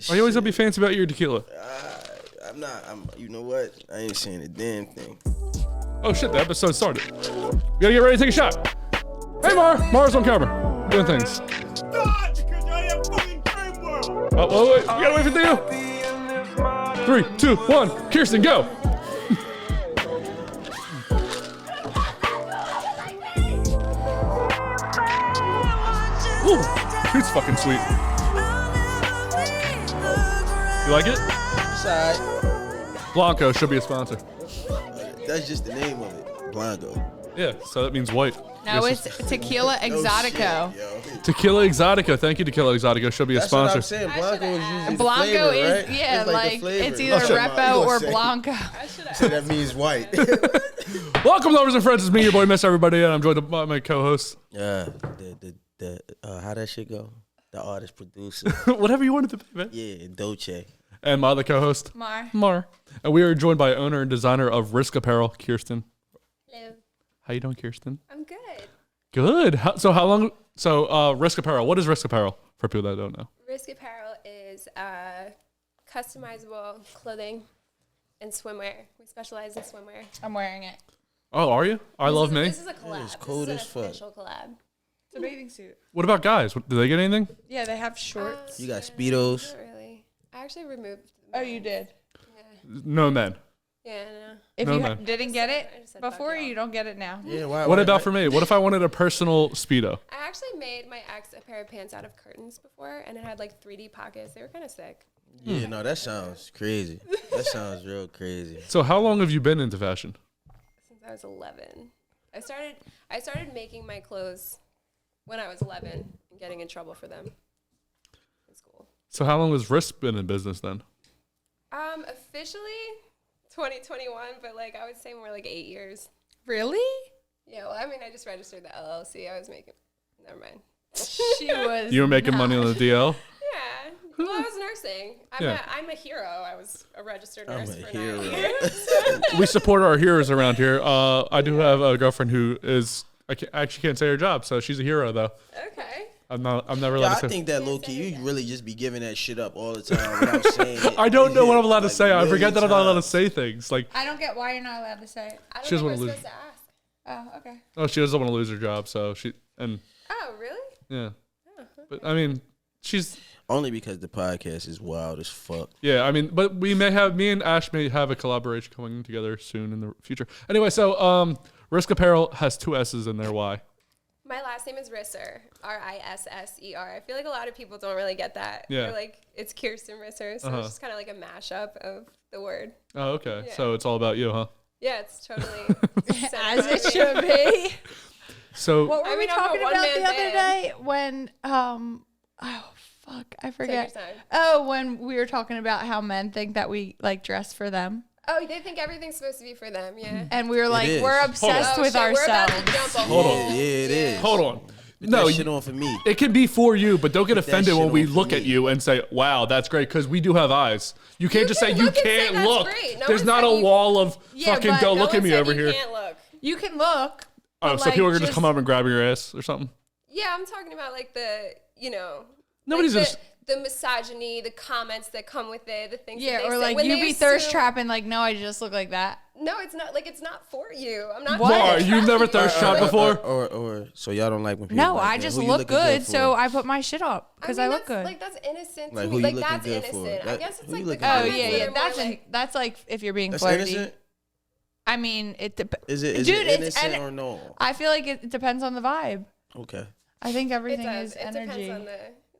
Why you always gonna be fancy about your tequila? I'm not. You know what? I ain't saying a damn thing. Oh shit! The episode started. We gotta get ready to take a shot. Hey, Mara's on camera, doing things. Oh, wait. We gotta wait for Theo. 3, 2, 1. Kirsten, go. Ooh, it's fucking sweet. You like it? Side. Blanco should be a sponsor. That's just the name of it, Blanco. Yeah, so that means white. No, it's Tequila Exotico. Shit, Tequila Exotico. Thank you, Tequila Exotico. Should be a That's sponsor. what I'm saying. Blanco is usually Blanco the flavor, is, right? yeah, it's like the flavor. it's either Repo or Blanco. So that means white. Welcome, lovers and friends. It's me, your boy, Miss Everybody, and I'm joined by my co-host. How that shit go? The artist producer. Whatever you wanted to be, man. Yeah, Dolce. And my other co-host, Maura. And we are joined by owner and designer of Risk Apparel, Kirsten. Hello. How you doing, Kirsten? I'm good. Good. How long? So, Risk Apparel. What is Risk Apparel for people that don't know? Risk Apparel is customizable clothing and swimwear. We specialize in swimwear. I'm wearing it. Oh, are you? I love me. This is a collab. It's cold this as is fuck. an official collab. It's a bathing suit. What about guys? Do they get anything? Yeah, they have shorts. You got Speedos. Not really. I actually removed. Oh, you did. Yeah. No men. Yeah, no. If No, you man. didn't get it I just said fuck before, y'all. you don't get it now. Yeah, why? What about for me? What if I wanted a personal Speedo? I actually made my ex a pair of pants out of curtains before, and it had like 3D pockets. They were kind of sick. Yeah, no, that sounds crazy. That sounds real crazy. So how long have you been into fashion? Since I was 11, I started making my clothes when I was 11 and getting in trouble for them in school. So how long has Risk been in business then? Officially 2021, but like I would say more like 8 years. Really? Yeah, well, I mean, I just registered the LLC. I was making, never mind. She was. You were making money on the DL? Yeah. Well, I was nursing. I'm a hero. I was a registered I'm nurse a for hero. 9 years. We support our heroes around here. I do have a girlfriend who is, I actually can't say her job, so she's a hero though. Okay. I'm never Yeah, allowed I to say. think that low key, you really just be giving that shit up all the time without saying it. I don't know what I'm allowed to Like, say. I forget that I'm not allowed to times. say things. Like, I don't get why you're not allowed to say it. I don't She know doesn't what we're wanna lose. supposed to ask. Oh, okay. oh, she doesn't want to lose her job, so Oh, really? yeah. Oh, But I mean, she's, Only because the podcast is wild as fuck. yeah, I mean, but me and Ash may have a collaboration coming together soon in the future. Anyway, so Risk Apparel has 2 S's in there. Why? My last name is Risser, Risser. I feel like a lot of people don't really get that. Yeah. They're like, it's Kirsten Risser, so it's just kind of like a mashup of the word. Oh, okay. Yeah. So it's all about you, huh? Yeah, it's totally As it should be. So What were I we mean, I'm a talking about the one-man other band. day when oh fuck, I forget. Take your time. Oh, when we were talking about how men think that we like dress for them. Oh, they think everything's supposed to be for them, yeah. And we were like, is. we're Hold obsessed Oh, with shit, we're about ourselves. to jump a Hold whole- on. Yeah, it is. hold on. Put No, that shit on for me. it can be for you, but don't get offended shit when we on for look at me. you and say, "Wow, that's great," because we do have eyes. You can't just say can you look and say can't that's look. great. No There's one not said a you- wall of Yeah, fucking but don't no look one at me said over you here. Can't look. You can look. Oh, but, so like, people are gonna just come up and grab your ass or something? Yeah, I'm talking about like the, Nobody's like just- the misogyny, the comments that come with it, the things. Yeah, that they or say. like When you they be thirst assume- trapping, like, no, I just look like that. No, it's not. Like it's not for you. I'm not. What? trying to Why? You've never attract thirst you. trapped before? Or so y'all don't like when people No, like I that. just Who you look looking good, for? so I put my shit up because I, mean, look that's, good. Like that's innocent Like, to who me. you Like looking that's good for? innocent. I That- guess it's who like you the looking Oh good comments yeah, that yeah. are more That's like if you're being That's flirty. innocent? I mean, it depends. Is it Dude, it's innocent or no? I feel like it depends on the vibe. Okay. I think It everything does. is It energy.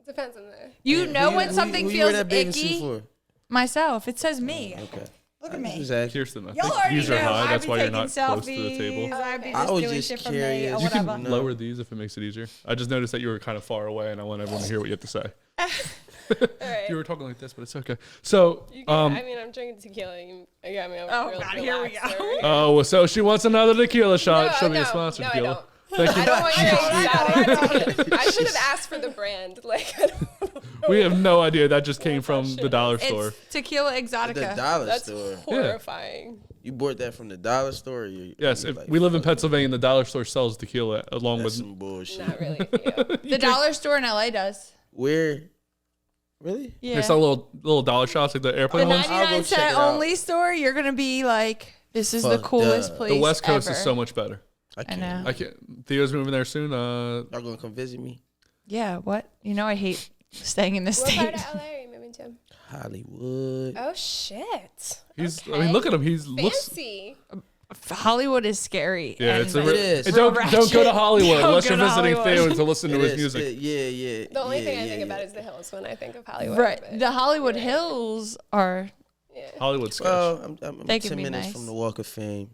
depends on the. You Yeah, know who when who something who you wear feels that bathing suit icky. for? Myself, it says me. Okay. Look at me. Just asking. Kirsten, I Y'all think already these are know high. I That's be why you're taking not close to the selfies. table. I be I just was doing just shit for me curious. or You You can whatever. lower these if it makes it easier. I just noticed that you were kind of far away, and I want everyone to hear what you have to say. All right. You were talking like this, but it's okay. So, I mean, I'm drinking tequila. You got me. Oh, God, here we go. oh, so she wants another tequila shot. No, She'll be a no, sponsor. no, I tequila. don't. Thank you. I don't want your exotic. I should have asked for the brand. Like, I don't know. We have no idea. That just came from the dollar store. It's Tequila The Exotica. dollar That's store. horrifying. You bought that from the dollar store? Or you, Yes, you if like, we live in fuck, Pennsylvania, the dollar store sells tequila along That's with. some bullshit. Not really. Yeah. The dollar store in LA does. Where? Really? Yeah. They sell little dollar shops like the The airplane ones. I'll go 99 check cent it out. only store, you're going to be like, this is the Fuck coolest duh. place The West Coast ever. is so much better. I can't. know. I can't. Theo's moving there soon. Y'all gonna come visit me? Yeah, what? You know I hate staying in the What part state. of LA are you moving to? Hollywood. Oh shit. he's. I Okay. mean, look at him. He's looks. Fancy. Hollywood is scary. Yeah, and, it's a. like, It is. Don't go to ratchet. Hollywood Don't unless go you're to visiting Hollywood. Theo to listen to It his is. music. Yeah. The only yeah, thing I yeah, think yeah. about is the hills when I think of Hollywood. Right. but- The Hollywood yeah. Hills are. Yeah. Hollywood sketch. Well, I'm They can 10 be minutes nice. from the Walk of Fame.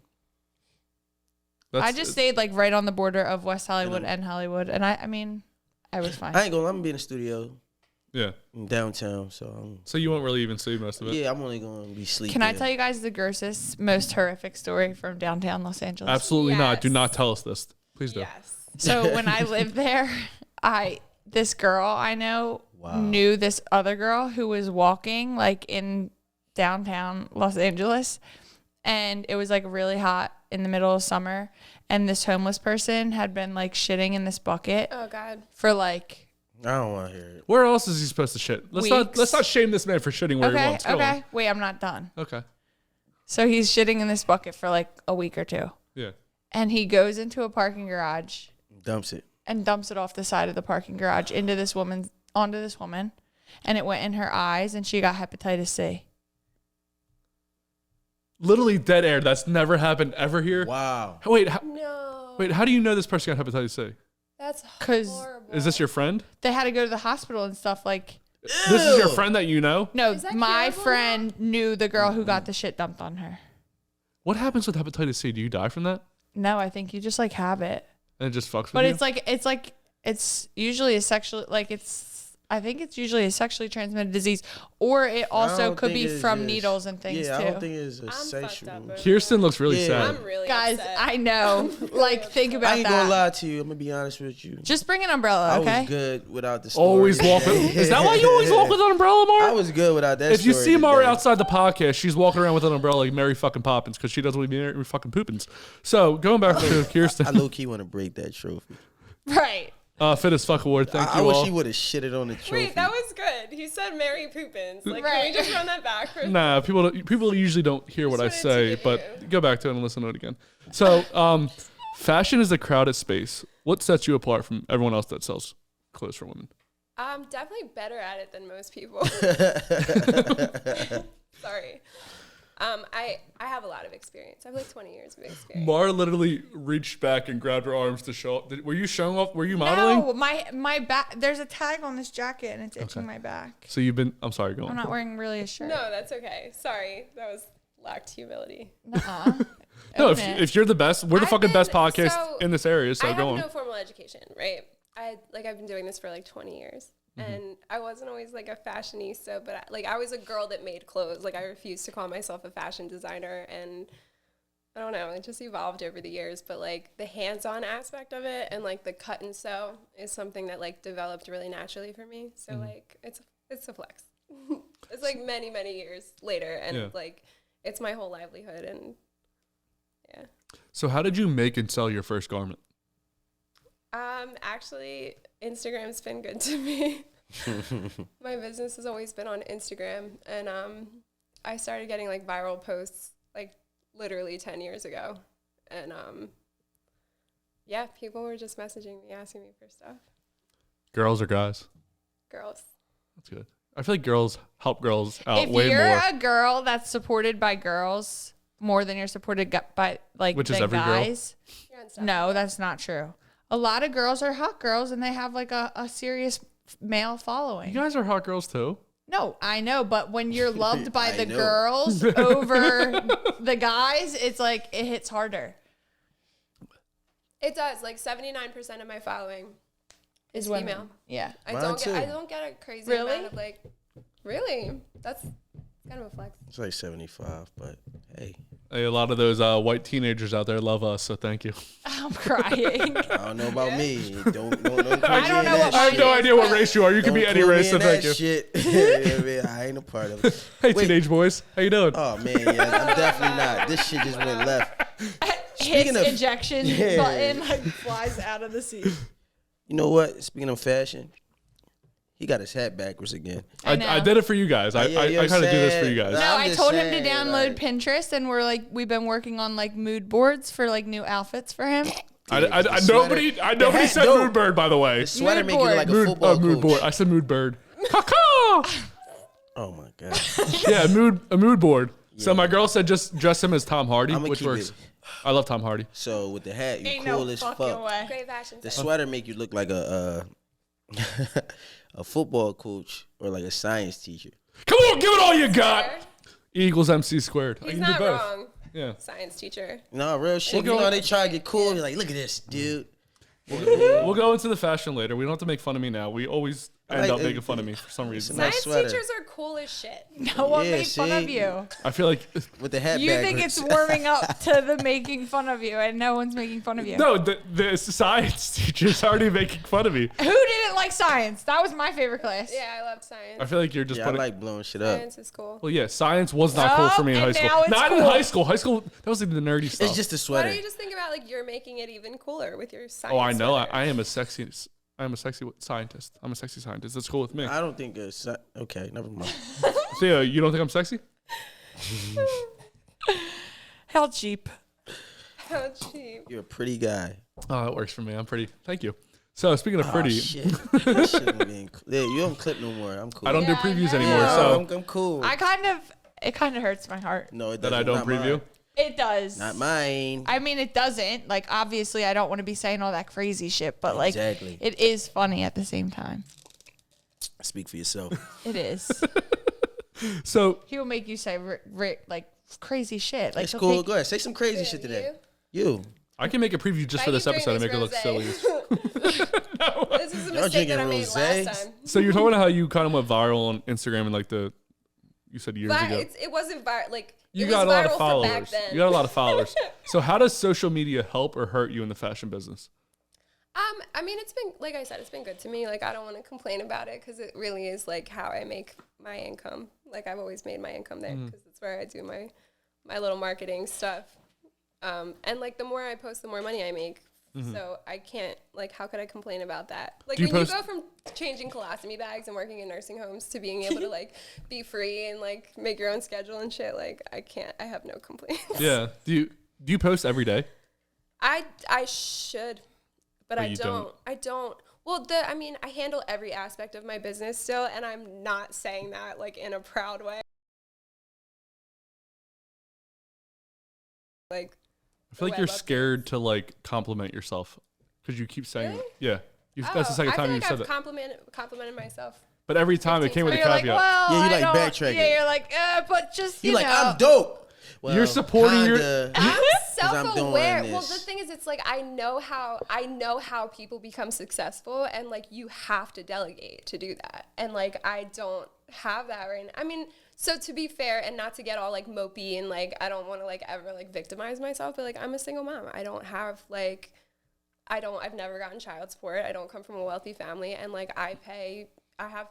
I just stayed like right on the border of West Hollywood know. and Hollywood, and I mean, I was fine. I ain't gonna. I'm gonna be in the studio Yeah. in downtown, so So you won't really even see most of it. yeah, I'm only gonna be sleeping. Can I tell you guys the grossest, most horrific story from downtown Los Angeles? Absolutely not. Do Yes. not tell us this. Please do. Yes. So when I lived there, this girl I know Wow. knew this other girl who was walking like in downtown Los Angeles, and it was like really hot in the middle of summer, and this homeless person had been like shitting in this bucket Oh God. for like I don't want to hear it. Where else is he supposed to shit? Let's Weeks. not shame this man for shitting where he okay, wants. Go okay. on. Wait, I'm not done. Okay. So he's shitting in this bucket for like a week or two, Yeah. and he goes into a parking garage Dumps it. and dumps it off the side of the parking garage onto this woman, and it went in her eyes, and she got hepatitis C. Literally dead air. That's never happened ever here. Wow. Wait, No. how do you know this person got hepatitis C? That's 'Cause- horrible. Is this your friend? They had to go to the hospital and stuff. Like, This is your Ew. friend that you know? no, Is that my curable friend knew the girl who got the shit dumped on her. What happens with hepatitis C? Do you die from that? No, I think you just like have it, And it just fucks with but you? it's usually a sexual, like I think it's usually a sexually transmitted disease, or it also don't could think be it's from just- needles and things Yeah, too. I don't think it's a I'm fucked sexual. up over Kirsten looks really Yeah. sad. I'm really Guys, upset. I know. Like, think about I ain't that. gonna lie to you. I'm gonna be honest with you. Just bring an umbrella, I okay? was good without the story. Always walk with. Is that why you always walk with an umbrella, Maura? I was good without that. If you story see Maura today. outside the podcast, she's walking around with an umbrella like Mary fucking Poppins because she doesn't believe Mary fucking Poopins. So going back to Kirsten, I low key want to break that trophy. Right. Fit as fuck award. Thank I you wish all. he would have shitted on the trophy. Wait, that was good. He said Mary Poopins. Like, can Right. we just run that back for Nah, people usually don't hear what I Just wanted say, to give but you- go back to it and listen to it again. So, fashion is a crowded space. What sets you apart from everyone else that sells clothes for women? I'm definitely better at it than most people. Sorry. I have a lot of experience. I have like 20 years of experience. Mara literally reached back and grabbed her arms to show up. Were you showing off? Were you modeling? No, my back. There's a tag on this jacket, and it's itching Okay. my back. So you've been. I'm sorry. Go on. I'm not wearing really a shirt. No, that's okay. Sorry. That was lacked humility. Nuh-uh. No, Own it. if you're the best, we're the I've fucking best been- podcast so in this area. So I go have on. no formal education, right? I've been doing this for like 20 years. And I wasn't always like a fashionista, but I was a girl that made clothes. Like I refused to call myself a fashion designer, and I don't know, it just evolved over the years. But like the hands-on aspect of it and like the cut and sew is something that like developed really naturally for me. So like it's a flex. It's like many, many years later, and Yeah. like it's my whole livelihood. And yeah. So how did you make and sell your first garment? Actually, Instagram's been good to me. My business has always been on Instagram, and I started getting like viral posts like literally 10 years ago, and yeah, people were just messaging me, asking me for stuff. Girls or guys? Girls. That's good. I feel like girls help girls out if way you're more. a girl that's supported by girls more than you're supported by like Which is than every girl? guys, You're unstoppable. no, that's not true. A lot of girls are hot girls, and they have like a serious male following. You guys are hot girls too. No, I know, but when you're loved by I the know. girls over the guys, it's like it hits harder. It does. Like 79% of my following is women. female. Yeah. I Mine don't too. get a crazy Really? amount of like. Really? That's kind of a flex. It's like 75, but hey, Hey, a lot of those white teenagers out there love us, so thank you. I'm crying. I don't know about me. Don't I don't know what I have no mine is, idea what but- race you are. You can be any race, so thank you. Shit. You know what I mean? I ain't a part of it. Hey, Wait. teenage boys, how you doing? Oh man, yeah, I'm definitely not. This shit just went left. Speaking His of- ejection Yeah. button like flies out of the seat. You know what? Speaking of fashion, He got his hat backwards again. I know. I did it for you guys. I kind of do this for you guys. No, I'm I just told him to saying, download like- Pinterest, and we've been working on like mood boards for like new outfits for him. Nobody hat said dope. mood bird, by the way. The sweater Mood make you look like a board. football Mood coach. board. I said mood bird. Caw. Oh my god. Yeah, a mood board. So my girl said just dress him as Tom Hardy, I'ma which keep works. it. I love Tom Hardy. So with the hat, you Ain't cool no as fucking fuck. way. Great fashion. The sense. sweater make you look like a a football coach or like a science teacher. Come on, give it all you got. Fair. E equals MC squared. I He's can not do both. wrong. Yeah. Science teacher. No, real shit. We'll You go- know, they try to get cool. You're like, look at this, dude. We'll go into the fashion later. We don't have to make fun of me now. We always end like up it. making fun of me for some reason. Nice Science sweater. teachers are cool as shit. No one Yeah, made fun of see? you. I feel like With the hat You think backwards. it's warming up to the making fun of you, and no one's making fun of you. no, the science teacher's already making fun of me. Who didn't like science? That was my favorite class. Yeah, I love science. I feel like you're just Yeah, I putting. like blowing shit up. Science is cool. Well, yeah, science was not cool for me in Oh, high and school. now it's Not in cool. high school. High school, that was like the nerdy stuff. It's just a Why sweater. don't you just think about like you're making it even cooler with your science? Oh, I know. sweater? I am a sexy scientist. I'm a sexy scientist. That's cool with me. I don't think it's okay. Never mind. So, yeah, you don't think I'm sexy? How cheap. How cheap. You're a pretty guy. Oh, that works for me. I'm pretty. Thank you. So, speaking of pretty, Oh, shit. That shit being cool. Yeah, you don't clip no more. I'm cool. I don't do Yeah, I previews know. anymore. Yeah, So, I'm cool. It kind of hurts my heart. No, it that doesn't. I don't Not preview. mine. It does. Not mine. I mean, it doesn't. Like, obviously, I don't want to be saying all that crazy shit, but like, Exactly. it is funny at the same time. Speak for yourself. It is. So, He will make you say like crazy shit. Like, It's he'll cool. take- Go ahead. Say some crazy shit today. You. I can make a preview just for this episode and make it look silly. This is a Y'all mistake that I drinking made rosé? last time. So, you're talking about how you kind of went viral on Instagram and like you said years But ago. it wasn't viral. Like You it got a was lot of viral for back followers. then. You got a lot of followers. So, how does social media help or hurt you in the fashion business? I mean, it's been, like I said, it's been good to me. Like, I don't want to complain about it because it really is like how I make my income. Like, I've always made my income there because that's where I do my little marketing stuff. And like, the more I post, the more money I make. So I can't, like, how could I complain about that? Like, Do you when post- you go from changing colostomy bags and working in nursing homes to being able to like be free and like make your own schedule and shit, like, I have no complaints. Yeah. Do you post every day? I should, but I you don't. don't. I don't. Well, I mean, I handle every aspect of my business still, and I'm not saying that like in a proud way. Like, I feel like way you're I love scared to like compliment yourself because you keep saying, Really? yeah. That's the second I time feel you've like said I've that. complimented myself. But every time it came with a You're like, caveat. well, Yeah, you I like don't- backtracking. Yeah, you're like, but just You you like, know. I'm dope. Well, You're supporting your- kinda, I'm 'cause I'm doing self-aware. Well, this. the thing is, it's like I know how people become successful, and like you have to delegate to do that, and like I don't have that right now. I mean, so to be fair, and not to get all like mopey and like I don't want to like ever like victimize myself, but like I'm a single mom. I don't have like I've never gotten child support. I don't come from a wealthy family, and like I have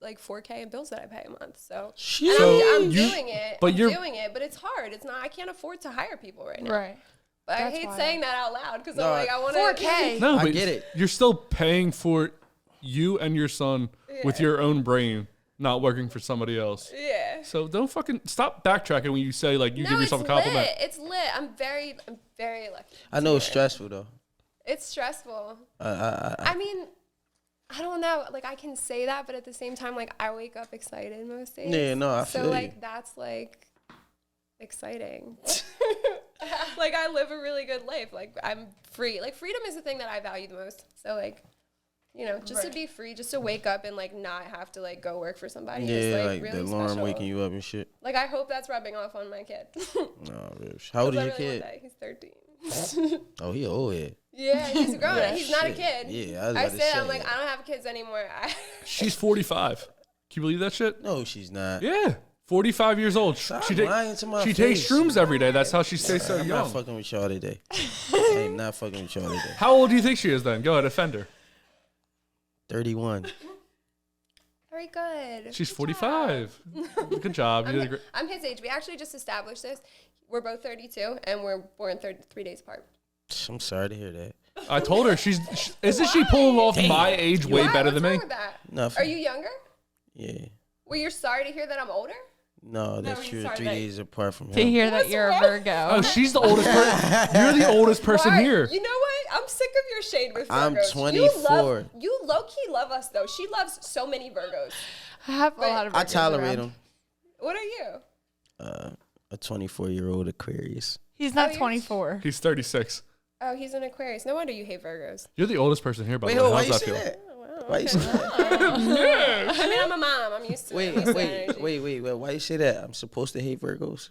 like $4K in bills that I pay a month. So, and I'm doing it. but you're- doing it, but it's hard. It's not. I can't afford to hire people right now. Right. But I That's hate wild. saying that out loud because No, I'm like I want to 4K. No, I but get it. You're still paying for you and your son with your own brain, not working for somebody else. Yeah. So don't fucking stop backtracking when you say like you give yourself a compliment. Lit. It's lit. I'm very lucky. I know it's stressful though. It's stressful. I mean, I don't know. Like I can say that, but at the same time, like I wake up excited most days. Yeah, no, I so feel like you. that's like exciting. Like I live a really good life. Like I'm free. Like freedom is the thing that I value the most. So like, you know, just to be free, just to wake up and like not have to like go work for somebody. Yeah, is, like really the alarm special. waking you up and shit. Like I hope that's rubbing off on my kid. No, bitch. How old is your kid? He's 13. Oh, he old head. Yeah, he's grown. Yeah. He's not a Shit. kid. Yeah, I was I about to said, say I'm like, that. I don't have kids anymore. She's 45. Can you believe that shit? No, she's not. Yeah. 45 years old. Stop She lying to my she takes face. shrooms every day. That's how she stays so I'm young. not fucking with y'all today. I am not fucking with y'all today. How old do you think she is then? Go ahead, offend her. 31. Very good. She's Good 45. Good job. You did a job. great. I'm his age. We actually just established this. We're both 32, and we're born 3 days apart. I'm sorry to hear that. I told her isn't she pulling off my age way Why? better What's than wrong me? with that? Nothing. Are you younger? Yeah. Well, you're sorry to hear that I'm older? No, that's he's true. sorry 3 that- days apart from To him. hear that What's you're a wrong? Virgo. Oh, she's the oldest person. You're the oldest person Why? here. You know what? I'm sick of your shade with Virgos. I'm You 24. You low-key love us, though. She loves so many Virgos. I have a lot of I Virgos tolerate around. him. What are you? A 24-year-old Aquarius. He's not you're- 24. He's 36. Oh, he's an Aquarius. No wonder you hate Virgos. You're the oldest person here, by Wait, the way. why How's you that say feel? that? Oh, wow, Why you say that? I mean, I'm a mom. I'm used to it. I'm used to energy. Wait. Why you say that? I'm supposed to hate Virgos?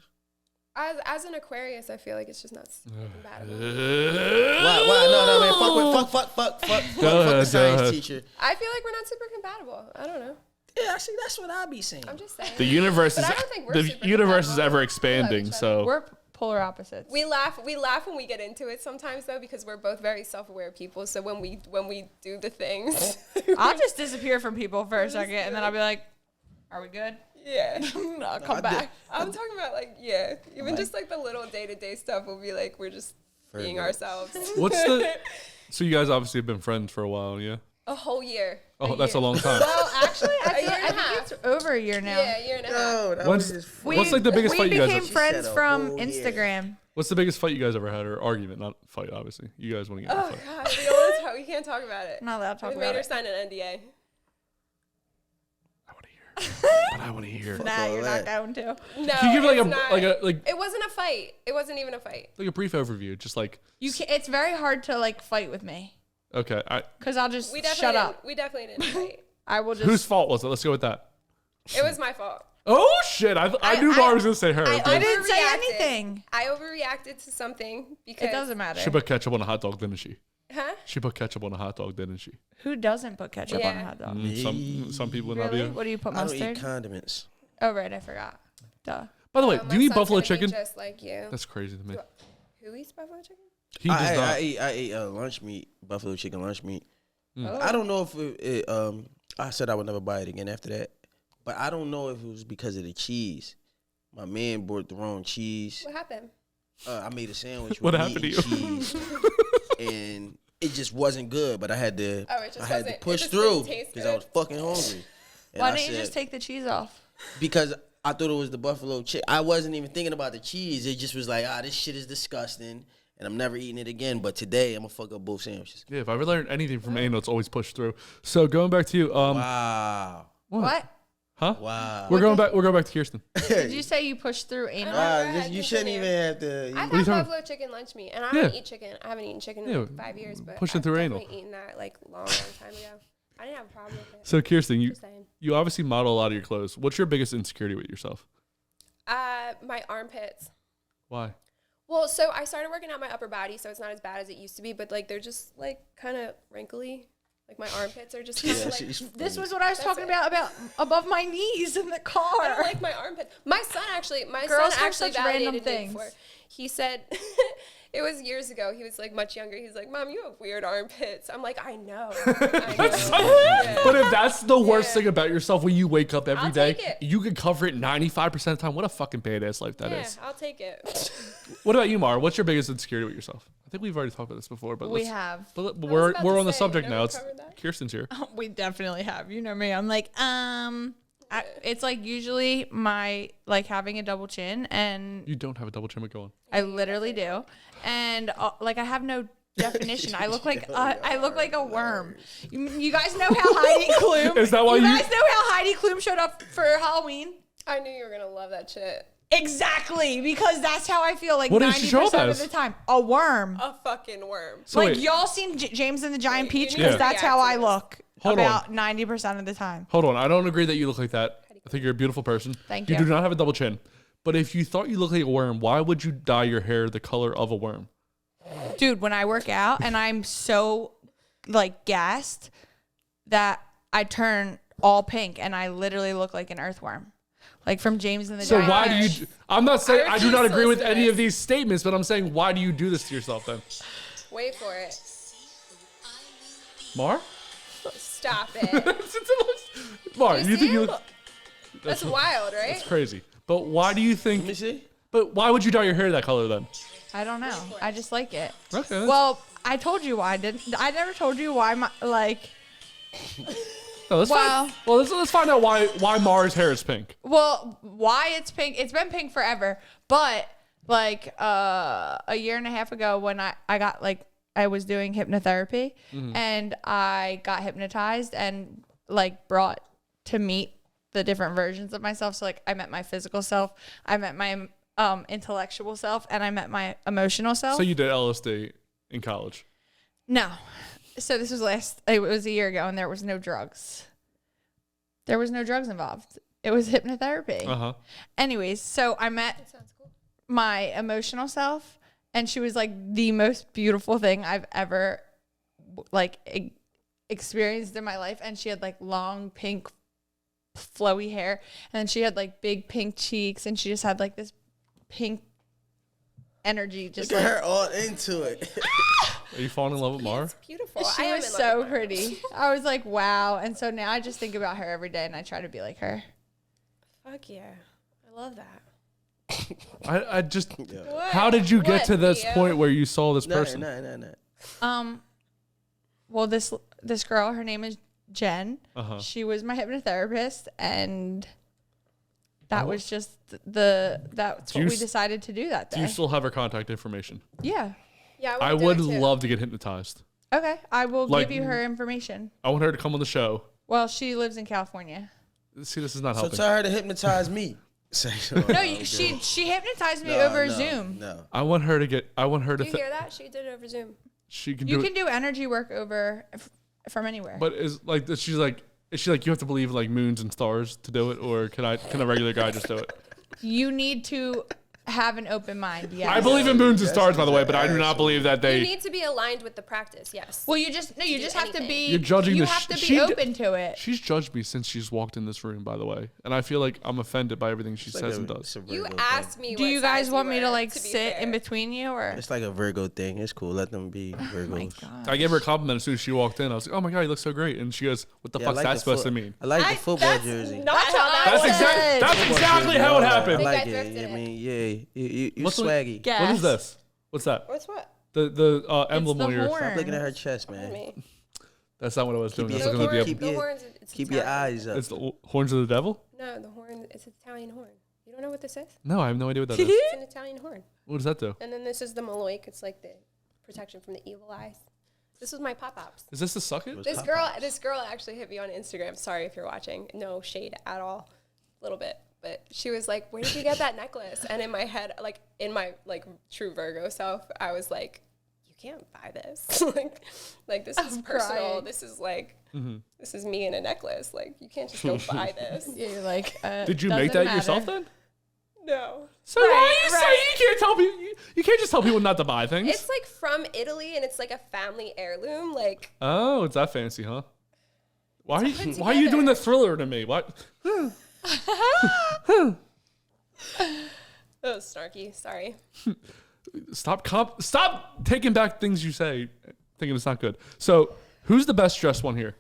As an Aquarius, I feel like it's just not compatible. Why? No, man. Fuck Go the ahead, science teacher. I feel like we're not super compatible. I don't know. Yeah, actually, that's what I be saying. I'm just saying. The universe But is I don't think we're the super universe is compatible. ever We love expanding. each other. So We're polar opposites. We laugh when we get into it sometimes though because we're both very self-aware people. So when we do the things, I'll just disappear from people for a second, and then I'll be like, "Are we good?" yeah. I'll come back. I'm talking about even just like the little day-to-day stuff will be like we're just being Virgos. ourselves. what's the? So you guys obviously have been friends for a while, yeah. A whole year. Oh, that's a long time. Well, actually, I a year and a think half. it's over a year now. Yeah, a year and a half. No, that What's- was just What's like the biggest we fight you guys became have? friends She said a from whole year. Instagram. What's the biggest fight you guys ever had, or argument? Not fight, obviously. You guys want to get in a Oh fight? God, we don't want to talk. We can't talk about it. I'm not allowed to talk We about made her it. sign an NDA. I want to hear. But I want to hear. Nah, all you're that. not going to. No, Can you give it's not. like It wasn't a fight. It wasn't even a fight. a brief overview? Just like You can, it's very hard to like fight with me okay, because I'll just We definitely shut didn't, up. We definitely didn't fight. I will just. whose fault was it? Let's go with that. It was my fault. Oh shit! I knew Maura was gonna say her. I didn't say overreacted. anything. I overreacted to something because It doesn't matter. She put ketchup on a hot dog, didn't she? Huh? She put ketchup on a hot dog, didn't she? Who doesn't put ketchup on a Yeah. hot dog? Some people in Really? Navia. What do you put I don't eat mustard? condiments. Oh right, I forgot. Duh. By the way, Oh, my do you eat son's buffalo gonna be chicken? Just like you. That's crazy to me. Who eats buffalo chicken? He does not. I ate lunch meat, buffalo chicken lunch meat. Oh. I don't know if I said I would never buy it again after that, but I don't know if it was because of the cheese. My man bought the wrong cheese. What happened? I made a sandwich What with happened meat to and cheese, and it just wasn't good. But I had to, Oh, it just I had to wasn't- it push just through didn't taste because I good? was fucking hungry. And Why I don't you said- just take the cheese off? Because I thought it was the buffalo chicken. I wasn't even thinking about the cheese. It just was like, this shit is disgusting, and I'm never eating it again. But today, I'm gonna fuck up both sandwiches. Yeah, if I ever learned anything from anal, it's always push through. So going back to you, Wow, What? huh? wow. We're going back. We're going back to Kirsten. Did you say you pushed through anal? Wow. You shouldn't even have to. I've are you had talking- buffalo chicken lunch meat, and I Yeah. haven't eaten chicken. I haven't eaten chicken in Yeah, like 5 years, but pushing I've through anal. definitely eaten that like long time ago. I didn't have a problem with it. So Kirsten, Just saying. you obviously model a lot of your clothes. What's your biggest insecurity with yourself? My armpits. Why? Well, so I started working out my upper body, so it's not as bad as it used to be, but like they're just like kind of wrinkly. Like my armpits are just kind of Yeah, like. she's This funny. was what I was That's talking it. about above my knees in the I don't car. like my armpits. My son Girls have actually such random validated me things. before. He said, it was years ago. He was like much younger. He's like, "Mom, you have weird armpits." I'm like, "I know." I know. Yeah. But if that's the worst Yeah. thing about yourself when you wake up every I'll day, take it. you can cover it 95% of the time. What a fucking badass life that Yeah, is. I'll take it. What about you, Maura? What's your biggest insecurity with yourself? I think we've already talked about this before, but We let's- have. But I was we're about we're to on the say, subject never now. It's covered that. Kirsten's here. We definitely have. You know me. I'm like, it's like usually my like having a double chin, and You don't have a double chin, but go on. I literally do, and like I have no definition. I look like a worm. You guys know how Heidi Klum? Is that why you you- guys know how Heidi Klum showed up for Halloween? I knew you were gonna love that shit. Exactly, because that's how I feel like What did she show up 90% of as? the time. A worm. A fucking worm. So like wait, y'all seen James and the Giant Wait, Peach? you need Because to that's how I react to this. look Hold about 90% of the time. hold on. I don't agree that you look like that. I think you're a beautiful person. Thank You you. do not have a double chin. But if you thought you looked like a worm, why would you dye your hair the color of a worm? Dude, when I work out and I'm so like gassed that I turn all pink and I literally look like an earthworm. Like from James and the So Giant why do Peach. you? I'm not saying I do refuse not to agree with listen to any this. of these statements, but I'm saying why do you do this to yourself then? Wait for it. Mar? Stop it. Mar, You you see think you it? look? That's wild, right? That's crazy. But why do you Let me think? see. But why would you dye your hair that color then? I don't know. I just like it. Okay. Well, I told you why. I never told you why my like. No, let's find out why Maura's hair is pink. Well, why it's pink? It's been pink forever, but like a year and a half ago when I got like I was doing hypnotherapy and I got hypnotized and like brought to meet the different versions of myself. So like I met my physical self, I met my intellectual self, and I met my emotional self. So you did LSD in college? No. So this was it was a year ago and there was no drugs. There was no drugs involved. It was hypnotherapy. Uh-huh. Anyways, so I met my emotional self and she was like the most beautiful thing I've ever like experienced in my life. And she had like long pink flowy hair and she had like big pink cheeks and she just had like this pink energy. Just Look like, at her all into it. Are you falling in love with Maura? It's beautiful. she was so pretty. I was like, wow. And so now I just think about her every day and I try to be like her. Fuck yeah. I love that. I just. What? How did you get What, to this Theo? point where you saw this person? No. Well, this girl, her name is Jen. Uh-huh. She was my hypnotherapist, and that was just that's what we decided to do that day. Do you still have her contact information? Yeah. Yeah, I would love to get hypnotized. Okay, I will Like- give you her information. I want her to come on the show. Well, she lives in California. See, this is not So helping. tell her to hypnotise me. No, she hypnotized me over Zoom. No. I want her to. Do you th- hear that? She did it over Zoom. She can You do can it. do energy work over from anywhere. But is she like you have to believe like moons and stars to do it, or can a regular guy just do it? You need to have an open mind. Yes. I believe in moons and stars, by the way, but I do not believe that You they. need to be aligned with the practice, yes. Well, you just have to anything. be. You're judging You the have sh- to be she- open to it. She's judged me since she's walked in this room, by the way, and I feel like I'm offended by everything she says and does. You asked me Do what you guys size want me to were, like be sit fair. in between you or? It's like a Virgo thing. It's cool. Let them be Virgos. I gave her a compliment as soon as she walked in. I was like, "Oh my god, you look so great!" And she goes, "What the Yeah, I fuck's like that the supposed foot- to mean?" I like the football That's jersey. not how that That's was. exact- Exactly how it happened. I like I it. thrifted I it. mean, yeah, you What's the- swaggy. Gas. What is this? What's that? What's what? The emblem the on your. horn. Stop looking at her chest, Pardon man. me. That's not what I was doing. I was your- looking at the. keep The your- horns, it's Keep your Italian. eyes up. It's the horns of the devil. No, the horn, it's an Italian horn. You don't know what this is? No, I have no idea what that is. It's an Italian horn. What does that do? And then this is the maloik. It's like the protection from the evil eyes. This was my pop-ups. Is this the suck it? This girl actually hit me on Instagram. Sorry if you're watching. No shade at all. A little bit. But she was like, where did you get that necklace? And in my head, like in my like true Virgo self, I was like, you can't buy this. like this is personal. crying. This is like, this is me in a necklace. Like you can't just go buy this. Yeah, you're like. Did you make that yourself then? No. So why are you saying you can't tell people? You can't just tell people not to buy things. It's like from Italy and it's like a family heirloom. Like, Oh, it's that fancy, huh? Why are you put Why are you doing the together. thriller to me? What? that was snarky. Sorry. Stop taking back things you say, thinking it's not good. So, who's the best dressed one here?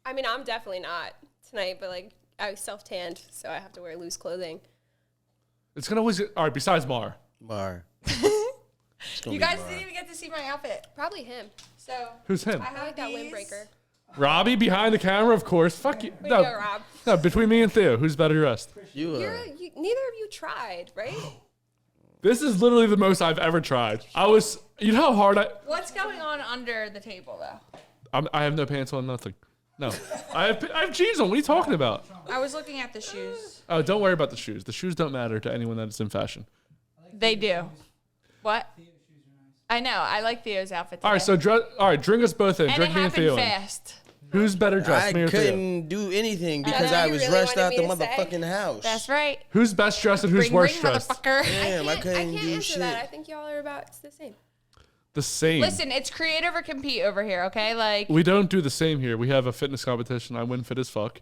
I mean, I'm definitely not tonight, but like I was self-tanned, so I have to wear loose clothing. It's gonna always all right. Besides Mar, Mar. You guys didn't even get to see my outfit. Probably him. So who's him? I like that windbreaker. Robbie behind the camera, of course. Fuck you. Way to go, Rob. No, between me and Theo, who's better dressed? You Neither of you tried, right? This is literally the most I've ever tried. You know how hard what's going on under the table though? I have no pants on, nothing. No, I have jeans on. What are you talking about? I was looking at the shoes. Oh, don't worry about the shoes. The shoes don't matter to anyone that is in fashion. They do. What? I know. I like Theo's outfit. All right, so drink us both in. and Drink it me and Theo happened in. fast. Who's better dressed, I me or Theo? couldn't do anything because know I you was really rushed out wanted the me to say. motherfucking house. That's right. Who's best dressed and who's Ring, worst ring, dressed? motherfucker. Damn, I I couldn't can't do answer shit. that. I think y'all are about the same. The same. Listen, it's create over compete over here. Okay, like We don't do the same here. We have a fitness competition. I win fit as fuck.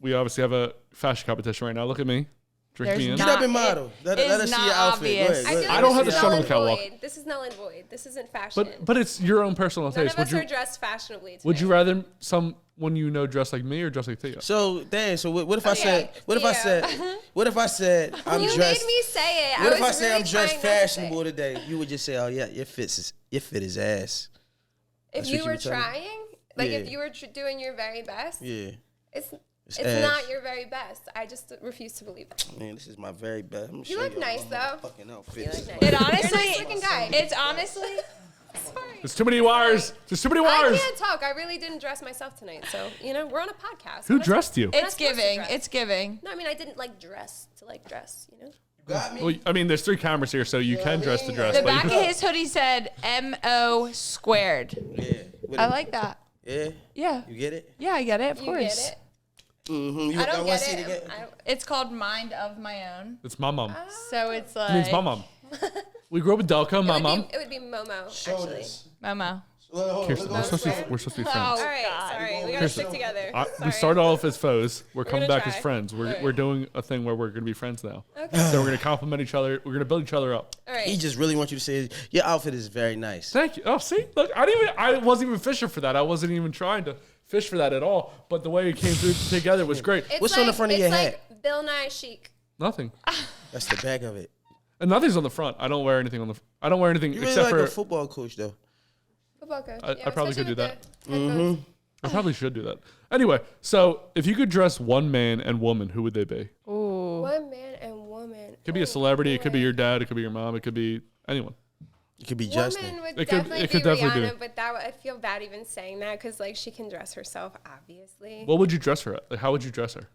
We obviously have a fashion competition right now. Look at me. Drink There's me in. Get not- up and model. Let is us see not your outfit. obvious. Go ahead. I Go feel ahead. like I don't this have is to show null them and the catwalk. void. This is null and void. This isn't fashion. But it's your own personal None taste. of us are dressed fashionably today. Would you rather some when you know dress like me or dress like Theo? So damn. So what if I said? What if I said? What if I said I'm You dressed? made me say it. What if I was say really I'm dressed trying not to say fashionable it. today? You would just say, "Oh yeah, your fit is ass." If That's you what you were would tell me? trying, like if Yeah. you were doing your very best, Yeah. it's ass. not your very best. I just refuse to believe it. Man, this is my very best. I'm You look nice though. Fucking outfit. You look nice. It You're a honestly, nice looking guy. it's honestly, Sorry. There's too many wires. There's too many I wires. can't talk. I really didn't dress myself tonight, so we're on a podcast. Who We're not- dressed you? we're not it's supposed to giving. dress. It's giving. No, I mean I didn't like dress to like dress. Got me. Well, I mean, there's 3 cameras here, so you can dress the dress. The but back you- of his hoodie said MO squared. Yeah. With I it. like that. Yeah. Yeah. You get it? Yeah, I get it. Of You course. get it. Mm-hmm. I don't wanna get see it. again? I don't- It's called Mind of My Own. It's my mom. So it's It means like my mom. We grew up with Delco, my mom. It would be Momo, actually. Shoulders. Momo. Well, hold on, Kirsten, look we're on supposed, the to, we're supposed to be Oh. friends. All right, sorry. We gotta Kirsten, stick together. We Sorry. started off as foes. We're coming gonna back as try. friends. We're doing a thing where we're going to be friends now. Okay. So we're going to compliment each other. We're going to build each other up. All right. He just really wants you to say your outfit is very nice. Thank you. Oh, see, look, I wasn't even fishing for that. I wasn't even trying to fish for that at all. But the way it came through together was great. It's What's on the front of your it's hat? like Bill Nye chic. Nothing, That's the back of it. and nothing's on the front. I don't wear anything on the. I don't wear anything You really except like a for. football coach though. Football coach. I probably especially could do with that. the headphones. I probably should do that. Anyway, so if you could dress one man and woman, who would they be? Ooh. One man and woman. It could be a celebrity. It could be your dad. It could be your mom. It could be anyone. It could be Woman Justin. would It could- definitely it could be definitely be. Rihanna, but I feel bad even saying that because like she can dress herself, obviously. What would you dress her at? Like, how would you dress her?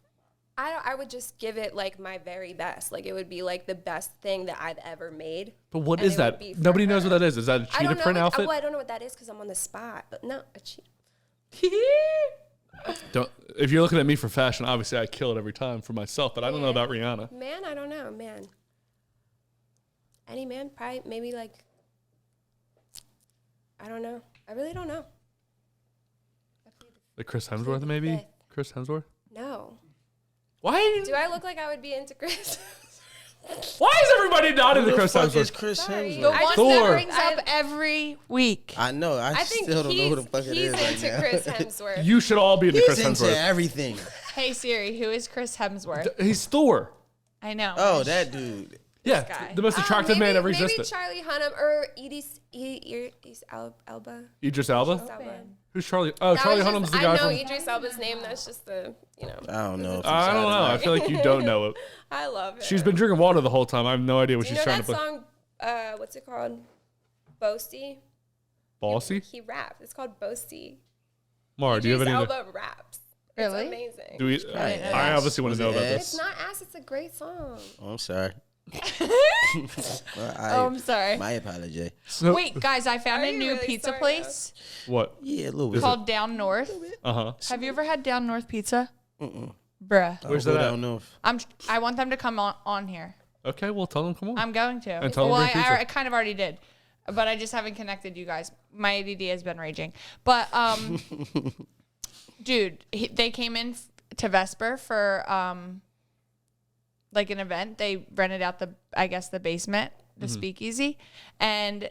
I would just give it like my very best. Like it would be like the best thing that I've ever made. But what And is it would that? be for Nobody knows her. what that is. Is that a I cheetah don't know. print outfit? Well, I don't know what that is because I'm on the spot. But no, a cheetah. Don't. If you're looking at me for fashion, obviously I kill it every time for myself. But I don't know about Rihanna. Man, I don't know, man. Any man, probably maybe like. I don't know. I really don't know. Like Chris Hemsworth, maybe. fifth. Chris Hemsworth. No. Why? Do I look like I would be into Chris? Why is everybody not Who into the Chris fuck is Hemsworth? Chris Sorry. The Hemsworth? one Thor. that brings up every week. I know. I I think still don't know who the fuck it he's is right into now. Chris Hemsworth. You should all be into Chris He's into Hemsworth. everything. Hey Siri, who is Chris Hemsworth? He's Thor. I know. Oh, that dude. Yeah, guy. the most attractive man ever maybe existed. Charlie Hunnam or Idris Elba. Idris Elba. Elba. Who's Charlie? Oh, That Charlie was Hunnam's just- the I guy know from. Idris Elba's name. That's just the, I don't know. I don't know. I feel like you don't know it. I love it. She's been drinking water the whole time. I have no idea what Do you she's know trying that to play. song? What's it called? Boasty. Bossy? He raps. It's called Boasty. Mara, do you have Idris any? Elba raps. Really? It's amazing. Do we? Right. I obviously want Was to know it about ass? It's this. not ass. It's a great song. Oh, I'm sorry. Well, Oh, I'm sorry. My apology. So, Wait, guys, I found Are a you new really pizza sorry, place what? Yeah, a little bit. called Down North. Uh huh. Have you ever had Down North pizza? Mm-mm. Bruh. Where's I'll go that at? down north. I want them to come on here. Okay, well, tell them come on. I'm going to. And tell them well, bring pizza. I kind of already did, but I just haven't connected you guys. My ADD has been raging. But dude, they came in to Vesper for like an event. They rented out the basement, the speakeasy, and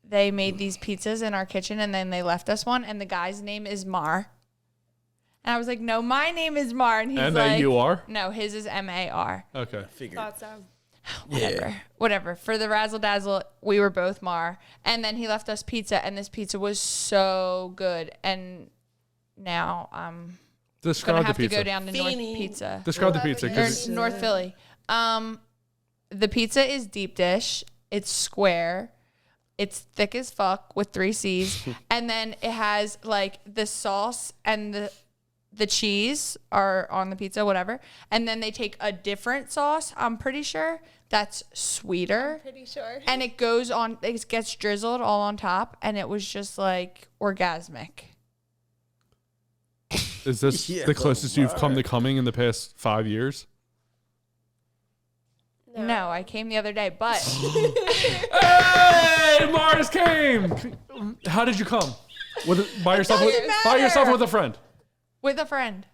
they made these pizzas in our kitchen, and then they left us one, and the guy's name is Mar. And I was like, no, my name is Mar. And he's like, M-A-U-R? no, his is M-A-R. Okay. Figured. Thought so. Whatever. For the razzle dazzle, we were both Mar. And then he left us pizza, and this pizza was so good. And now I'm Describe gonna the have to pizza. go down to North Feeny. Pizza. Describe the pizza. Or 'Cause North Philly. The pizza is deep dish. It's square. It's thick as fuck with 3 C's. And then it has like the sauce and the cheese are on the pizza, whatever. And then they take a different sauce, I'm pretty sure, that's sweeter. Pretty sure. And it goes on, it gets drizzled all on top. And it was just like orgasmic. is this Yeah, the closest you've come to word. coming in the past 5 years? No, I came the other day, but Hey, Mars came. How did you come? By yourself? doesn't By yourself or matter. with a friend? with a friend.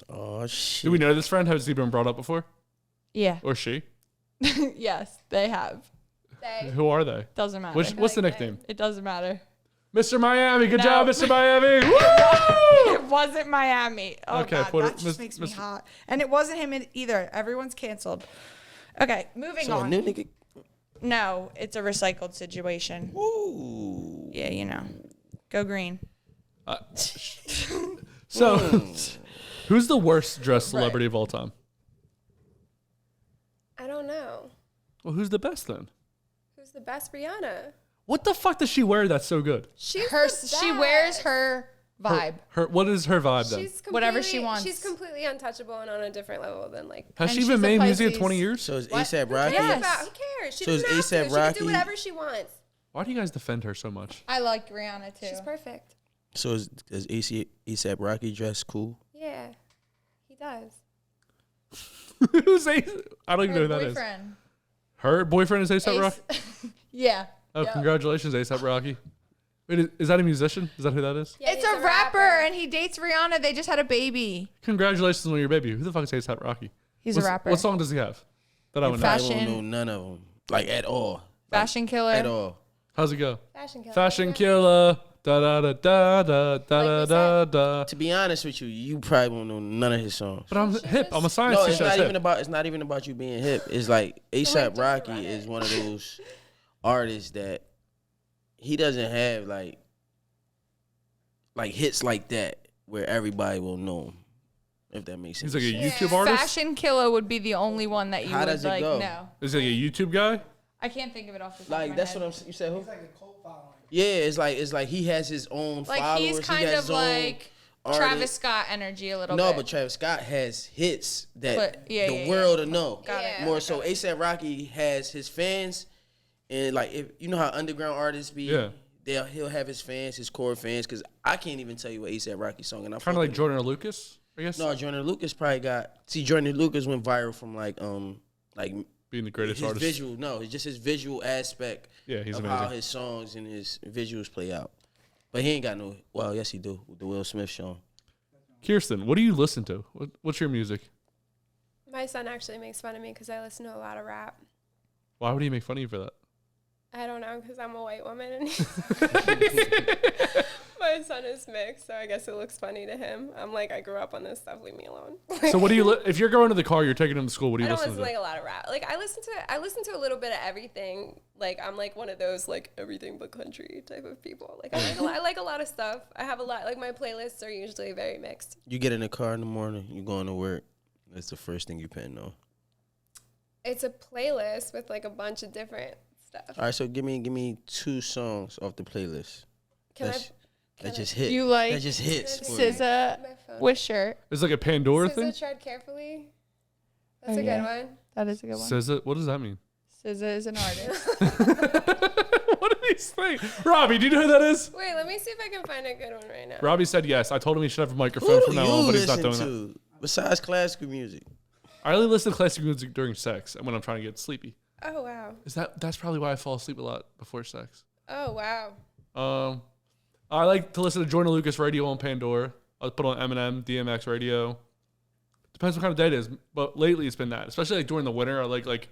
Oh shit. Do we know this friend? Has he been brought up before? Yeah. Or she? Yes, they have. They, Who are they? Doesn't matter. What's the Like nickname? It doesn't matter. Mr. Miami. Good No. job, Mr. Miami. Woo! It wasn't Miami. Oh, Okay, God, put that it- just Miss- makes me Miss- hot. And it wasn't him either. Everyone's canceled. Okay, moving So a on. new nigga. No, it's a recycled situation. Ooh. Yeah, you know. Go green. So, who's the worst dressed celebrity of all time? I don't know. Well, who's the best then? Who's the best? Rihanna. What the fuck does she wear that's so good? She's Her, the she wears best. her vibe. What is her vibe then? She's Whatever she completely- wants. She's completely untouchable and on a different level than like. Has and she she's been a made music in Pisces. 20 years? So is What? ASAP Rocky? Yes. Who cares? She So is doesn't have to. A$AP She can Rocky- do whatever she wants. Why do you guys defend her so much? I like Rihanna too. She's perfect. So is ASAP Rocky dress cool? Yeah, he does. Who's A$AP? I don't even know Her who that is. boyfriend. Her boyfriend is A$AP Rocky? Yeah. Oh, Yep. congratulations, A$AP Rocky. Wait, is that a musician? Is that who that is? Yeah, It's he's a rapper and he dates Rihanna. They just had a baby. Congratulations on your baby. Who the fuck is A$AP Rocky? He's What's- a rapper. What song does he have? That I would know. I Fashion. don't know none of them. Like at all. Fashion killer. At all. How's it go? Fashion killer. Fashion killer. Da da da da da da Like we da da. To be honest with you, you probably won't know none of his songs. But I'm hip. I'm a science No, teacher. it's not even about you being hip. It's like ASAP Rocky is one of those artists that he doesn't have like hits like that where everybody will know him. If that makes sense. He's like a Yeah. YouTube artist. Fashion killer would be the only one that you How would does it like go? know. Is he like a YouTube guy? I can't think of it off the top Like of my that's head. what I'm. You said who? Yeah, it's like he has his own Like followers. he's he kind has of his own like artists. Travis Scott energy a little No, bit. but Travis Scott has hits that But- yeah, the yeah, yeah. world will know. Got it. Yeah. More so, ASAP Rocky has his fans, and like if you know how underground artists be, Yeah. he'll have his fans, his core fans. Because I can't even tell you what ASAP Rocky song, and I Kind of like Jordan or Lucas, I guess. No, Jordan Lucas probably got. See, Jordan Lucas went viral from like Being the greatest his artist. visual. No, it's just his visual aspect. Yeah, he's of amazing. how his songs and his visuals play out. But he ain't got no. Well, yes, he do with the Will Smith show. Kirsten, what do you listen to? What's your music? My son actually makes fun of me because I listen to a lot of rap. Why would he make fun of you for that? I don't know because I'm a white woman and my son is mixed, so I guess it looks funny to him. I'm like, I grew up on this stuff. Leave me alone. So what do you? If you're going to the car, you're taking him to school. What do I you don't listen listen to? to like a lot of rap. Like I listen to a little bit of everything. Like I'm like one of those like everything but country type of people. Like I like a lot of stuff. I have a lot. Like my playlists are usually very mixed. You get in the car in the morning, you going to work. That's the first thing you putting on. It's a playlist with like a bunch of different stuff. All right, so give me 2 songs off the playlist. Can That just hit. You like that just hits. for you. SZA My phone. with shirt. It's like a Pandora thing. SZA, Tread Carefully. That's Oh, a yeah. good one. That is a good one. Says it. What does that mean? SZA is an artist. What are these things? Robbie, do you know who that is? Wait, let me see if I can find a good one right now. Robbie said yes. I told him he should have a microphone Who from do now on, you but he's not listen doing that. to besides classical music? I only listen to classic music during sex and when I'm trying to get sleepy. Oh wow. That's probably why I fall asleep a lot before sex. Oh wow. I like to listen to Jordan Lucas radio on Pandora. I'll put on Eminem, DMX radio. Depends what kind of day it is, but lately it's been that. Especially like during the winter, I like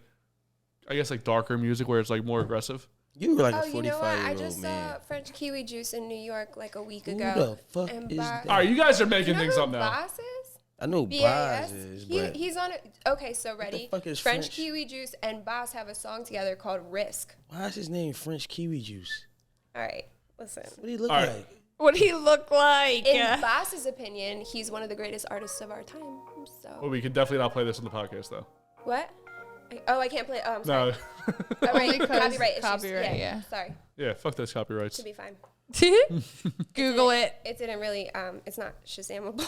I guess like darker music where it's like more aggressive. You were like Oh, a you know what? I 45-year-old just man. saw French Kiwi Juice in New York like a week Who ago. the fuck And is Boss- that? All right, you guys are You making know things who up now. Boss is? I know BAS. Boz is, but He's on it. Okay, so ready. fuck is French French? Kiwi Juice and Boss have a song together called Risk. why is his name French Kiwi Juice? All right, listen. What do he look All right. like? What do he look like? In Boss's opinion, he's one of the greatest artists of our time. So Well, we can definitely not play this on the podcast though. what? I can't play. Oh, I'm sorry. No. Oh, right. Only 'cause Copyright issues. copyright, yeah. Sorry. Yeah, fuck those copyrights. Should be fine. Google it. It didn't really. It's not Shazamable.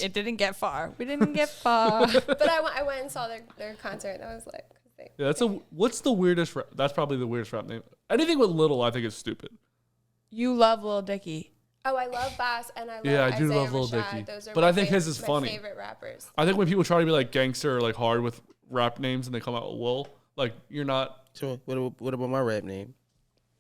It didn't get far. We didn't get far. But I went and saw their concert, and I was like, Yeah, what's the weirdest rap? That's probably the weirdest rap name. Anything with little, I think is stupid. You love Lil Dicky. oh, I love Boss, and I love Yeah, I do Isaiah love Lil Rashad. Dicky. Those are But my I think his is my funny. favorite rappers. I think when people try to be like gangster or like hard with rap names and they come out with Lil, like you're not. So what about my rap name?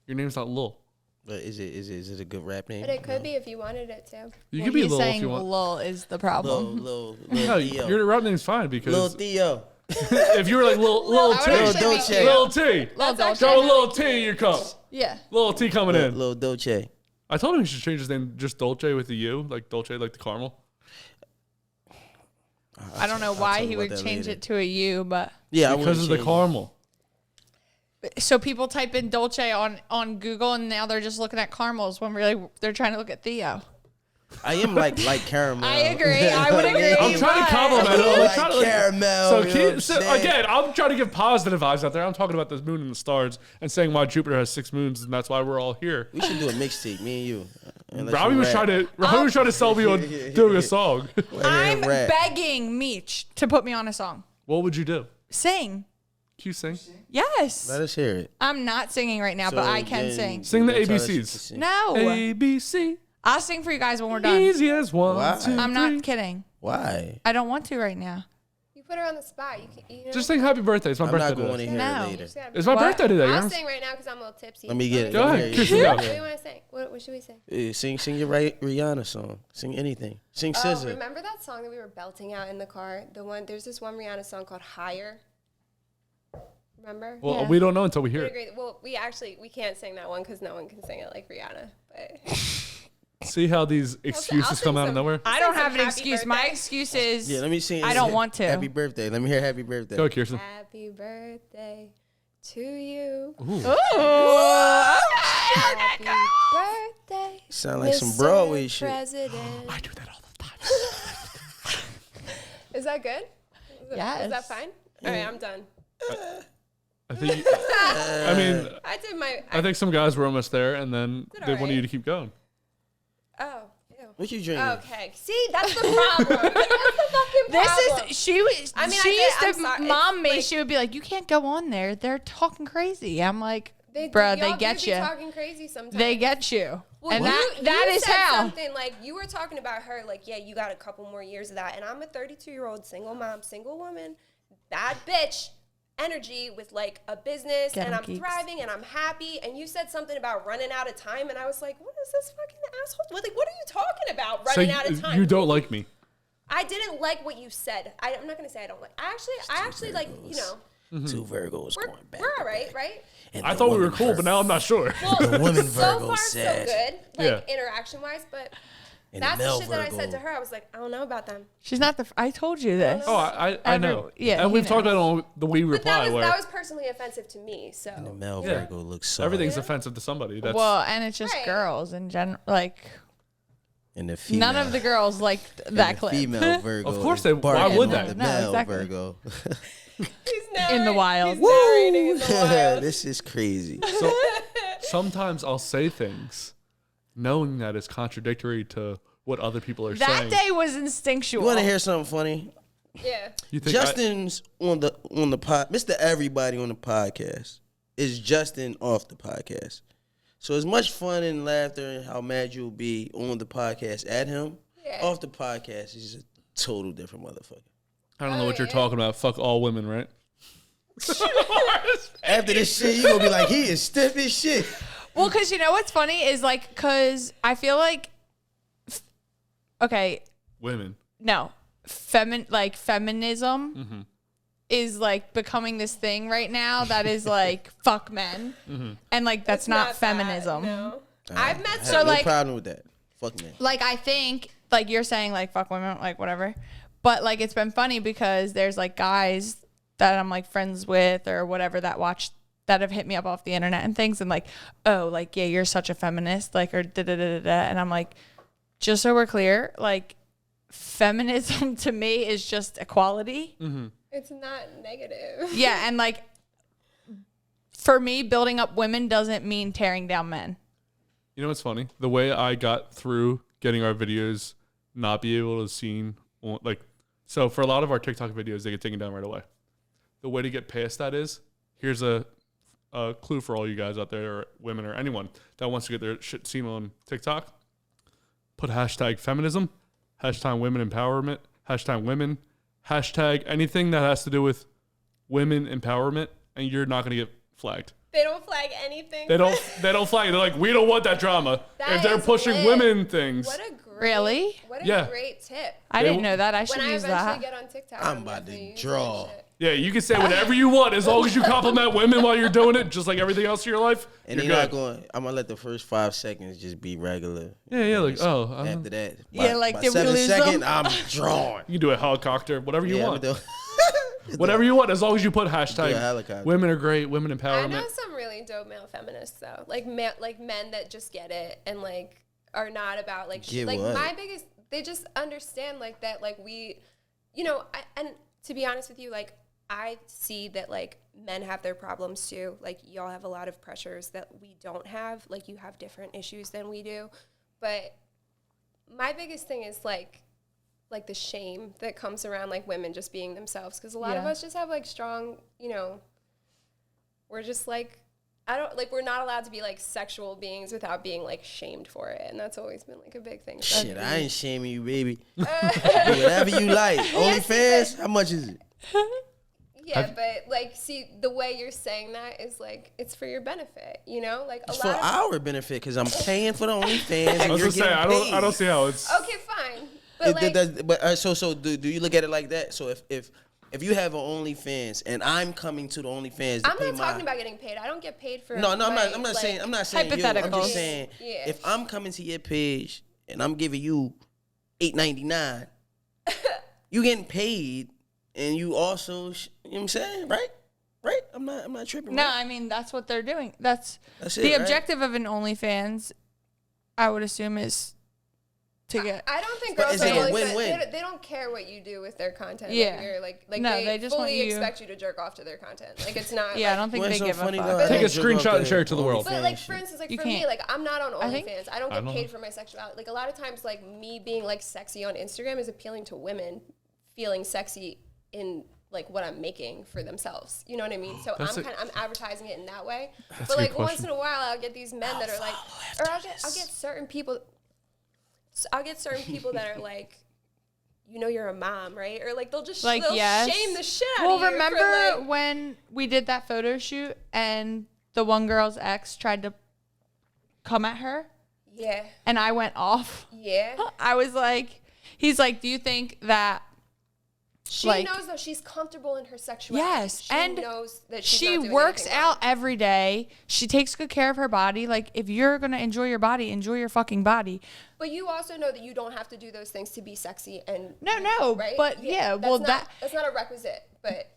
Your name's not Lil. But is it a good rap name? But it could be if you wanted it to. You could be he's Lil if saying you want. Lil is the problem. Lil No, Theo. your rap name's fine Lil because Theo. if you were like Lil I T, would've said Dolce. Lil T, Lil Dolce. throw a little T in your cup. Yeah. Little T coming in. Little Dolce. I told him he should change his name just Dolce with the U, like Dolce, like the caramel. I don't know why he would change it to a U, but Yeah, Because of the caramel. so people type in Dolce on Google, and now they're just looking at caramels when really they're trying to look at Theo. I am like caramel. I agree. I would agree. I'm trying to compliment him. I'm Like trying to, caramel. So, you know what I'm so saying? again, I'm trying to give positive vibes out there. I'm talking about the moon and the stars and saying why Jupiter has 6 moons, and that's why we're all here. We should do a mixtape, me and you. And let Robbie you was rap. trying to sell me on doing a song. Let I'm him rap. begging Meech to put me on a song. What would you do? Sing. Can you sing? Yes. Let us hear it. I'm not singing right now, but So I can then sing. Sing the you tell us ABCs. to sing. No. A B C. I'll sing for you guys when we're done. Easy as 1, Why? 2, I'm 3. not kidding. Why? I don't want to right now. You put her on the spot. You know? Just sing happy birthday. It's my I'm birthday not going to today. hear No. it later. Just gotta- It's my What? birthday today. I'll Ernst. sing right now because I'm a little tipsy. Let me get it. Go Let me ahead, hear Kirsten, you. go. What do you want to sing? What should we sing? Sing your Rihanna song. Sing anything. Sing Oh, SZA. remember that song that we were belting out in the car? There's this one Rihanna song called Higher. Remember? Well, Yeah. we don't know until we hear We it. agree. Well, we can't sing that one because no one can sing it like Rihanna. But See how these excuses sing come out of some- nowhere? I Sing don't some have an happy excuse. My birthday. excuse is Yeah, let me sing. I don't want to. Happy birthday. Let me hear happy birthday. Go, Kirsten. happy birthday to you. Ooh. Happy birthday. Sound like some Mr. Broadway shit. President. I do that all the time. Is that good? Yes. Is that fine? All right, I'm done. I think. I mean, I did my. I think some guys were almost there, and then Did they wanted alright. you to keep going. Oh, ew. What you drinking? Okay. See, that's the problem. That's the fucking This problem. is she was. I mean, she used I'm to sorry, mom it's me. like- She would be like, "You can't go on there. They're talking crazy." I'm like, They, "Bruh, y'all they get do be you. talking crazy sometimes. They get you." Well, and you that is said how. something like you were talking about her, like, yeah, you got a couple more years of that, and I'm a 32-year-old single mom, single woman, bad bitch energy with like a business, Get and 'em, I'm geeks. thriving and I'm happy. And you said something about running out of time, and I was like, what is this fucking asshole? Like, what are you talking about? So Running out of time? you don't like me. I didn't like what you said. I'm not gonna say I don't like. I actually like, you know, Two Virgos we're going back. we're to all right, back. right? And I the thought we were woman cool, but now I'm not sure. Well, The woman so Virgo far said. so good, like Yeah. interaction wise, but and that's the male shit that I said Virgo. to her. I was like, I don't know about them. She's not the. I told you this. Oh, I know. Yeah, and he we've talked knows. about it on the We But Reply, where that was personally offensive to me. The So male Yeah. Virgo looks so. everything's offensive to somebody. That's Well, and it's just Right. girls in general. Like And the female. none of the girls liked and that the clip. Female Virgo. Of course is they- why barking would at they? The No, male exactly. Virgo. In the wild. He's narrating in the wild. This is crazy. so. Sometimes I'll say things, knowing that it's contradictory to what other people are That saying. day was instinctual. You want to hear something funny? Yeah. You think Justin's on the pod. Mr. Everybody on the podcast is Justin off the podcast. So as much fun and laughter and how mad you'll be on the podcast at him, Yeah. off the podcast, he's a total different motherfucker. I don't know what you're yeah. talking about. Fuck all women, right? After this shit, you gonna be like, he is stiff as shit. Well, because you know what's funny is like, because I feel like, okay, Women. no, feminism is like becoming this thing right now that is like fuck men, and like that's not that, feminism. no. I've met I have some. no like- problem with that. Fuck man. Like I think like you're saying like fuck women, like whatever, but like it's been funny because there's like guys that I'm like friends with or whatever that have hit me up off the internet and things and like, oh, like, yeah, you're such a feminist, like, or da da da da da. And I'm like, just so we're clear, like, feminism to me is just equality. It's not negative. Yeah. And like, for me, building up women doesn't mean tearing down men. You know what's funny? The way I got through getting our videos not be able to seen on, like, so for a lot of our TikTok videos, they get taken down right away. The way to get past that is, here's a clue for all you guys out there, or women, or anyone that wants to get their shit seen on TikTok. Put hashtag feminism, hashtag women empowerment, hashtag women, hashtag anything that has to do with women empowerment, and you're not going to get flagged. They don't flag anything. They don't flag it. They're like, we don't want that drama. That If they're is pushing lit. women things. What a Really? What a Yeah. great tip. I didn't know that. I should When I use eventually that. get on TikTok, I'm about definitely to using draw. that shit. Yeah, you can say whatever you want as long as you compliment women while you're doing it, just like everything else in your life. And you're you're not good. going. I'm gonna let the first 5 seconds just be regular. Yeah, like, oh, After that, Yeah, like, by did we 7 lose seconds, them? I'm drawing. You can do a helicopter, whatever you Yeah, want. I'm Whatever you want, as long as you put Do a hashtag helicopter. women are great, women I empowerment. know some really dope male feminists though, like men that just get it and like are not about like Get like what? my biggest. They just understand like that, like we, you know, and to be honest with you, like I see that like men have their problems too. Like y'all have a lot of pressures that we don't have. Like you have different issues than we do, but my biggest thing is like the shame that comes around like women just being themselves, because a lot of Yeah. us just have like strong, you know, we're just like, I don't like, we're not allowed to be like sexual beings without being like shamed for it, and that's always been like a big thing. So Shit, I ain't shaming you, baby. Do whatever you like. OnlyFans, how much is it? yeah, but like, see, the way you're saying that is like it's for your benefit, you know, like a It's for lot of. our benefit because I'm paying for the OnlyFans. I And was you're gonna say, getting I don't see how it's. Okay, fine, but like, But so do you look at it like that? So if you have an OnlyFans and I'm coming to the OnlyFans to I'm pay not my talking about getting paid. I don't get paid for. no, I'm not like, saying you. I'm just saying Yeah. if I'm coming to your page and I'm giving you $8.99, you getting paid, and you also, you know what I'm saying, right? Right? I'm not tripping. No, right? I mean that's what they're doing. That's That's the it, right? objective of an OnlyFans. I would assume is to get. I don't think But girls is are it a really win-win? They don't care what you do with their content. Yeah. Like, you're like No, they they just want fully you- expect you to jerk off to their content. Like it's not. Yeah, I like, don't think What's they so give funny a though? fuck. Take a I jerk screenshot off and share it to the world. But OnlyFans like shit. for instance, like You for can't. me, like I'm not on I think- OnlyFans. I don't I get don't paid know. for my sexuality. Like a lot of times, like me being like sexy on Instagram is appealing to women feeling sexy in like what I'm making for themselves. You know what I mean? So That's I'm advertising it in that way. That's But a good like once question. in a while, I'll get these men that are like, or I'll get certain people. I'll get certain people that are like, you know, you're a mom, right? Or like they'll just Like, they'll yes. shame the shit out Well, of you. for, remember like- when we did that photo shoot and the one girl's ex tried to come at her yeah, and I went off? yeah. I was like, he's like, do you think that She like- knows though she's comfortable in her sexuality. Yes, she and knows that she's she not doing works anything out wrong. every day. She takes good care of her body. Like, if you're going to enjoy your body, enjoy your fucking body. But you also know that you don't have to do those things to be sexy and No, right? but yeah, well, that's not a requisite.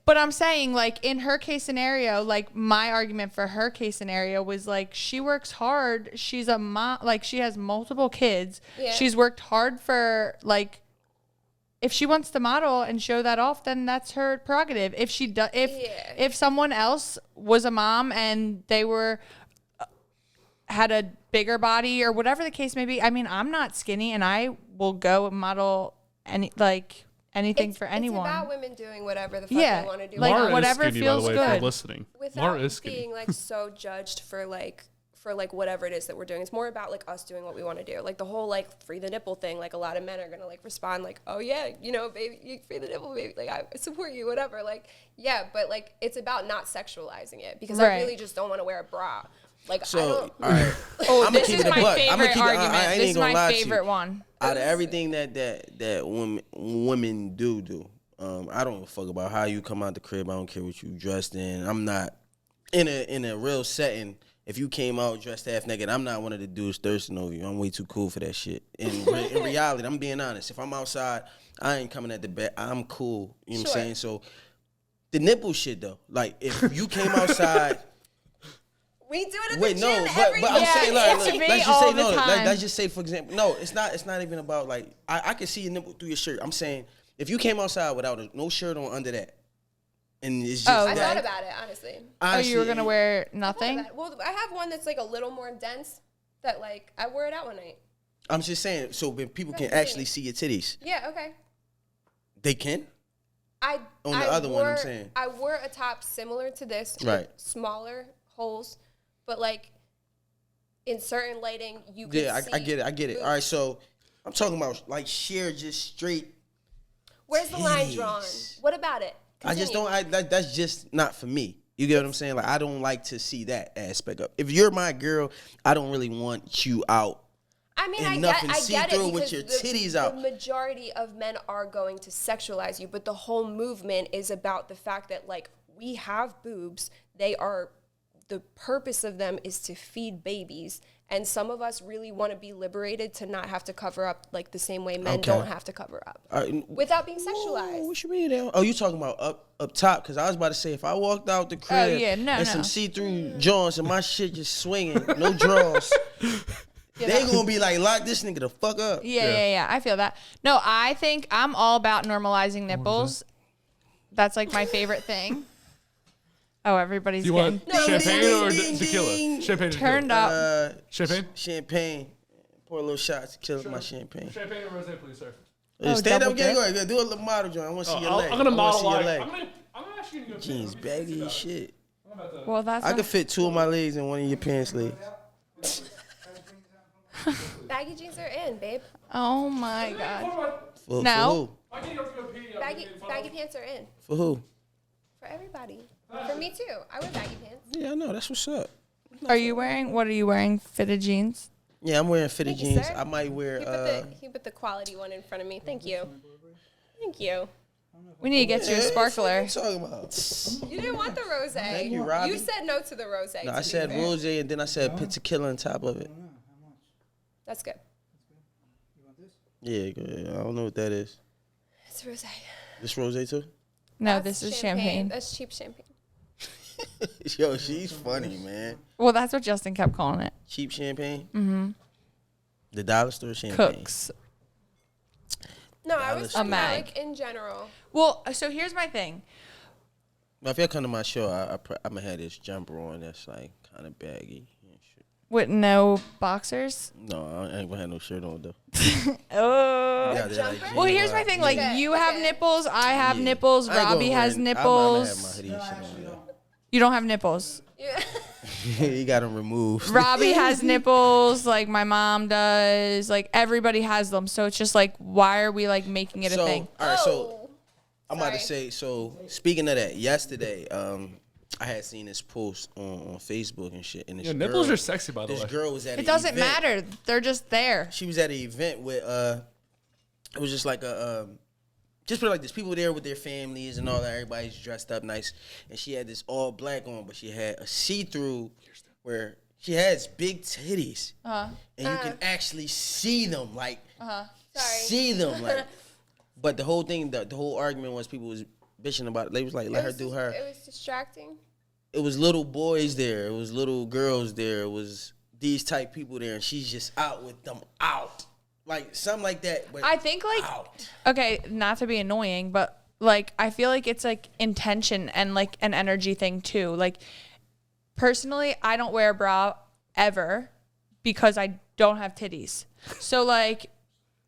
But I'm saying, like, in her case scenario, like, my argument for her case scenario was, like, she works hard. She's a mom. Like, she has multiple kids. Yeah. She's worked hard for, like, if she wants to model and show that off, then that's her prerogative. If she does, if someone else was a mom and they were had a bigger body or whatever the case may be, I mean, I'm not skinny and I will go and model anything for anyone. It's about women doing whatever the fuck Yeah, they want to do. like, Maura whatever is skinny, feels by the way, if good. you're listening. without Maura is skinny. being like so judged for whatever it is that we're doing. It's more about like us doing what we want to do. Like the whole like free the nipple thing, like a lot of men are gonna like respond like, oh yeah, you know, baby, you free the nipple, baby, like I support you, whatever. Like, yeah, but like it's about not sexualizing it, because I Right. really just don't want to wear a bra. Like I So, don't all right. Oh, I'ma this keep is it a my buck. favorite I argument. ain't This is gonna my lie to you. favorite one. Out of everything that women do, I don't give a fuck about how you come out the crib. I don't care what you dressed in. I'm not in a real setting. If you came out dressed half naked, I'm not one of the dudes thirsting over you. I'm way too cool for that shit. In reality, I'm being honest. If I'm outside, I ain't coming at the bed. I'm cool. You know what I'm Sure. saying? So the nipple shit though, like if you came outside. we do it at Wait, the no, gym every but I'm Yeah, saying, it's like, me let's just all say, the no, time. let's just say, for example, no, it's not even about like, I can see your nipple through your shirt. I'm saying, if you came outside without no shirt on under that, and it's just Oh, I that, thought about it, honestly. Oh, you were honestly, gonna wear I thought nothing? about it. Well, I have one that's like a little more dense that like I wore it out one night. I'm just saying, so when people can That's the actually thing. see your titties, Yeah, okay. they can? I On the I other one, I'm wore- saying. I wore a top similar to this, with Right. smaller holes, but like in certain lighting, you could Yeah, see I get it. boobs. All right, so I'm talking about like sheer, just straight. Where's the line drawn? titties. What about it? I just Continue. don't. That's just not for me. You get what I'm saying? Like I don't like to see that aspect of. If you're my girl, I don't really want you out. I mean, I enough get, and I see get through it with because your titties out. the majority of men are going to sexualize you, but the whole movement is about the fact that like we have boobs. The purpose of them is to feed babies, and some of us really want to be liberated to not have to cover up like the same way men don't have to cover up without being sexualized. What you mean now? Oh, you talking about up top? Because I was about to say if I walked out the crib and some see-through joints and my shit just swinging, no drawers. They gonna be like, lock this nigga the fuck up. Yeah. I feel that. No, I think I'm all about normalizing nipples. That's like my favorite thing. Oh, everybody's Do you getting want champagne or ding, tequila? ding. Champagne or turned tequila? up. Champagne? Champagne. Pour a little shot to kill my champagne. Champagne or rosé, please, sir. Stand double up again. dip? Go ahead. Do a little model joint. I want to see your leg. I'm gonna model see your like leg. I'm actually gonna go Jeans baggy as shit. Well, that's I could fit 2 of my legs in one of your pants legs. Baggy jeans are in, babe. Oh my god. For No. Baggy pants are in who? For who? for everybody. For me too. I wear baggy pants. Yeah, I know. That's what's up. What are you wearing? Fitted jeans? Yeah, I'm wearing fitted Thank you, jeans. sir. I might wear. He put the quality one in front of me. Thank you. Thank you. We need to get you a sparkler. What you talking about? You didn't want the rose. Thank you, Robbie. You said no to the rose. No, I said rose and then I said put tequila on top of it. That's good. Yeah, go ahead. I don't know what that is. It's rose. This rose too? No, That's this is champagne. That's cheap champagne. Yo, she's funny, man. Well, that's what Justin kept calling it. Cheap champagne? Mm-hmm. The dollar store champagne. Cooks. No, I was talking about mag. like in general. Well, so here's my thing. Now, if y'all come to my show, I'm going to have this jumper on that's like kind of baggy and shit. With no boxers? No, I ain't going to have no shirt on, though. Oh. Yeah, they're like Well, here's my thing. Like, Okay, you have okay. nipples. I have nipples. I ain't Robbie gonna has wear- nipples. I'm have my hoodie and shit on, You don't have nipples. Yeah. yeah. You got them removed. Robbie has nipples. Like, my mom does. Like, everybody has them. So it's just like, why are we, like, making it a thing? All right, so Oh. I'm about to Sorry. say, so speaking of that, yesterday, I had seen this post on Facebook and shit. And this nipples girl, are sexy, by the This way. girl was at It doesn't event. matter. They're just there. She was at an event with it was just like a just put it like this, people there with their families and all that, everybody's dressed up nice, and she had this all black on, but she had a see-through where she has big titties, and you can actually see them, like see them, like. But the whole thing, the whole argument was people was bitching about it. They was like, let her do her. It was distracting. It was little boys there. It was little girls there. It was these type people there, and she's just out with them out. Like, something like that. But I think, like, out. okay, not to be annoying, but, like, I feel like it's, like, intention and, like, an energy thing, too. Like, personally, I don't wear a bra ever because I don't have titties. So, like,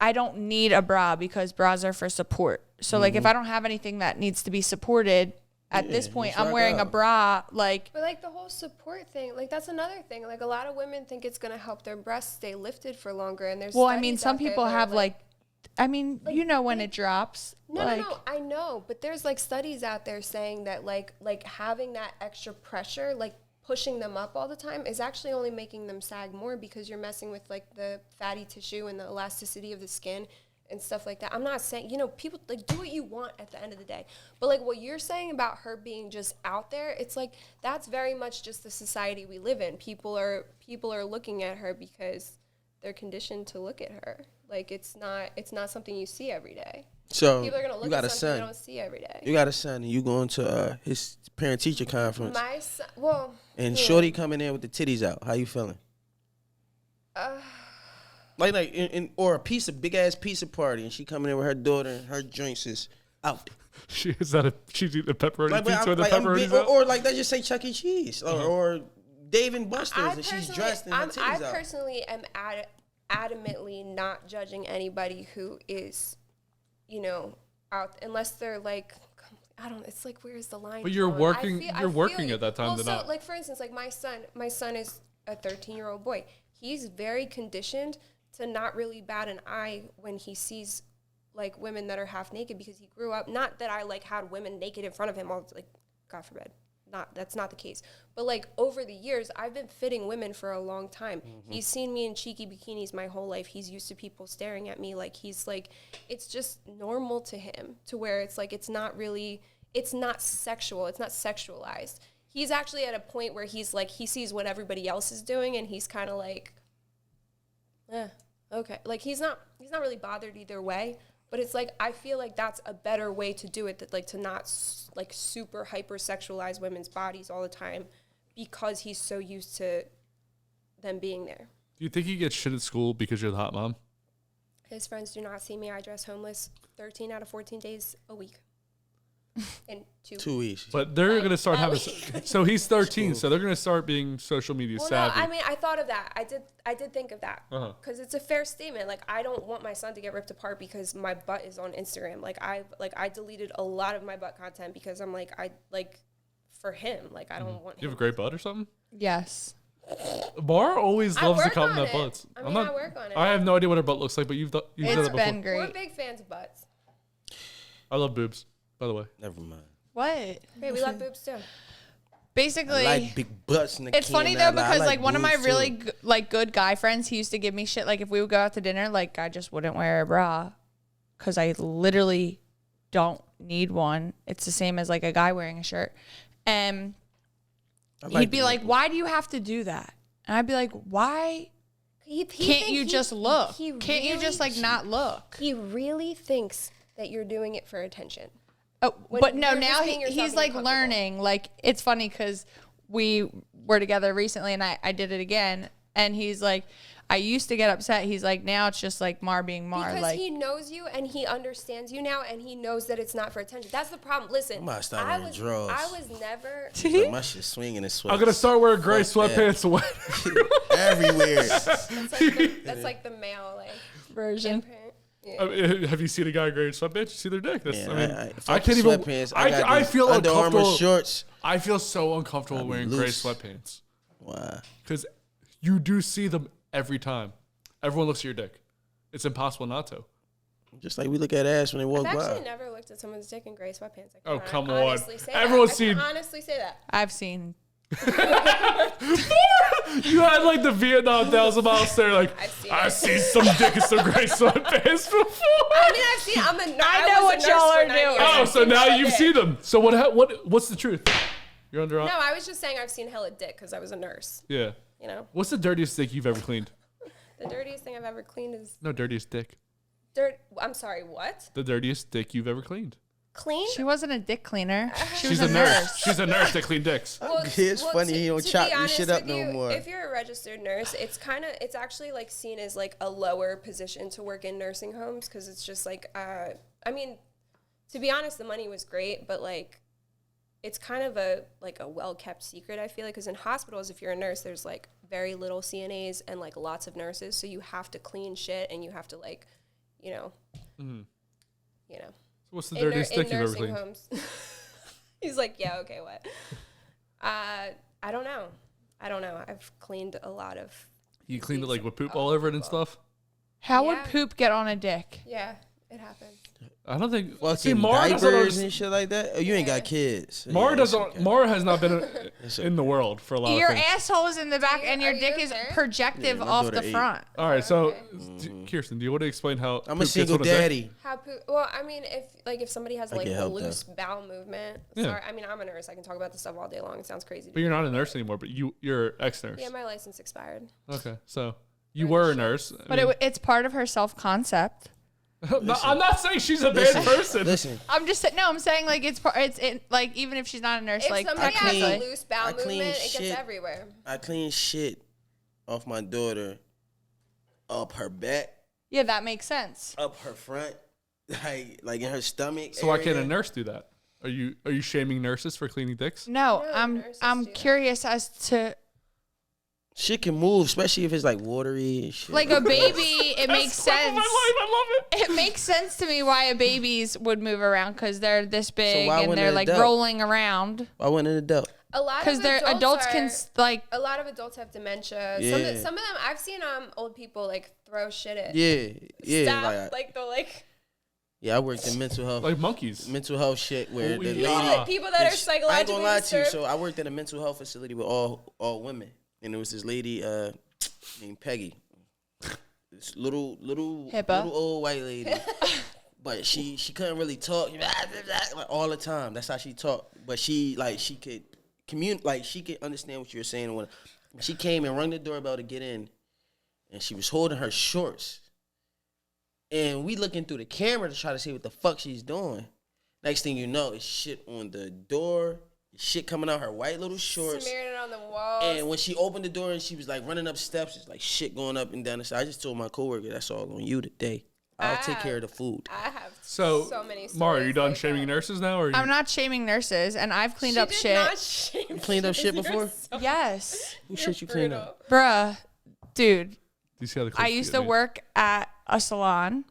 I don't need a bra because bras are for support. So, like, if I don't have anything that needs to be supported at this point, just I'm rock wearing a out. bra, like, But like the whole support thing, like that's another thing. Like a lot of women think it's gonna help their breasts stay lifted for longer. And there's well, I mean, studies some out there people that are have, like, I mean, you know when it drops. No, like, no, I know, but there's like studies out there saying that like having that extra pressure, like pushing them up all the time, is actually only making them sag more because you're messing with like the fatty tissue and the elasticity of the skin and stuff like that. I'm not saying, people like do what you want at the end of the day, but like what you're saying about her being just out there, it's like that's very much just the society we live in. People are looking at her because they're conditioned to look at her. Like it's not something you see every day. So People are gonna you look got at a something they son. don't see every day. You got a son, and you going to his parent-teacher conference, My son, well, and yeah. Shorty coming in with the titties out. How you feeling? Like or a big ass pizza party, and she coming in with her daughter, and her drinks is out. She's eating the pepperoni Like, pizza with the like, pepperonis out. or like let's just say Chuck E. Cheese, or Dave and Buster's, and she's dressed in her I titties out. personally am adamantly not judging anybody who is, out unless they're like, I don't. It's like where's the line? But you're drawn? working- I you're feel working you. at that time Well, to so not- like for instance, like my son is a 13-year-old boy. He's very conditioned to not really bat an eye when he sees like women that are half naked because he grew up, not that I like had women naked in front of him all, like, God forbid, that's not the case. But like over the years, I've been fitting women for a long time. He's seen me in cheeky bikinis my whole life. He's used to people staring at me. Like he's like, it's just normal to him to where it's like, it's not sexual. It's not sexualized. He's actually at a point where he's like, he sees what everybody else is doing and he's kind of like, okay. Like he's not really bothered either way. But it's like, I feel like that's a better way to do it, that like to not like super hypersexualize women's bodies all the time because he's so used to them being there. Do you think he gets shit at school because you're the hot mom? His friends do not see me. I dress homeless 13 out of 14 days a week. In 2 weeks. But they're going to start having, so he's 13, so they're going to start being social media savvy. No, I mean, I thought of that. I did think of that because it's a fair statement. Like, I don't want my son to get ripped apart because my butt is on Instagram. I deleted a lot of my butt content because I'm like, for him, like, I don't want him. You have a great butt or something? Yes. Maura always loves to compliment on it. butts. I mean, I work on it. I have no idea what her butt looks like, but you've done that before. It's been great. We're big fans of butts. I love boobs, by the way. Never mind. What? Hey, we love boobs too. Basically, I like big butts. it's funny though because like one of my boobs, really too. good guy friends, he used to give me shit like if we would go out to dinner, like I just wouldn't wear a bra because I literally don't need one. It's the same as like a guy wearing a shirt, and he'd be like, "Why do you have to do that?" And I'd be like, "Why can't you just look? Can't you just like not look?" He really thinks that you're doing it for attention. Oh, When but no, you're now just being yourself he's and like you're learning. Like it's funny because we were together recently and I did it again. And he's like, I used to get upset. He's like, now it's just like Mar being Mar. Because like he knows you and he understands you now and he knows that it's not for attention. That's the problem. Listen, I'm about to start wearing drawers. I was never. Like, my shit swinging and sweat. I'm going to start wearing gray Fuck sweatpants away. everywhere. That's like the male like version. imprint. Yeah. I mean, have you seen a guy in gray sweatpants? You see their dick? That's, Yeah, I mean, I can't even. sweatpants. I feel Under Armour uncomfortable. shorts. I feel so uncomfortable wearing gray loose. sweatpants Why? because you do see them every time. Everyone looks at your dick. It's impossible not to. Just like we look at ass when they walk I've by. actually never looked at someone's dick in gray sweatpants. I Oh, can come on. honestly say Everyone's that. I seen- can honestly say that. I've seen. You had like the Vietnam 1,000-mile stare, like I've seen it. see some dick in some gray sweatpants before. I mean, I've seen. I know what y'all are doing. Oh, so now you've seen them. So what's the truth? You're under. No, I was just saying I've seen hella dick because I was a nurse. Yeah. You know, What's the dirtiest dick you've ever cleaned? the dirtiest thing I've ever cleaned is No, dirtiest dick. dirt. I'm sorry, what? The dirtiest dick you've ever cleaned. Clean? She wasn't a dick cleaner. She She's was a nurse. She's a nurse that cleaned dicks. It's funny he don't to chop be your honest shit up with no you, more. If you're a registered nurse, it's actually like seen as like a lower position to work in nursing homes because it's just like, I mean, to be honest, the money was great, but like, it's kind of a well-kept secret, I feel like, because in hospitals, if you're a nurse, there's like very little CNAs and like lots of nurses, so you have to clean shit and you have to like, you know. What's the dirtiest dick you've ever nursing cleaned? homes. He's like, yeah, okay, what? I don't know. I've cleaned a lot of. You cleaned it like with poop all over it and stuff? How would Yeah. poop get on a dick? Yeah, it happened. I don't think. See, Fucking Mara doesn't diapers understand. and shit like that. Oh, you ain't got kids. So Mara yeah, doesn't. that's okay. Mara has not been in the world for a lot Your of things. asshole is in the back and your Are you dick is okay? projective Yeah, my off daughter the ate. front. All right, so Kirsten, do you want to explain how I'm poop a gets single on dick? daddy. How poop? Well, I mean, if somebody has like get a help, loose bowel movement. Yeah. Sorry, I mean, I'm a nurse. I can talk about this stuff all day long. It sounds crazy. But you're not a nurse anymore. But you're ex-nurse. Yeah, my license expired. Okay, so you were a nurse. I But mean, it's part of her self-concept. I'm not saying she's a bad person. Listen, I'm just saying, no, I'm saying like like even if she's not a nurse, If like somebody has a technically. loose bowel I clean movement, it shit. gets everywhere. I clean shit off my daughter, up her back, Yeah, that makes sense. up her front, like in her stomach. So why can't a area. nurse do that? Are you shaming nurses for cleaning dicks? No, No, I'm nurses I'm do that. curious as to Shit can move, especially if it's like watery and shit. like a baby. It makes That's sense. my life. I love it. It makes sense to me why a babies would move around because they're this big why and wouldn't they're an like adult? rolling around. Why wouldn't an adult? A lot Because of they're adults are, can like A lot of adults have dementia. Yeah. Some of them I've seen old people like throw shit at. Yeah, Stop, like like they'll like. Yeah, I worked in mental health. Like monkeys. Mental health shit where Oh, the yeah. lady. Yeah, people that are I ain't psychologically gonna lie to you. disturbed. So I worked at a mental health facility with all women, and there was this lady named Peggy, this little old white lady, but she couldn't really talk like, all the time. That's how she talked, but she could she could understand what you were saying. When she came and rang the doorbell to get in, and she was holding her shorts. And we looking through the camera to try to see what the fuck she's doing. Next thing you know, it's shit on the door, shit coming out her white little shorts. Smearing it on the walls. And when she opened the door and she was like running up steps, it's like shit going up and down the side. I just told my coworker, that's all on you today. I'll take care of the food. I have So many stories. Maura, are you done like shaming that. nurses now? Or I'm not shaming nurses, and I've cleaned She up did shit. not shame You cleaned up shit You're before? so- Yes, Who you're shit you cleaned brutal. up? bruh, dude. Do you see how the I close used get to me? work at a salon.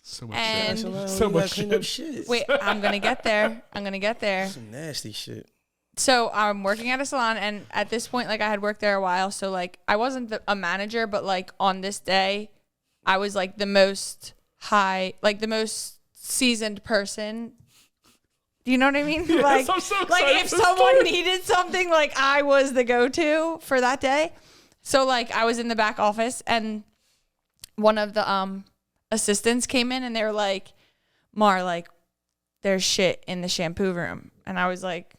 So much And- shit. So So you gotta much clean shit. up shit. Wait, I'm gonna get there. I'm gonna get there. Some nasty shit. So I'm working at a salon, and at this point, like I had worked there a while, so like I wasn't a manager, but like on this day, I was like the most the most seasoned person. Do you know what I mean? Yes, like, I'm so like excited if for this someone story. needed something, like I was the go-to for that day. So like I was in the back office, and one of the assistants came in, and they were like, "Mar, like there's shit in the shampoo room," and I was like.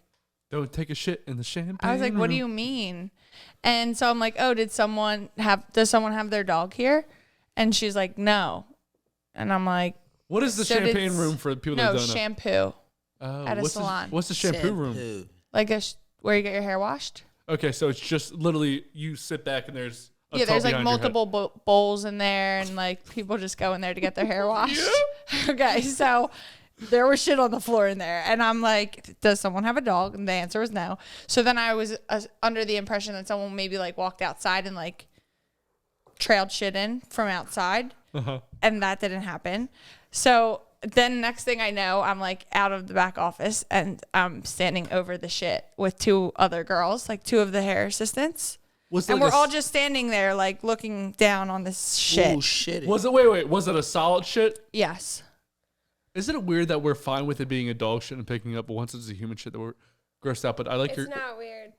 Don't take a shit in the champagne. I was like, "What do you mean?" And so I'm like, "Oh, does someone have their dog here?" And she's like, "No." And I'm like, What is the So champagne did- room for people "No, that don't know? shampoo, Oh, at a what's salon. what's the shampoo room? Shampoo. like where you get your hair washed." Okay, so it's just literally you sit back and there's a Yeah, tub there's like behind your head. multiple bowls in there, and like people just go in there to get their hair washed. Okay, so there was shit on the floor in there, and I'm like, "Does someone have a dog?" And the answer was no. So then I was under the impression that someone maybe like walked outside and like trailed shit in from outside, and that didn't happen. So then next thing I know, I'm like out of the back office, and I'm standing over the shit with two other girls, like two of the hair assistants. Was And like we're all just standing there, like looking down on this shit. Ooh, shit. Was it wait? Was it a solid shit? Yes. Isn't it weird that we're fine with it being a dog shit and picking up, but once it's a human shit that we're grossed out? But I like It's your. not weird.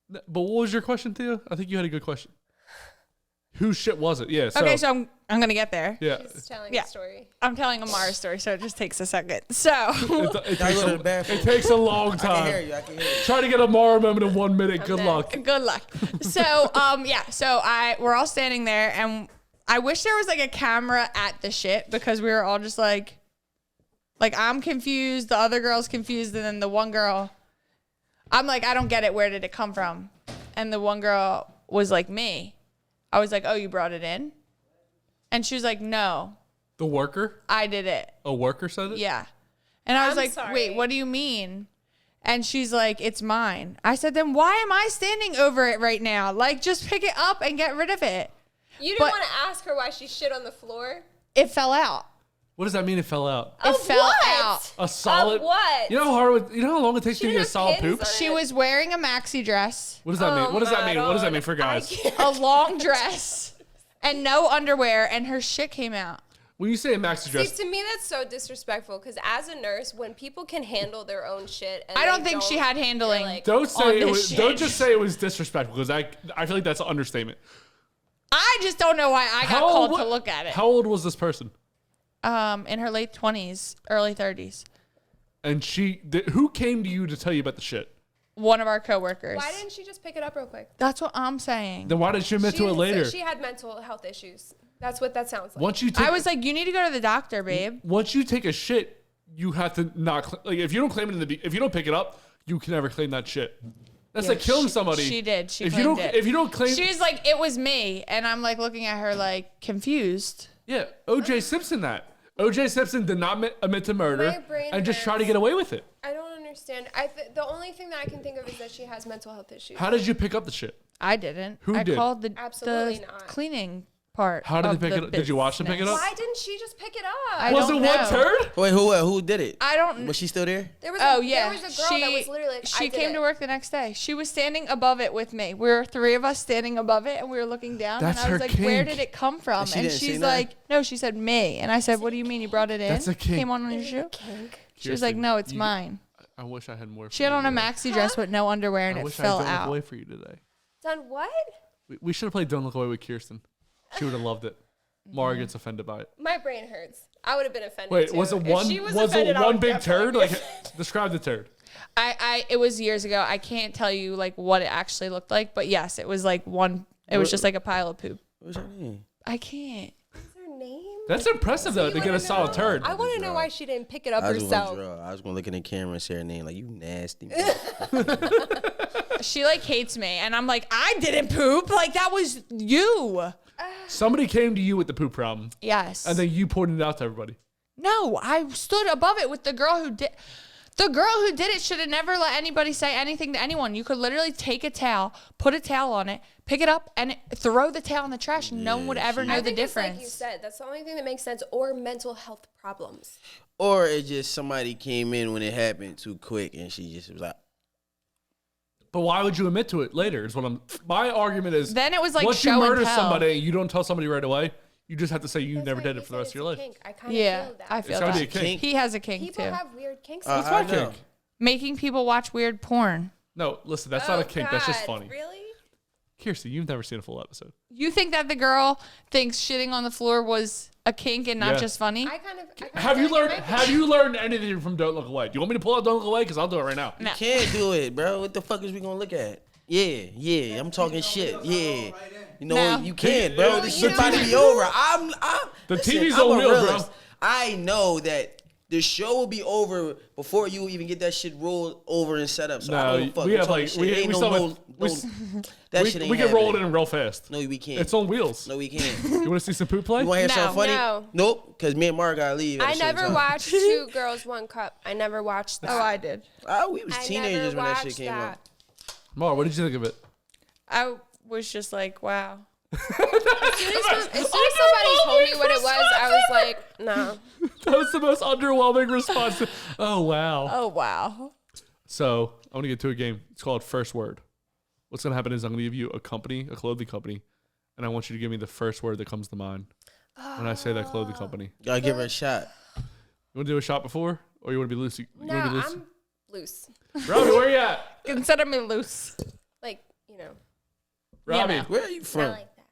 But what was your question, Thea? I think you had a good question. Whose shit was it? Yeah. So, Okay, so I'm gonna get there. yeah, She's telling Yeah. a story. I'm telling a Mara story, so it just takes a second. So it, Gotta takes go to a, the bathroom. it takes a long I can hear time. you. I can hear you. Try to get a Mara moment in 1 minute. Good next. luck. good luck. So we're all standing there, and I wish there was like a camera at the shit, because we were all just like I'm confused, the other girl's confused, and then the one girl, I'm like, I don't get it. Where did it come from? And the one girl was like, me. I was like, oh, you brought it in? And she was like, no, The worker, I did it. a worker said it. Yeah. And I was I'm like, sorry. wait, what do you mean? And she's like, it's mine. I said, then why am I standing over it right now? Like, just pick it up and get rid of it. You didn't But- want to ask her why she shit on the floor? It fell out. What does that mean? It fell out. It Of fell what? out. A solid. Of what? You know how hard? You know how long it takes She you to get a didn't solid have pins poop? on She was wearing a maxi dress, What does that mean? Oh What does that my mean? What does that God. mean for I guys? can't. a long dress, and no underwear, and her shit came out. When you say a maxi See, dress, to me, that's so disrespectful. Because as a nurse, when people can handle their own shit, and I don't they think she had handling. you're like, don't on say it this was. shit. Don't just say it was disrespectful, because I feel like that's an understatement. I just don't know why I got called to look at it. How old was this person? In her late 20s, early 30s. And who came to you to tell you about the shit? One of our coworkers. Why didn't she just pick it up real quick? That's what I'm saying. Then why did she admit to it didn't say- later? She had mental health issues. That's what that sounds like. Once you take, I was like, you need to go to the doctor, babe. once you take a shit, you have to not like if you don't claim it if you don't pick it up, you can never claim that shit. That's like killing somebody. She did. She if you claimed don't it. if you don't claim She was like, it was me. And I'm like looking at her like confused. yeah, O.J. Simpson that. O.J. Simpson did not admit to murder My brain and just try to hurts. get away with it. I don't understand. The only thing that I can think of is that she has mental health issues. How did you pick up the shit? I didn't. Who I did? called the Absolutely not. cleaning part. How did of they pick the it up? Did you watch them pick it business. up? Why didn't she just pick it up? I Was it don't one know. turd? Wait, who did it? I don't. Was she still there? There was Oh a, yeah, there was a girl that was literally like, she I did came it. to work the next day. She was standing above it with me. We were 3 of us standing above it, and we were looking down. That's and I was her like, "Where kink. did it come from?" she And didn't say she's nothing? like, "No." She said, "Me." And I said, "What do you mean you brought it in?" That's a kink. Came on your shoe. Kink. She was like, Kirsten, "No, it's you- mine." I wish I had more. She had on a maxi dress with no underwear, and I it wish I fell had Don't Look out. Away for you today. Done what? We should have played Don't Look Away with Kirsten. She would have loved it. Maura gets offended by it. My brain hurts. I would have been offended. Wait, too. was it If one? she Was offended, it I one would big turd? definitely be Like, describe the turd. It was years ago. I can't tell you like what it actually looked like, but yes, it was like one. It was just like a pile of poop. What's her name? I can't. What's her name? That's impressive though to get a solid turd. I want to know why she didn't pick it up I was herself. gonna look in the camera and say her name like, you nasty. She like hates me, and I'm like, I didn't poop. Like that was you. Somebody came to you with the poop problem, Yes. and then you pointed it out to everybody. No, I stood above it with the girl who did. The girl who did it should have never let anybody say anything to anyone. You could literally take a towel, put a towel on it, pick it up, and throw the towel in the trash. And no one would ever know I the think it's difference. like you said, that's the only thing that makes sense. Or mental health problems. Or it just somebody came in when it happened too quick and she just was like, But why would you admit to it later? Is what I'm. My argument is. Then it was like once show you and murder tell. somebody, you don't tell somebody right away. You just have to say you That's never why did you it for the said rest it's of your a life. kink. I kind of Yeah, feel that. I feel gotta that. be a kink. He has a kink People too. have weird kinks. It's I my know. kink. Making people watch weird porn. No, listen, that's not a kink. That's just funny. Really? Kirsten, you've never seen a full episode. You think that the girl thinks shitting on the floor was a kink and not Yeah. just funny? I kind of Have you feel like learned? it might be. Have you learned anything from Don't Look Away? Do you want me to pull out Don't Look Away? Because I'll do it right now. No. can't do it, bro. What the fuck is we gonna look at? Yeah. I'm talking shit. Yeah. You know No. what? You can't, bro. No, This you shit about to know- be over. The listen, TV's I'm on a wheels, bro. realist. I know that the show will be over before you even get that shit rolled over and set up. So I No, don't fuck. we I'm have talking like shit. we Ain't still no, have, that we, shit ain't we can roll it happening. in real fast. No, we can't. It's on wheels. No, we can't. You want to see some poop play? You want to hear No. something funny? No. Nope. Because me and Maura gotta leave. At I the same never time. watched Two Girls, One Cup. I never watched that. Oh, I did. We was I teenagers never when that shit watched came that. out. Maura, what did you think of it? I was just like, wow. As soon as somebody told me what it was, I was like, no. That was the most underwhelming response. Oh wow. Oh, wow. So I want to get to a game. It's called First Word. What's gonna happen is I'm gonna give you a company, a clothing company, and I want you to give me the first word that comes to mind when I say that clothing company. Gotta give her a shot. You want to do a shot before, or you want to be loose? You No, want to be loose? I'm loose. Robbie, where you at? Consider me loose. Like, you know. Robbie, no. Where are you from? Not like that.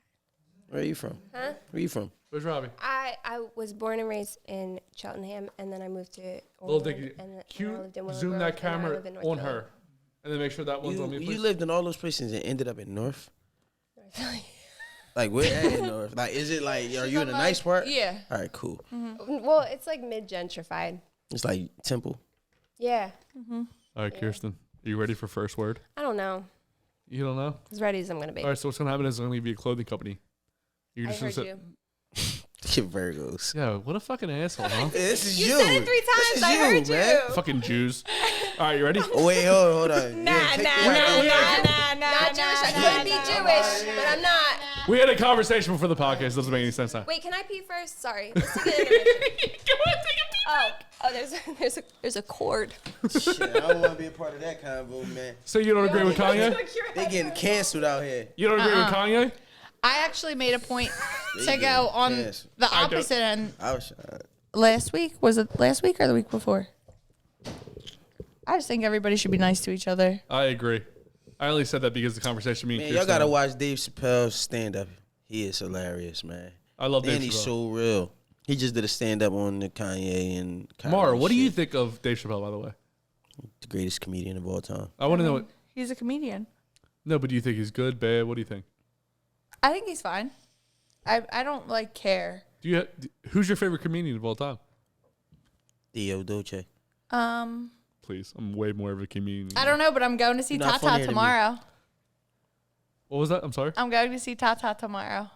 Where are you from? Huh? Where you from? where's Robbie? I was born and raised in Cheltenham, and then I moved to Little Orland, Dicky, and then cue, I lived in zoom Willowbrook, that and now I camera live in North on Philly. her, and then make sure that one's on me, You please. lived in all those places and ended up in North? Like, where at in North? Like, is it like, are you in a nice part? Yeah. All right, cool. Well, it's like mid-gentrified. It's like Temple. Yeah. All right, Kirsten, are you ready for first word? I don't know. You don't know? As ready as I'm gonna be. All right, so what's gonna happen is I'm gonna give you a clothing company. You're I just gonna heard say, you. Get Virgos. yeah, what a fucking asshole, huh? This is You you. said it 3 This times. is I heard man. you. Fucking Jews. All right, you ready? Oh, wait, hold on. Nah, Yeah, take nah, the nah, mic away. Not Jewish. I could be Jewish, but I'm not. We had a conversation before the podcast. Doesn't make any sense now. Wait, can I pee first? Sorry. Let's take an intermission. There's a cord. Shit, I don't want to be a part of that convo, man. So you don't agree with Kanye? They getting canceled out here. You don't agree with Kanye? I actually made a point They to go getting on canceled. the I don't. opposite end I was last week. Was it last week or the week before? I just think everybody should be nice to each other. I agree. I only said that because of the conversation me and man, Kirsten y'all gotta had. watch Dave Chappelle's stand up. He is hilarious, man. I love Dave And he's Chappelle. so real. He just did a stand up on the Kanye and Kyrie Mara, what do you shit. think of Dave Chappelle, by the way? The greatest comedian of all time. I want to know what. He's a comedian. No, but do you think he's good, bad? What do you think? I think he's fine. I don't like care. Do you? Who's your favorite comedian of all time? Theo Dolce. Please, I'm way more of a comedian. I don't know, but I'm going to see You're not Tata funnier than me. tomorrow. What was that? I'm sorry. I'm going to see Tata tomorrow.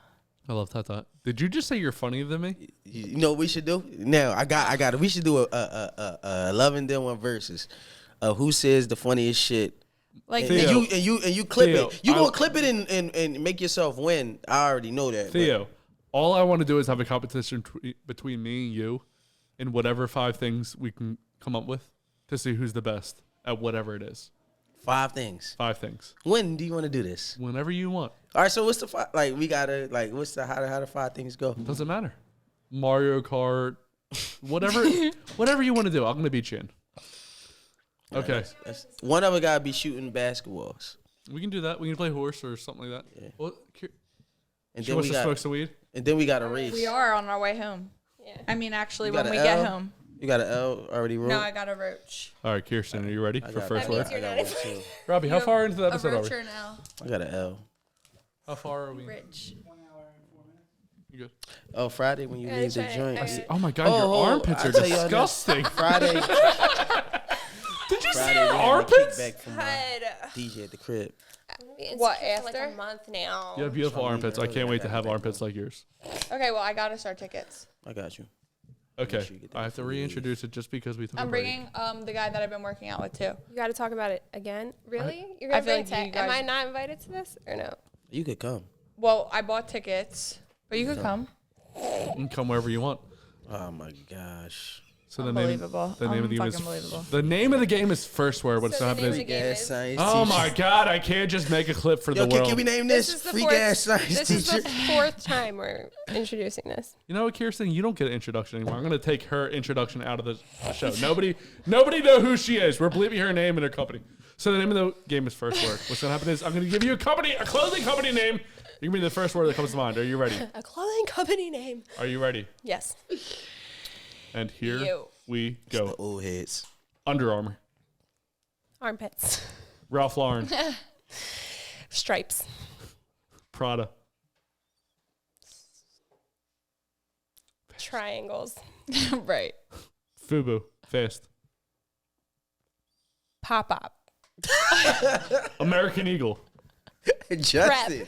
I love Tata. Did you just say you're funnier than me? You know what we should do? Now I got it. We should do a Love and Then One versus. Who says the funniest shit? Like And Theo. you clip Theo, it. You I- gonna clip it and make yourself win. I already know that. but- Theo, All I want to do is have a competition between me and you in whatever 5 things we can come up with to see who's the best at whatever it is. 5 things. 5 things. When do you want to do this? Whenever you want. All right, so what's the 5? Like, we got to, like, what's the, how the 5 things go? Doesn't matter. Mario Kart, whatever you want to do. I'm going to beat you in. Okay. One of it got to be shooting basketballs. We can do that. We can play horse or something like that. Yeah. Well, And she then wants we to got, smoke some weed? and then we got a race. We are on our way home. Yeah. I mean, actually, You when got we an get L? home. You got an L already rolled? No, I got a roach. All right, Kirsten, are you ready I for got first one. word? You're I got not one too. Robbie, how far into the A episode are roach we? or an L? I got an L. How far are we? Rich. You good? Oh, Friday when you Yeah, leave the try it. joint. I see. Oh my God, Oh, your oh, armpits I are tell y'all this. disgusting. Friday. Did you see Friday, your we had a armpits? kickback from my God. DJ at the crib. I'm gonna be What, insecure for like after? a month now. You have beautiful Trying to armpits. eat I can't early. wait I to got have that armpits going. like yours. Okay, well, I got us our tickets. I got you. Okay, sure you get that I have to before you leave. reintroduce it just because we took I'm a break. bringing the guy that I've been working out with, too. You got to talk about it again. Really? You're I gonna feel bring like you Am I guys- not invited to this or no? You could come. Well, I bought tickets, but you could come. You can come wherever you want. Oh my gosh. So Unbelievable. the name of the game is Unfucking-believable. the name of the game is first word. What's So going the to name happen of the is game Gas is- science oh teacher. my God, I can't just make a clip for Yo, the can world. we name This this? is the Free fourth. gas science This is teacher. the 4th time we're introducing this. You know what, Kirsten? You don't get an introduction anymore. I'm going to take her introduction out of the show. Nobody know who she is. We're bleeping her name and her company. So the name of the game is first word. What's going to happen is I'm going to give you a clothing company name. You give me the first word that comes to mind. Are you ready? A clothing company name. Are you ready? Yes. And here You. we The go. old heads. Under Armour. Armpits. Ralph Lauren. Stripes. Prada. Triangles. Right. Fubu. Fast. Pop up. American Eagle. Justin.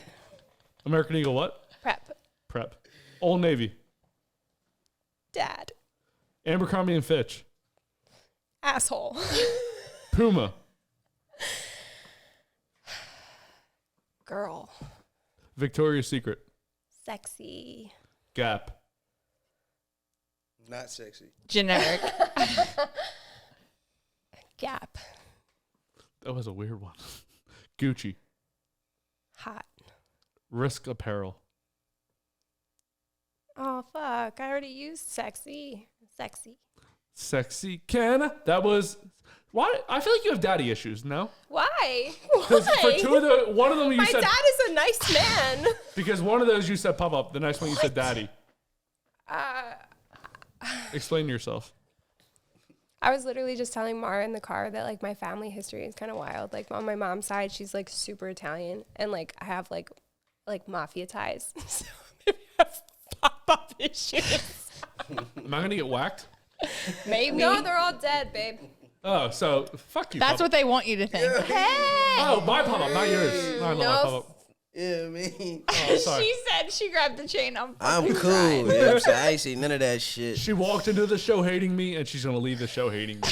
American Eagle what? Prep. Prep. Old Navy. Dad. Abercrombie and Fitch. Asshole. Puma. Girl. Victoria's Secret. Sexy. Gap. Not sexy. Generic. Gap. That was a weird one. Gucci. Hot. Risk Apparel. Oh, fuck. I already used sexy. Sexy. Sexy Can. That was... Why? I feel like you have daddy issues, no? Why? Because for two of the... One of them you My said... dad is a nice man. Because one of those you said pop up. The next one you said daddy. Explain yourself. I was literally just telling Maura in the car that like my family history is kind of wild. Like on my mom's side, she's like super Italian, and like I have like mafia ties. So maybe I have pop-up issues. Am I going to get whacked? Maybe. No, they're all dead, babe. Oh, so fuck you. That's pop-up. what they want you to think. Hey. Oh, my pop up, not yours. No, I love my No. pop up. Yeah, I mean, Oh, sorry. She said she grabbed the chain. I'm fucking cool. crying. You know what I'm saying? I ain't see none of that shit. She walked into the show hating me, and she's gonna leave the show hating me,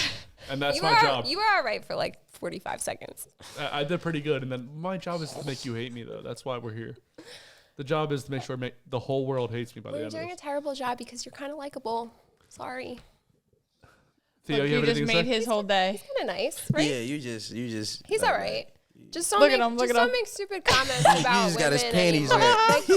and that's You my job. were all right for like 45 seconds. I did pretty good, and then my job is to make you hate me, though. That's why we're here. The job is to make sure the whole world hates me by the Well, you're end of doing a this. terrible job because you're kind of likable. Sorry. Theo, Look, you you have just anything to made say? his whole day. Kind of nice, right? Yeah, you just. He's all right. Just don't Look at make, him, look just at don't him. make stupid comments about just women got his panties anymore. Like,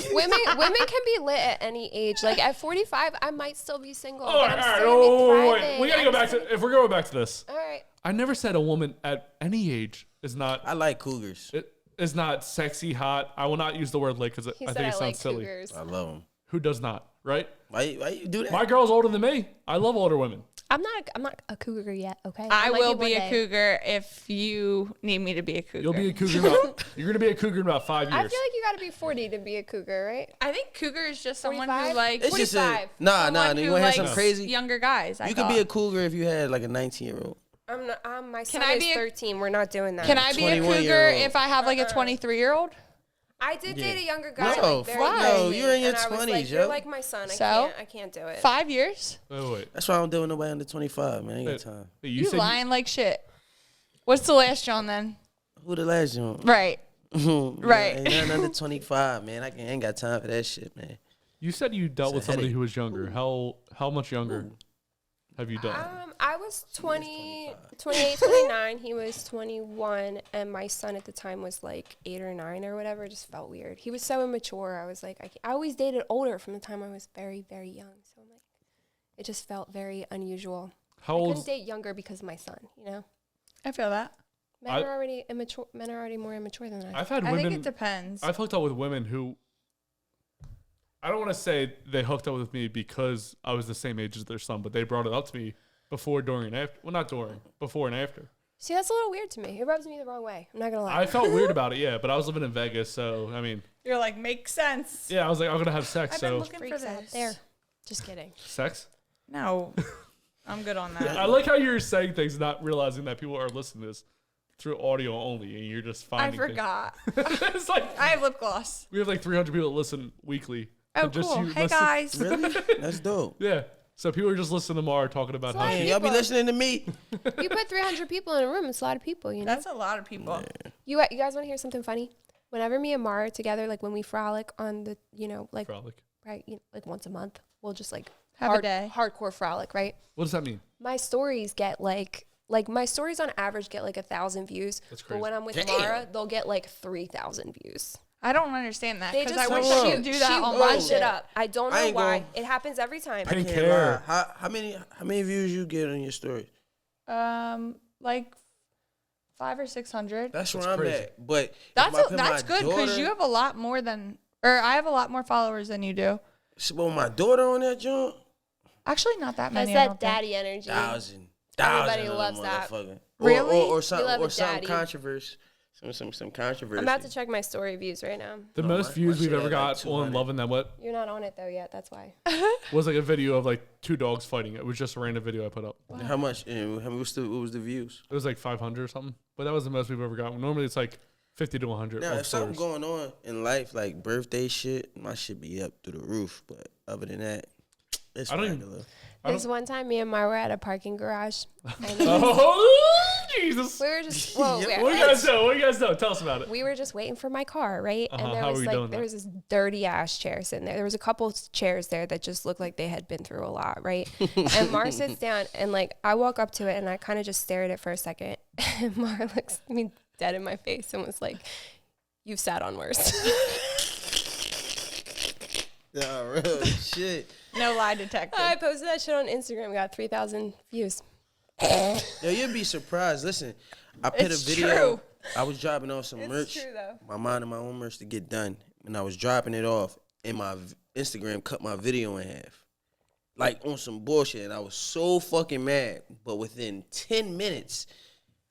women can be lit at any age. Like at 45, I might still be single. All but right, I'm all right. still Oh, gonna be wait. thriving. We gotta go back to. If we're going back to this, All right. I never said a woman at any age is not. I like cougars. It is not sexy, hot. I will not use the word lit because He I said think I it sounds like silly. cougars. I love them. Who does not? Right? Why you do that? My girl's older than me. I love older women. I'm not a cougar yet. Okay. I might will one be a day. cougar if you need me to be a cougar. You'll be a cougar. You're gonna be a cougar in about 5 I years. feel like you got to be 40 to be a cougar, right? I think cougar is just someone who 45? likes It's just a 45. nah. someone You who want to hear likes something crazy? younger guys. You could be a cougar if you had like a 19-year-old. I'm not. My son I is be a- 13. We're not doing that. Can I be a 21 cougar year old. if I have like a 23-year-old? I did date a younger guy. No, like, very fuck young, no, you're in your and I was 20s, like, yo. You're like my son. So? I can't do it. 5 years? Oh wait. That's why I don't deal with nobody under 25, man. I ain't got Wait. time. Wait, You said lying like shit. What's the last John then? Who the last one? Right. Right. Ain't nothing under 25, man. I ain't got time for that shit, man. You said you dealt It's a with somebody headache. who was younger. How much younger have you done? I was 28, 29. He was 21, and my son at the time was like 8 or 9 or whatever. It just felt weird. He was so immature. I was like, I always dated older from the time I was very, very young. So I'm like, it just felt very unusual. How I old? couldn't date younger because of my son. You know, I feel that. men are already immature. Men are already more immature than us. I've had I women. think it depends. I've hooked up with women who. I don't want to say they hooked up with me because I was the same age as their son, but they brought it up to me before, during, and after. Well, not during, before and after. See, that's a little weird to me. It rubs me the wrong way. I'm not gonna lie. I felt weird about it, yeah, but I was living in Vegas, so I mean, You're like, makes sense. yeah, I was like, I'm gonna have sex, I've been so looking for Freaks out this. there. Just kidding. sex. No, I'm good on that. I like how you're saying things, not realizing that people are listening to this through audio only, and you're just I finding. forgot. Things. It's like I have lip gloss. we have like 300 people that listen weekly. Oh, and just cool. you Hey, listen- guys. Really? That's dope. Yeah. So people are just listening to Maura talking about how Man, she. y'all be listening to me. You put 300 people in a room. It's a lot of people. You know. That's a lot of people. You guys want to hear something funny? Whenever me and Maura are together, like when we frolic on the, like Frolic. right, like once a month, we'll just like Have a day. hardcore frolic, right? What does that mean? My stories get like my stories on average get like 1,000 views. That's But crazy. when I'm with Damn. Maura, they'll get like 3,000 views. I don't understand that They because just I wish Hold she on. could do that she on my runs shit. it up. I don't I know ain't why. gonna- It happens every time. Pink Can't hair. lie. How many views you get on your story? Like 500 or 600. That's where That's I'm crazy. at. But if That's I put that's my good because daughter- you have a lot more than, or I have a lot more followers than you do. Well, my daughter on that joint, Actually, not that That's many. I that don't think. daddy energy. thousand. Everybody of them loves that. motherfucker. Really? Or We something, love or a some daddy. controversy. Some controversy. I'm about to check my story views right now. The No, most my views we've shit ever had, like, got on 200. Loving Them What You're not on it though yet. That's why. was like a video of like two dogs fighting. It was just a random video I put up. How much? What was the views? It was like 500 or something, but that was the most we've ever gotten. Normally it's like 50 to 100. Now, on if something stories. going on in life, like birthday shit, my shit be up through the roof. But other than that, it's I don't even- regular. This one time, me and Maura were at a parking garage. And Oh Jesus! we were just whoa. Yeah, What do you guys know? What do you guys know? Tell us about it. We were just waiting for my car, right? Uh-huh. And there How was were you doing there that? was this dirty ass chair sitting there. There was a couple chairs there that just looked like they had been through a lot, right? And Mara sits down, and like I walk up to it, and I kind of just stare at it for a second, and Mara looks me dead in my face and was like, "You've sat on worse." Yeah, real shit. No lie detected. I posted that shit on Instagram, got 3,000 views. Yo, you'd be surprised. Listen, I put It's a video. true. I was dropping off some merch. true, though. My mind and my own merch to get done, and I was dropping it off, and my Instagram cut my video in half, like on some bullshit. And I was so fucking mad. But within 10 minutes,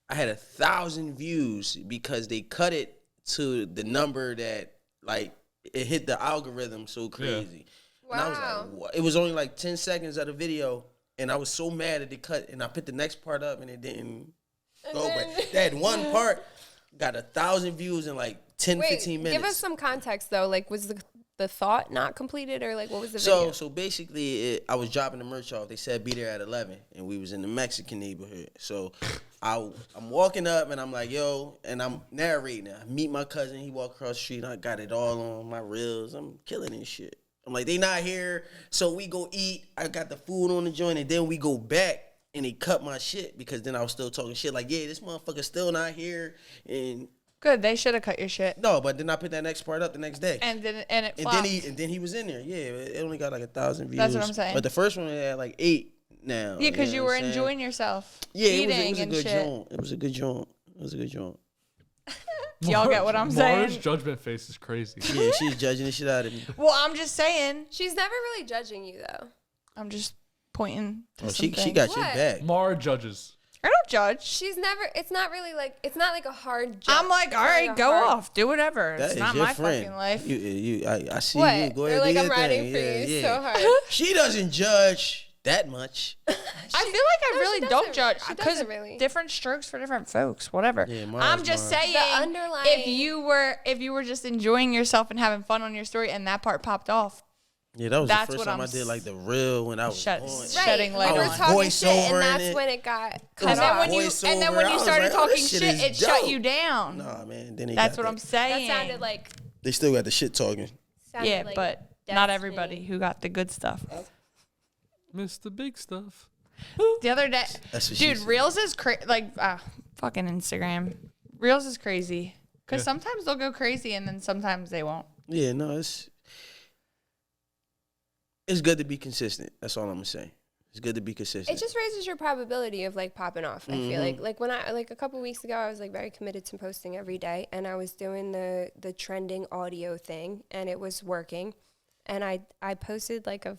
I had 1,000 views because they cut it to the number that like it hit the algorithm so crazy. And I was Wow. like, what? It was only like 10 seconds of the video, and I was so mad that they cut, and I put the next part up, and it didn't go. But that one part got 1,000 views in like 10, Wait, 15 minutes. give us some context though. Like, was the thought not completed, or like what was the video? So basically, I was dropping the merch off. They said be there at 11, and we was in the Mexican neighborhood. So I'm walking up, and I'm like, yo, and I'm narrating. I meet my cousin. He walked across the street. And I got it all on my reels. I'm killing this shit. I'm like, they not here, so we go eat. I got the food on the joint, and then we go back, and they cut my shit because then I was still talking shit. Like, yeah, this motherfucker's still not here, and Good. They should have cut your shit. no, but then I put that next part up the next day. And then it And flopped. then he was in there. Yeah, it only got like 1,000 views. That's what I'm saying. But the first one had like 8 now. Yeah, because you know were what I'm saying? enjoying yourself. Yeah, eating it was a and good shit. joint. It was a good joint. It was a good joint. Y'all get what I'm Maura's saying? judgment face is crazy. Yeah, she's judging the shit out of me. Well, I'm just saying. She's never really judging you though. I'm just pointing to Oh, she something. got your What? back. Maura judges. I don't judge. She's never. It's not really like. It's not like a hard. Judge. I'm like, all It's not right, like a go hard- off, do whatever. That It's is not your my friend. fucking life. I see What? you. Go They're ahead, like do I'm your riding thing. for Yeah, you yeah. so hard. She doesn't judge that much. I feel like I No, really she don't doesn't. judge She because doesn't really. different strokes for different folks. Whatever. Yeah, Mara's I'm just Mara. saying, The underlying- if you were just enjoying yourself and having fun on your story, and that part popped off, Yeah, that was That's the first what time I'm I did like the real when I was shut- going. Right. shedding light we were on. talking shit, Voiceover and that's in it. when it got It cut was and then a when you voiceover. and then when I you was started like, oh, talking this shit, is it shut dope. you down. Nah, man. Then they That's got what I'm that. saying. That sounded like. They still got the shit talking. Sounded Yeah, like but not everybody who got the good stuff. Missed the big stuff. The other day, That's what she dude, said. Reels is fucking Instagram. Reels is crazy because sometimes they'll go crazy and then sometimes they won't. Yeah, no, it's good to be consistent. That's all I'm gonna say. It's good to be consistent. It just raises your probability of like popping off. I feel like when I like a couple weeks ago, I was like very committed to posting every day, and I was doing the trending audio thing, and it was working. And I posted like a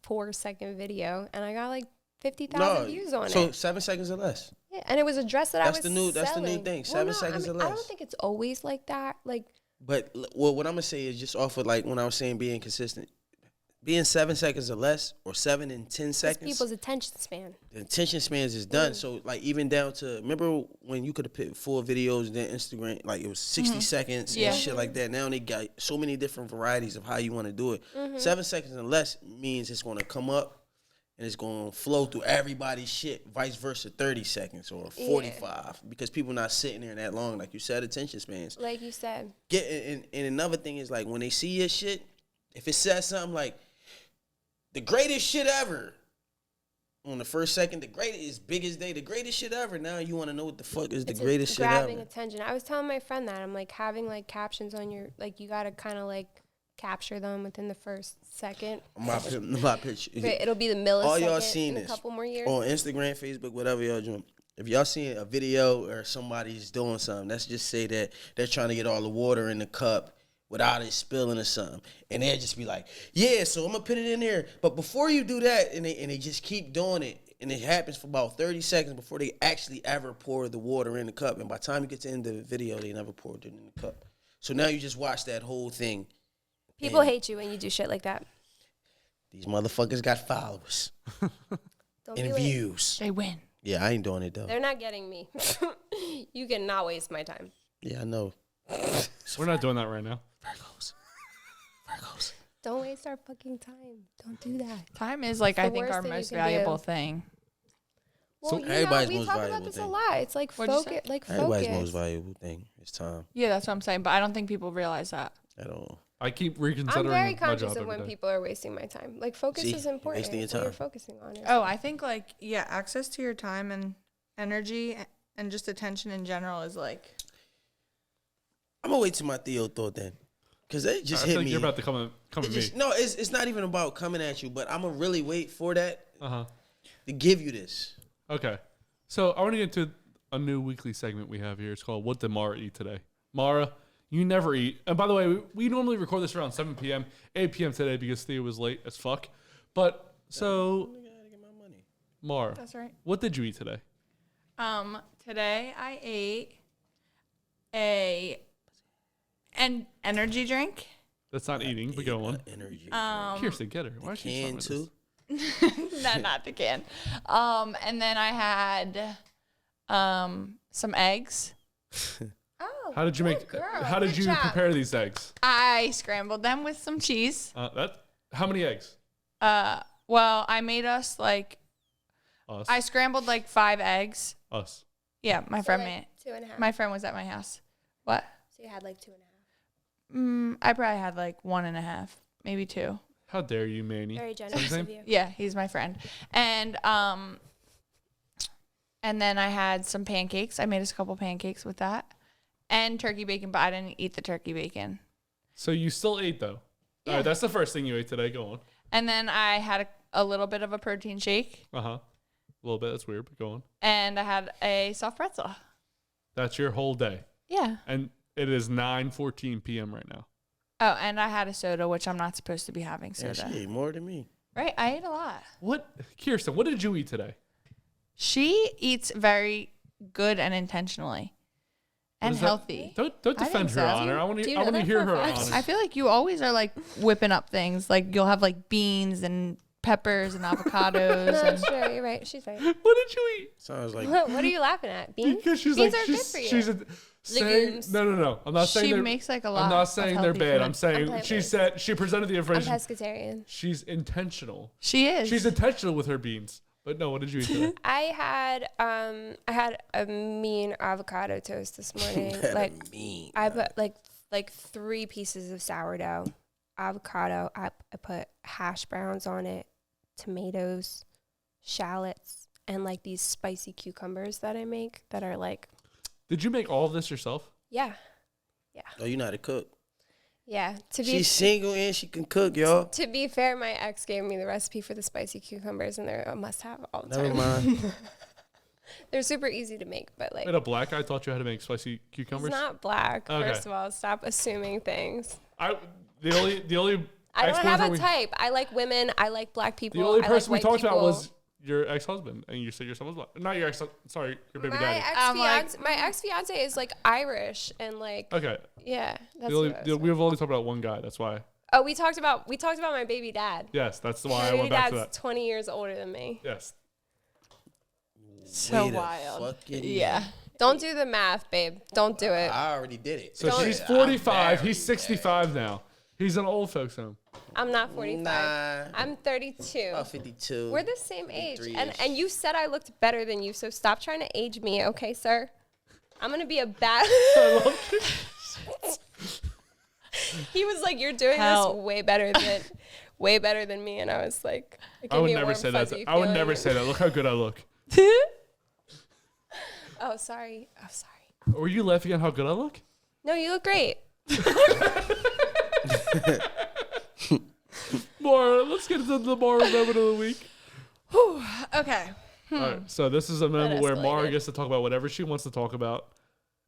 4-second video, and I got like 50,000 views on it. So 7 seconds or less. Yeah, and it was a dress that I was That's the new selling. thing. 7 seconds or I less. don't think it's always like that. Like, But what I'm gonna say is just off of like when I was saying being consistent, being 7 seconds or less, or 7 and 10 it's seconds. people's attention span. The attention spans is done. So like even down to, remember when you could have put 4 videos and then Instagram, like it was 60 seconds and shit like that. Now they got so many different varieties of how you want to do it. 7 seconds and less means it's gonna come up and it's gonna flow through everybody's shit. Vice versa, 30 seconds or 45 because people not sitting there that long. Like you said, attention spans. Like you said. And another thing is like when they see your shit, if it says something like the greatest shit ever on the first second, the greatest, biggest day, the greatest shit ever. Now you want to know what the fuck is the greatest shit ever. Grabbing attention. I was telling my friend that I'm like having like captions on your, like you gotta kind of like capture them within the first second. My picture. It'll be the millisecond. All y'all seen in this a couple more years on Instagram, Facebook, whatever y'all doing. If y'all seen a video or somebody's doing something, let's just say that they're trying to get all the water in the cup without it spilling or something. And they'll just be like, yeah, so I'm going to put it in there. But before you do that, and they just keep doing it, and it happens for about 30 seconds before they actually ever pour the water in the cup. And by the time you get to the end of the video, they never poured it in the cup. So now you just watch that whole thing. people hate you when you do shit like that. These motherfuckers got followers Don't and do it. views. They win. Yeah, I ain't doing it, though. They're not getting me. You cannot waste my time. Yeah, I know. We're not doing that right now. Virgos. Don't waste our fucking time. Don't do that. Time is like, the I think, worst our thing you most can valuable do. thing. Well, So you know, everybody's we most talk about valuable this a thing. lot. It's like What'd you say? focus. Like Everybody's focus. most valuable thing is time Yeah, that's what I'm saying. But I don't think people realize that. at all. I keep I'm reconsidering very my conscious job of every when day. people are wasting my time. Like focus See, is you're important. wasting your It's what you're time. focusing on. Oh, I think like, yeah, access to your time and energy and just attention in general is like, I'm going to wait till my Theo thought then. Because they just I hit feel like me. you're about to come It at me. just, no, it's not even about coming at you, but I'm going to really wait for that Uh-huh. to give you this. Okay. So I want to get into a new weekly segment we have here. It's called What Did Maura Eat Today? Maura, you never eat. And by the way, we normally record this around 7 p.m., 8 p.m. today because Theo was late as fuck. But so, I got to get my money. Maura, that's right. what did you eat today? Today I ate an energy drink. That's not eating, but go on. Energy. Kirsten, get her. Why is she Can talking too. Not the can. And then I had some eggs. Oh, How did you make? girl. How did Good you job. prepare these eggs? I scrambled them with some cheese. How many eggs? Well, I made us like Us. I scrambled like 5 eggs. Us. Yeah, my So, friend like, made. 2.5. My friend was at my house. What? So you had like 2.5. I probably had like 1.5, maybe 2. How dare you, Manny? Very Is that generous his name? of you. Yeah, he's my friend. And then I had some pancakes. I made us a couple pancakes with that. And turkey bacon, but I didn't eat the turkey bacon. So you still ate though. All right, that's the first thing you ate today. Go on. And then I had a little bit of a protein shake. A little bit. That's weird, but go on. And I had a soft pretzel. That's your whole day, Yeah. and it is 9:14 p.m. right now. Oh, and I had a soda, which I'm not supposed to be having Yeah, soda. she ate more than me. Right? I ate a lot. What, Kirsten? What did you eat today? She eats very good and intentionally and is that? healthy. Don't I defend think her so. honor. I want Do to. you I know want to that hear for a her fact? honor. I feel like you always are like whipping up things. Like you'll have like beans and peppers and avocados. No, and that's true. You're right. She's right. What did you eat? Sounds like What are you laughing at? Beans? Because she's Beans like are good for you. she's saying Legumes. no. I'm not saying she they're. makes like a lot. I'm not of saying they're healthy bad. food. I'm saying plant-based. she said she presented the I'm information. pescatarian. She's intentional. She is. She's intentional with her beans. But no, what did you eat today? I had a mean avocado toast this morning. like mean. I put like 3 pieces of sourdough. avocado. I put hash browns on it, tomatoes, shallots, and like these spicy cucumbers that I make that are like. Did you make all of this yourself? Yeah. Oh, you know how to cook. Yeah. She's single and she can cook, y'all. To be fair, my ex gave me the recipe for the spicy cucumbers, and they're a must-have all the Never time. mind. They're super easy to make, but like. Wait, a black guy taught you how to make spicy cucumbers? It's not black. Okay. First of all, stop assuming things. The only I don't have a ex-boyfriend type. I like women. I like black people. The only I person like we white talked about people. was your ex-husband, and you said your son was black. Not your ex. Sorry, your baby daddy. My ex-fiance is like Irish and like. Okay. Yeah, that's We've only talked about one guy. That's why. Oh, we talked about my baby dad. Yes, that's why My I baby went back to dad's that. 20 years older than me. Yes. So Wait a wild. fucking Yeah. Don't do the math, babe. Don't do it. I already did it. So she's 45. He's 65 now. He's in an old folks home. I'm not 45. Nah. I'm 32. About 52. We're the same age. 53-ish. And you said I looked better than you, so stop trying to age me, okay, sir? I'm going to be a bad... He was like, you're doing Help. this way better than me. And I was like... it I gave would me a never warm, say that. fuzzy I would feeling. never say that. Look how good I look. Oh, sorry. Were you laughing at how good I look? No, you look great. Maura, let's get into the Maura moment of the week. Okay. All right, so this is a moment where Maura escalated. gets to talk about whatever she wants to talk about,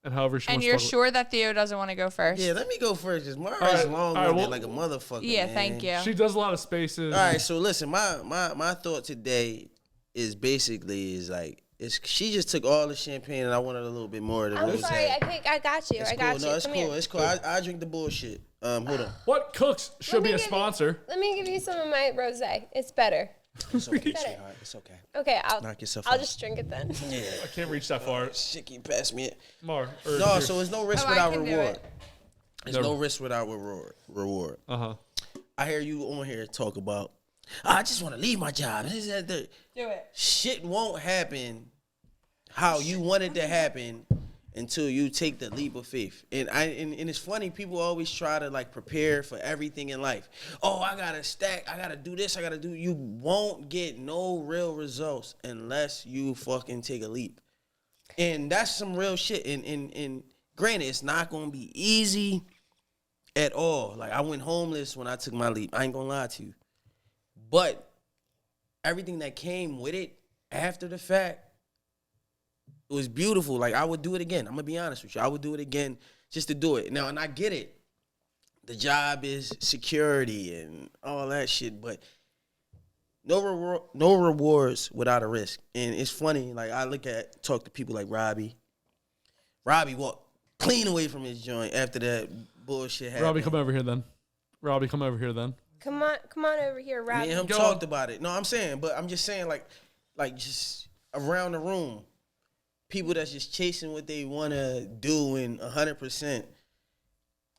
and however she And wants you're to talk sure that Theo doesn't want to go first? Yeah, let me go first because Mara's All right, long all right, winded well- like a motherfucker. Yeah, man. thank you. about. She does a lot of spaces. All right, so listen, my thought today is basically like she just took all the champagne and I wanted a little bit more of the I'm rosé. sorry. I got you. It's I got cool. you. No, it's Come cool. here. It's cool. I drink the bullshit. Hold on. What cooks should Let be me a give you- sponsor? Let me give you some of my rosé. It's better. It's okay, sweetheart. It's okay. Okay, Knock yourself I'll out. just drink it then. Yeah. I can't reach that far. Shit, can you pass me it? Maura. No, so it's no risk Oh, I without can do reward. it. There's no risk without reward. Uh-huh. I hear you on here talk about, I just want to leave my job. Do it. Shit won't happen how you want it to happen until you take the leap of faith. And it's funny, people always try to like prepare for everything in life. Oh, I gotta stack, I gotta do this, you won't get no real results unless you fucking take a leap. And that's some real shit. And granted, it's not gonna be easy at all. Like I went homeless when I took my leap. I ain't gonna lie to you. But everything that came with it after the fact, it was beautiful. Like I would do it again. I'm gonna be honest with you. I would do it again just to do it. Now, and I get it. The job is security and all that shit, but no rewards without a risk. And it's funny. Like I talk to people like Robbie. Robbie walked clean away from his joint after that bullshit happened. Robbie, come over here then. Come on over here, Rob. Me and him Go talked on. about it. No, I'm saying, but I'm just saying, like just around the room, people that's just chasing what they want to do and 100%.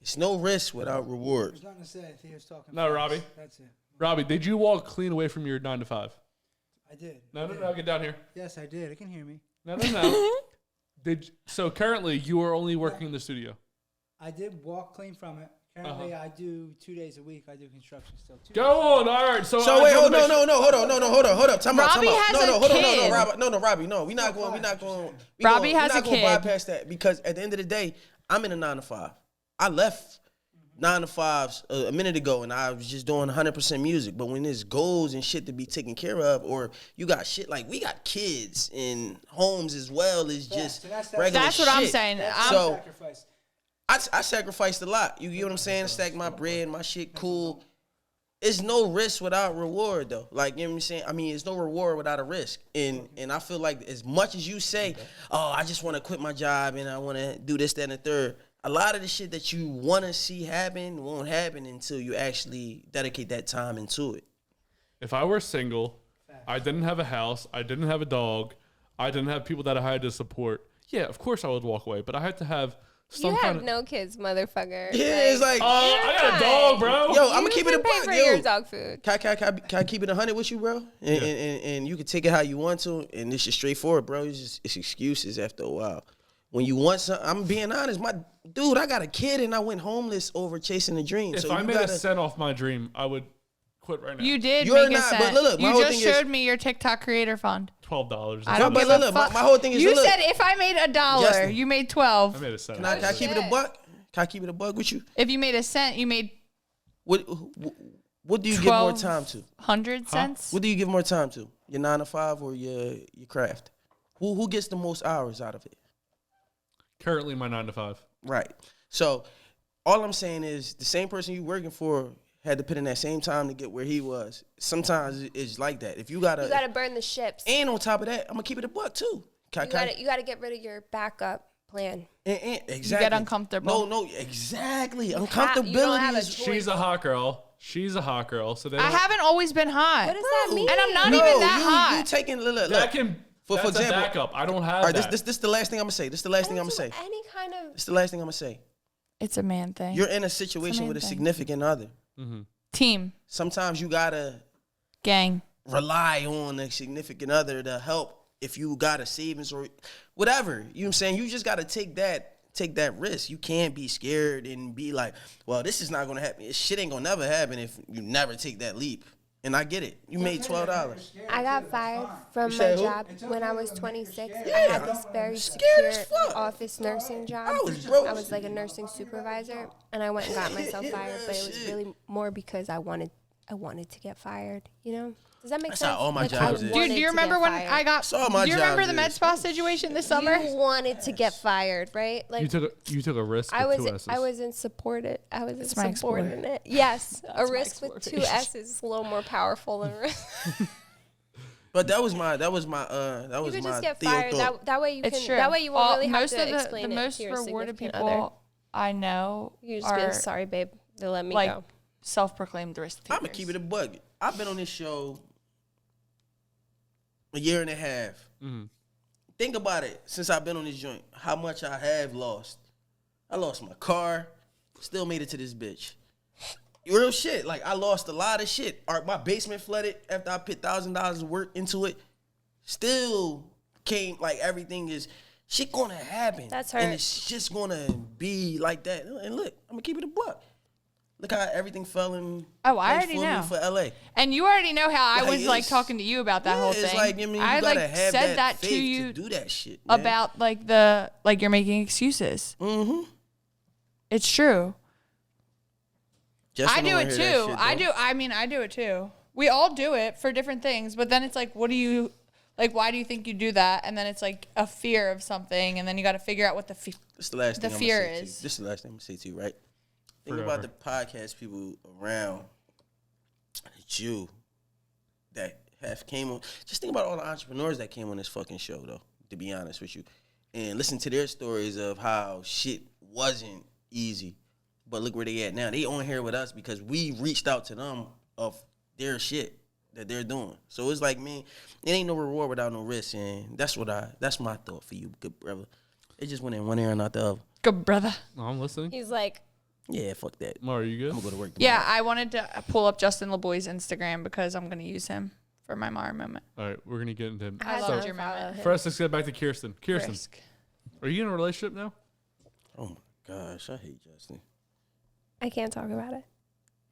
It's no risk without rewards. There's nothing to say. He was talking. No, fast. Robbie. That's it. Robbie, did you walk clean away from your 9 to 5? I did. No, get down here. Yes, I did. I can hear me. No. So currently you are only working in the studio. I did walk clean from it. Currently, I do 2 days a week. I do construction still. Go on. All right. So Wait, hold no, hold on. Time out. Robbie has a Hold kid. on, Robbie. No, we're not going. Robbie has a kid. Bypass that because at the end of the day, I'm in a 9 to 5. I left 9 to 5s a minute ago, and I was just doing 100% music. But when there's goals and shit to be taken care of, or you got shit like we got kids and homes as well as just so that's regular That's what I'm shit. saying. So Sacrifice. I sacrificed a lot. You get what I'm saying? Stack my bread, my shit cool. It's no risk without reward though. Like, you know what I'm saying? I mean, it's no reward without a risk. And I feel like as much as you say, oh, I just want to quit my job and I want to do this, that, and the third, a lot of the shit that you want to see happen won't happen until you actually dedicate that time into it. If I were single, I didn't have a house, I didn't have a dog, I didn't have people that I had to support, yeah, of course I would walk away. But I had to have some You kind have of... no kids, motherfucker. Yeah, it's like, I got a dog, bro. yo, I'm gonna You keep it a can pay buck, for yo. your dog food. Can I keep it 100 with you, bro? And you can take it how you want to, and it's just straightforward, bro. It's excuses after a while. When you want something, I'm being honest. My dude, I got a kid and I went homeless over chasing a dream. If So I you made gotta, a cent off my dream, I would quit right now. You did You're make a not, cent. but look, my you whole just thing is- showed me your TikTok creator fund. $12. I don't but give look, a look, fuck. my whole thing is, You look. said if I made $1, Justin. you made I 12. made a cent. Can I keep it a buck? Can I keep it a buck with you? If you made a cent, you made What do you give more time to? 100 cents. What do you give more time to? Your 9 to 5 or your craft? Who gets the most hours out of it? Currently, my 9 to 5. Right. So all I'm saying is the same person you working for had to put in that same time to get where he was. Sometimes it's like that. If you gotta burn the ships. and on top of that, I'm gonna keep it a buck too. You gotta get rid of your backup plan. And exactly. You get uncomfortable. No, exactly. You don't Uncomfortability have a is. choice. She's a hot girl. She's a hot girl. So they I don't- haven't always been hot. What does that mean? And I'm not No, even that you hot. taking look. That can. For That's example, a backup. I don't have all right, that. this the last thing I'm gonna say. This is the last thing I'm I gonna don't say. do any kind of. This is the last thing I'm gonna say. It's a man thing. You're in a situation with a thing. significant other. Team. Sometimes you gotta Gang. rely on a significant other to help if you got a savings or whatever. You know what I'm saying? You just gotta take that risk. You can't be scared and be like, well, this is not gonna happen. This shit ain't gonna never happen if you never take that leap. And I get it. You made $12. I got fired from You my said who? job when I was 26. I Yeah. had this very Scared as secure fuck. office nursing job. I was broke. I was like a nursing supervisor, and I went and got myself fired. But it was really more because I wanted to get fired. You know? Does that make That's sense? how all my I jobs is. Dude, wanted do you to remember get when fired. I got? That's all my Do you remember jobs the med is. spa situation this summer? You wanted to get fired, right? Like You took a risk. I with was 2 S's. I was in supported. I was That's my in explorer. subordinate. Yes, a That's my risk with 2 exploration. S's is a little more powerful than a risk. But that was my You could just get Theo fired. thought. That way you It's can. true. That way you won't All- really have most to of the explain it most to your rewarded significant people other. I know You just be like, are sorry, babe. They let me like go. self-proclaimed risk takers. I'm gonna keep it a bug. I've been on this show a year and a half. Think about it. Since I've been on this joint, how much I have lost. I lost my car. Still made it to this bitch. Real shit. Like I lost a lot of shit. My basement flooded after I put $1,000 of work into it. Still came like everything is shit gonna happen. That's And hurt. it's just gonna be like that. And look, I'm gonna keep it a buck. Look how everything fell in. Oh, I place already for me know. for LA. And you already know how I Like, was like it's- talking to you about that whole It's thing. like, I mean, you I gotta like have said that faith to you do that shit, man. about like the like you're making excuses. Mm-hmm. It's true. Justin I do don't it wanna too. hear that shit, I though. do. I mean, I do it too. We all do it for different things, but then it's like, what do you like? Why do you think you do that? And then it's like a fear of something, and then you got to figure out what the This is the last the thing fear I'm gonna say to you. is. This is the last thing I'm gonna say to you, right? Think about the podcast people around you that have came on. Just think about all the entrepreneurs that came on this fucking show, though. To be honest with you, and listen to their stories of how shit wasn't easy, but look where they at now. They on here with us because we reached out to them of their shit that they're doing. So it's like, man, it ain't no reward without no risk, and that's my thought for you, good brother. It just went in one ear and out the other. good brother. Oh, I'm listening. He's like, Yeah, fuck that. Maura, you good? I'm gonna go to work tomorrow. Yeah, I wanted to pull up Justin LeBoy's Instagram because I'm gonna use him for my Maura moment. All right, we're gonna get into him. I so loved your follow moment. him. First, let's get back to Kirsten. Kirsten, Risk. are you in a relationship now? Oh my gosh, I hate Justin. I can't talk about it.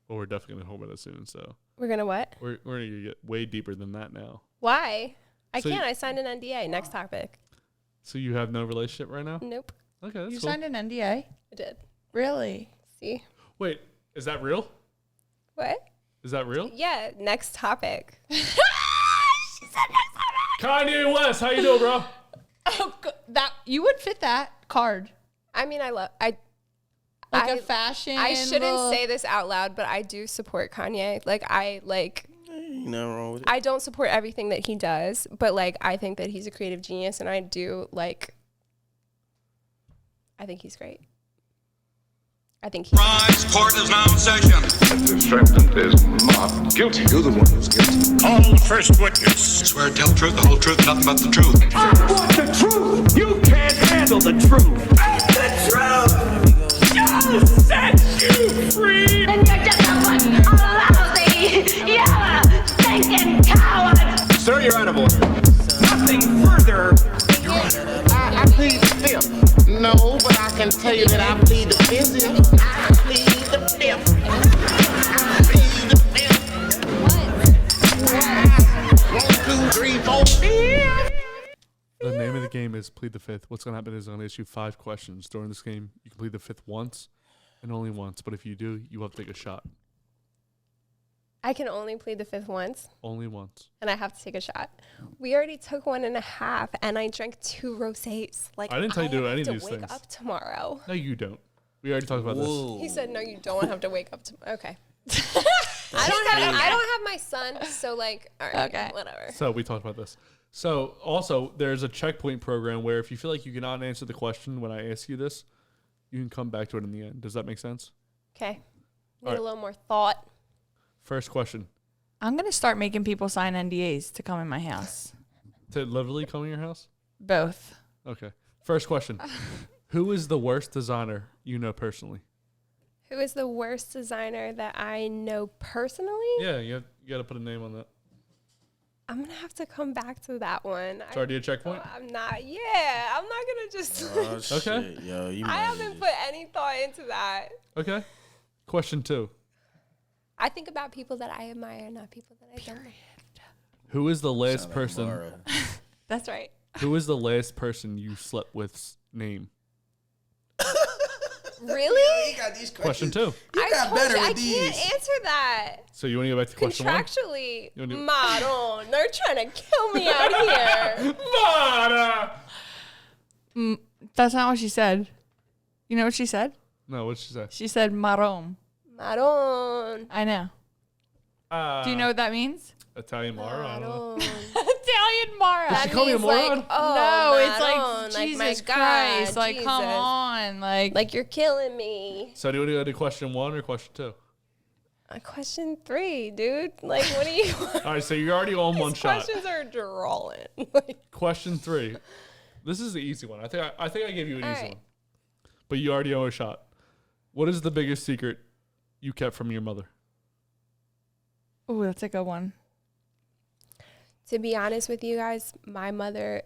Well, we're definitely gonna hold about that soon. So We're gonna what? we're gonna get way deeper than that now. Why? I So you- can't. I signed an NDA. Next topic. So you have no relationship right now? Nope. Okay, that's You cool. signed an NDA? I did. Really? See? Wait, is that real? What? Is that real? Yeah. Next topic. Kanye West, how you doing, bro? Oh, that you would fit that card. I mean, Like I a fashion. I shouldn't little- say this out loud, but I do support Kanye. Ain't nothing wrong with it. I don't support everything that he does, but like I think that he's a creative genius, and I do like. I think he's great. I think he's. Rise, court is now in session. The defendant is not guilty. You're the one who's guilty. Call the first witness. Swear to tell the truth, the whole truth, nothing but the truth. I want the truth. You can't handle the truth. And the truth shall set you free. And you're just a lousy, yellow, stinking coward. Sir, you're out of order. Nothing further. I plead the fifth. No, but I can tell you that I plead the fifth. I plead the fifth. I plead the fifth. 1, 2, 3, 4, 5. The name of the game is Plead the Fifth. What's going to happen is I'm going to ask you 5 questions. During this game, you can plead the fifth once and only once. But if you do, you have to take a shot. I can only plead the fifth once. Only once. And I have to take a shot. We already took 1.5, and I drank 2 rosés. Like, I didn't tell you to do any of have these to wake things. up tomorrow. No, you don't. We already talked about He said, no, you don't have to wake up tomorrow. Okay. I don't have my son, so like, all right, Okay. whatever. this. So we talked about this. So also, there's a checkpoint program where if you feel like you cannot answer the question when I ask you this, you can come back to it in the end. Does that make sense? Okay. Need All right. a little more thought. First question. I'm going to start making people sign NDAs to come in my house. To literally come in your house? Both. Okay. First question. Who is the worst designer you know personally? Who is the worst designer that I know personally? Yeah, you got to put a name on that. I'm going to have to come back to that one. It's already a checkpoint? I'm not going to just. Oh, Okay. shit, yo, you I might haven't put any thought into that. Okay. Question 2. I think about people that I admire, not people that I don't. Who is the last sound like person? Maura. That's right. Who is the last person you slept with's name? Really? You got these Question questions. 2. You got better I with these. can't answer that. So you want to go back to question 1? Contractually, You wanna do- Maron, they're trying to kill me out here. That's not what she said. You know what she said? No, what'd she say? She said marom. Maron. I know. Do you know what that means? Italian Maura? I don't know. Maron. Italian Mara. Did she call me a means moron? like, oh, No, it's Maron, like Jesus my God, Christ. Like, come Jesus. on. Like Like, you're killing me. So do you want to go to question 1 or question 2? Question 3, dude. Like, what do you want? All right, so you're already on one These shot. questions are drawing. Like, Question 3. This is the easy one. I think I gave you an All easy right. one. But you already owe a shot. What is the biggest secret you kept from your mother? oh, that's a good one. to be honest with you guys, my mother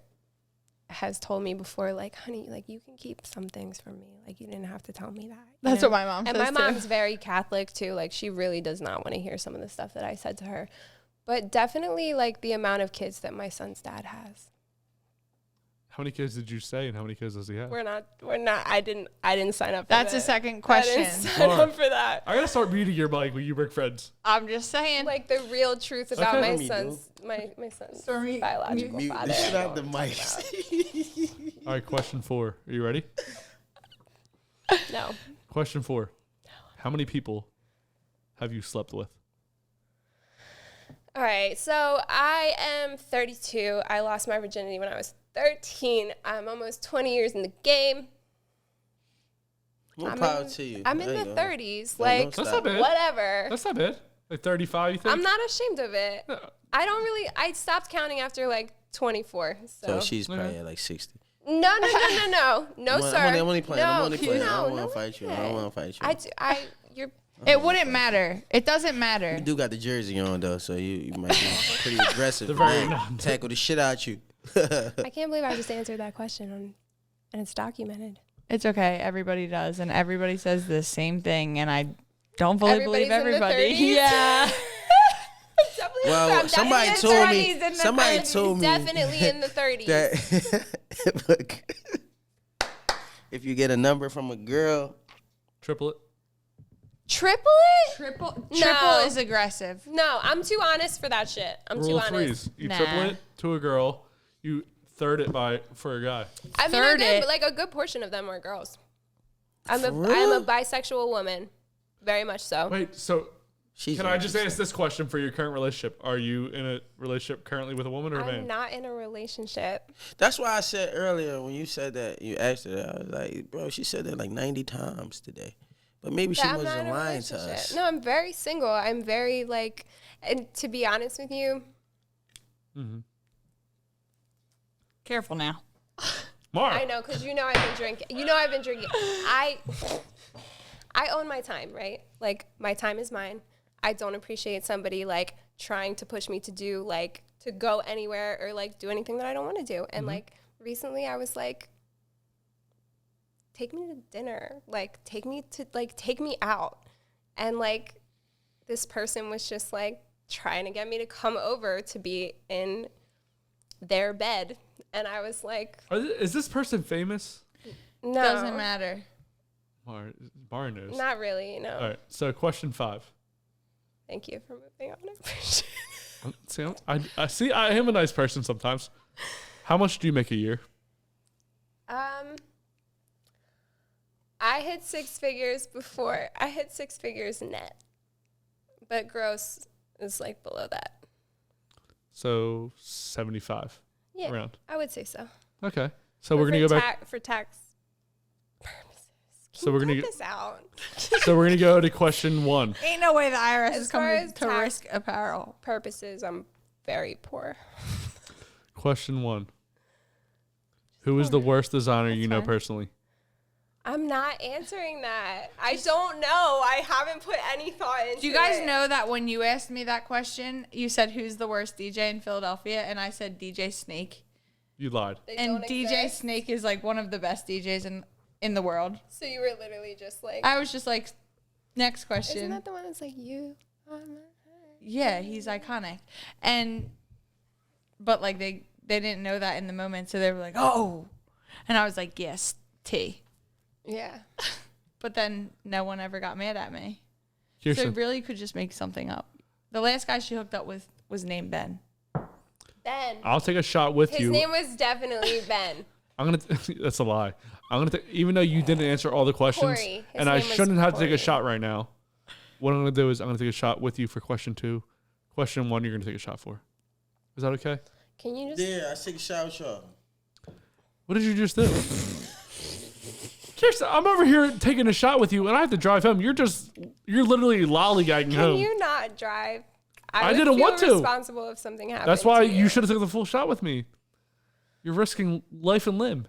has told me before, like, honey, like, you can keep some things from me. Like, you didn't have to tell me that. That's what my mom and says my mom's too. very Catholic too. Like, she really does not want to hear some of the stuff that I said to her. But definitely, like, the amount of kids that my son's dad has. How many kids did you say, and how many kids does he have? We're not. I didn't sign up for That's that. the second I question. didn't sign Laura. up for that. I gotta start muting your mic when you bring friends. I'm just saying. Like, the real truth about Okay. my Me, son's my son's Sorry, biological Mute father. the shit I out the don't wanna talk mics. All right, question 4. Are you ready? about. No. Question 4. How many people have you slept with? All right, so I am 32. I lost my virginity when I was 13. I'm almost 20 years in the game. More I'm power in- to you. I'm There in you the go. 30s. No, Like, don't That's stop. not bad. whatever. That's not bad. Like 35, you think? I'm not ashamed of it. No. I stopped counting after like 24. So So, she's probably at like 60. no, sir. I'm only playing. I'm No, only playing. I no, don't want no to fight you. I way. don't want to fight you. You're. It wouldn't matter. It doesn't matter. You do got the jersey on though, so you might be pretty aggressive. They're very Man, tackle the shit out you. I can't believe I just answered that question and it's documented. It's okay. Everybody does, and everybody says the same thing, and I don't fully believe Everybody's in the everybody. 30s? Yeah. Definitely Well, I'm somebody definitely told in the me. 30s, Somebody told me definitely in the 30s. that look, if you get a number from a girl, Triplet? Triplet? Triple No. is aggressive. No, I'm too honest for that shit. I'm Rule too of honest. threes. You Nah. triple it to a girl, you third it for a guy. I mean, Third it. like a good portion of them are girls. I'm For a real? bisexual woman, very much so. Wait, so she's. can I just ask this question for your current relationship? Are you in a relationship currently with a woman or a man? I'm not in a relationship. That's why I said earlier when you said that you asked her that, I was like, bro, she said that like 90 times today, but maybe she That I'm not wasn't in a lying to relationship. us. No, I'm very single. I'm very like, and to be honest with you, Careful now. Mara. I know, because you know I've been drinking. You know I've been drinking. I own my time, right? Like, my time is mine. I don't appreciate somebody, like, trying to push me to do, like, to go anywhere or, like, do anything that I don't want to do. And, like, recently I was like, take me to dinner. Like, take me out. And, like, this person was just, like, trying to get me to come over to be in their bed. And I was like... Is this person famous? No. Doesn't matter. Maura knows. Not really, no. All right, so question 5. Thank you for moving on. I see. I am a nice person sometimes. How much do you make a year? I hit 6 figures before. I hit 6 figures net. But gross is, like, below that. So 75. Yeah, around. I would say so. Okay. So we're going to go back. For tax purposes. So we're going to this out. So we're going to go to question 1. Ain't no way the IRS As is far coming as to tax risk apparel. purposes, I'm very poor. Question 1. Who is the worst designer you know fine. personally? I'm not answering that. I don't know. I haven't put any thought into it. Do you guys know that when you asked me that question, you said who's the worst DJ in Philadelphia, and I said DJ Snake. You lied. They And don't DJ exist? Snake is like one of the best DJs in the world. So you were literally just like... I was just like, next question. Isn't that the one that's like, you are my heart? Yeah, he's iconic. But like they didn't know that in the moment, so they were like, oh. And I was like, yes, T. Yeah. But then no one ever got mad at me. Kirsten. So really could just make something up. The last guy she hooked up with was named Ben. Ben. I'll take a shot with His you. name was definitely Ben. I'm gonna. That's a lie. I'm gonna. Even though you didn't answer all the questions, Corey. His and I name was shouldn't have to take Corey. a shot right now. What I'm gonna do is I'm gonna take a shot with you for question 2. Question 1, you're gonna take a shot for. Is that okay? Can you just... Yeah, I take a shot with y'all. What did you just do? Kirsten, I'm over here taking a shot with you, and I have to drive home. You're literally lollygagging Can home. you not drive? I would didn't feel want to. Responsible if something happened. That's why to you should have taken the full shot with me. You're risking life and limb.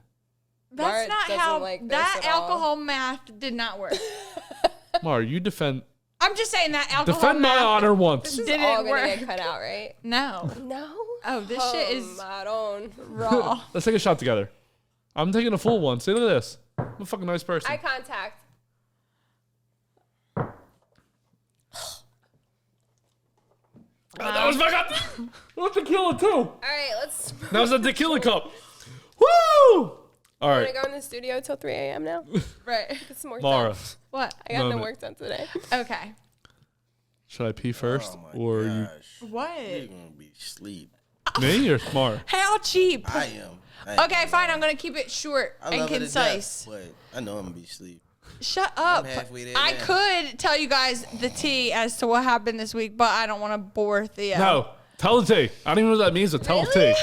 That's Bart not doesn't how like this that at all. alcohol math did not work. Maura, you defend I'm just saying that alcohol my math honor once. This is didn't all gonna work. get cut out, right? No. No. Oh, this shit is I don't. raw. Let's take a shot together. I'm taking a full one. See, look at this. I'm a fucking nice person. Eye contact. Oh, that was my god. That's tequila too. All right, let's. That was a tequila cup. Woo! All Want right, to go in the studio till 3 a.m. now? Right. Get some more Maura. done. What? I got no Moment. work done today. Okay. Should I pee first, Oh my or gosh. What? You're gonna be asleep. me, or Maura? How cheap. I am. Okay, fine. I'm gonna keep it short I and love her to concise. death, but I know I'm gonna be asleep. Shut up. halfway there I now. could tell you guys the tea as to what happened this week, but I don't want to bore Theo. No, tell the tea. I don't even know what that means, but tell the tea.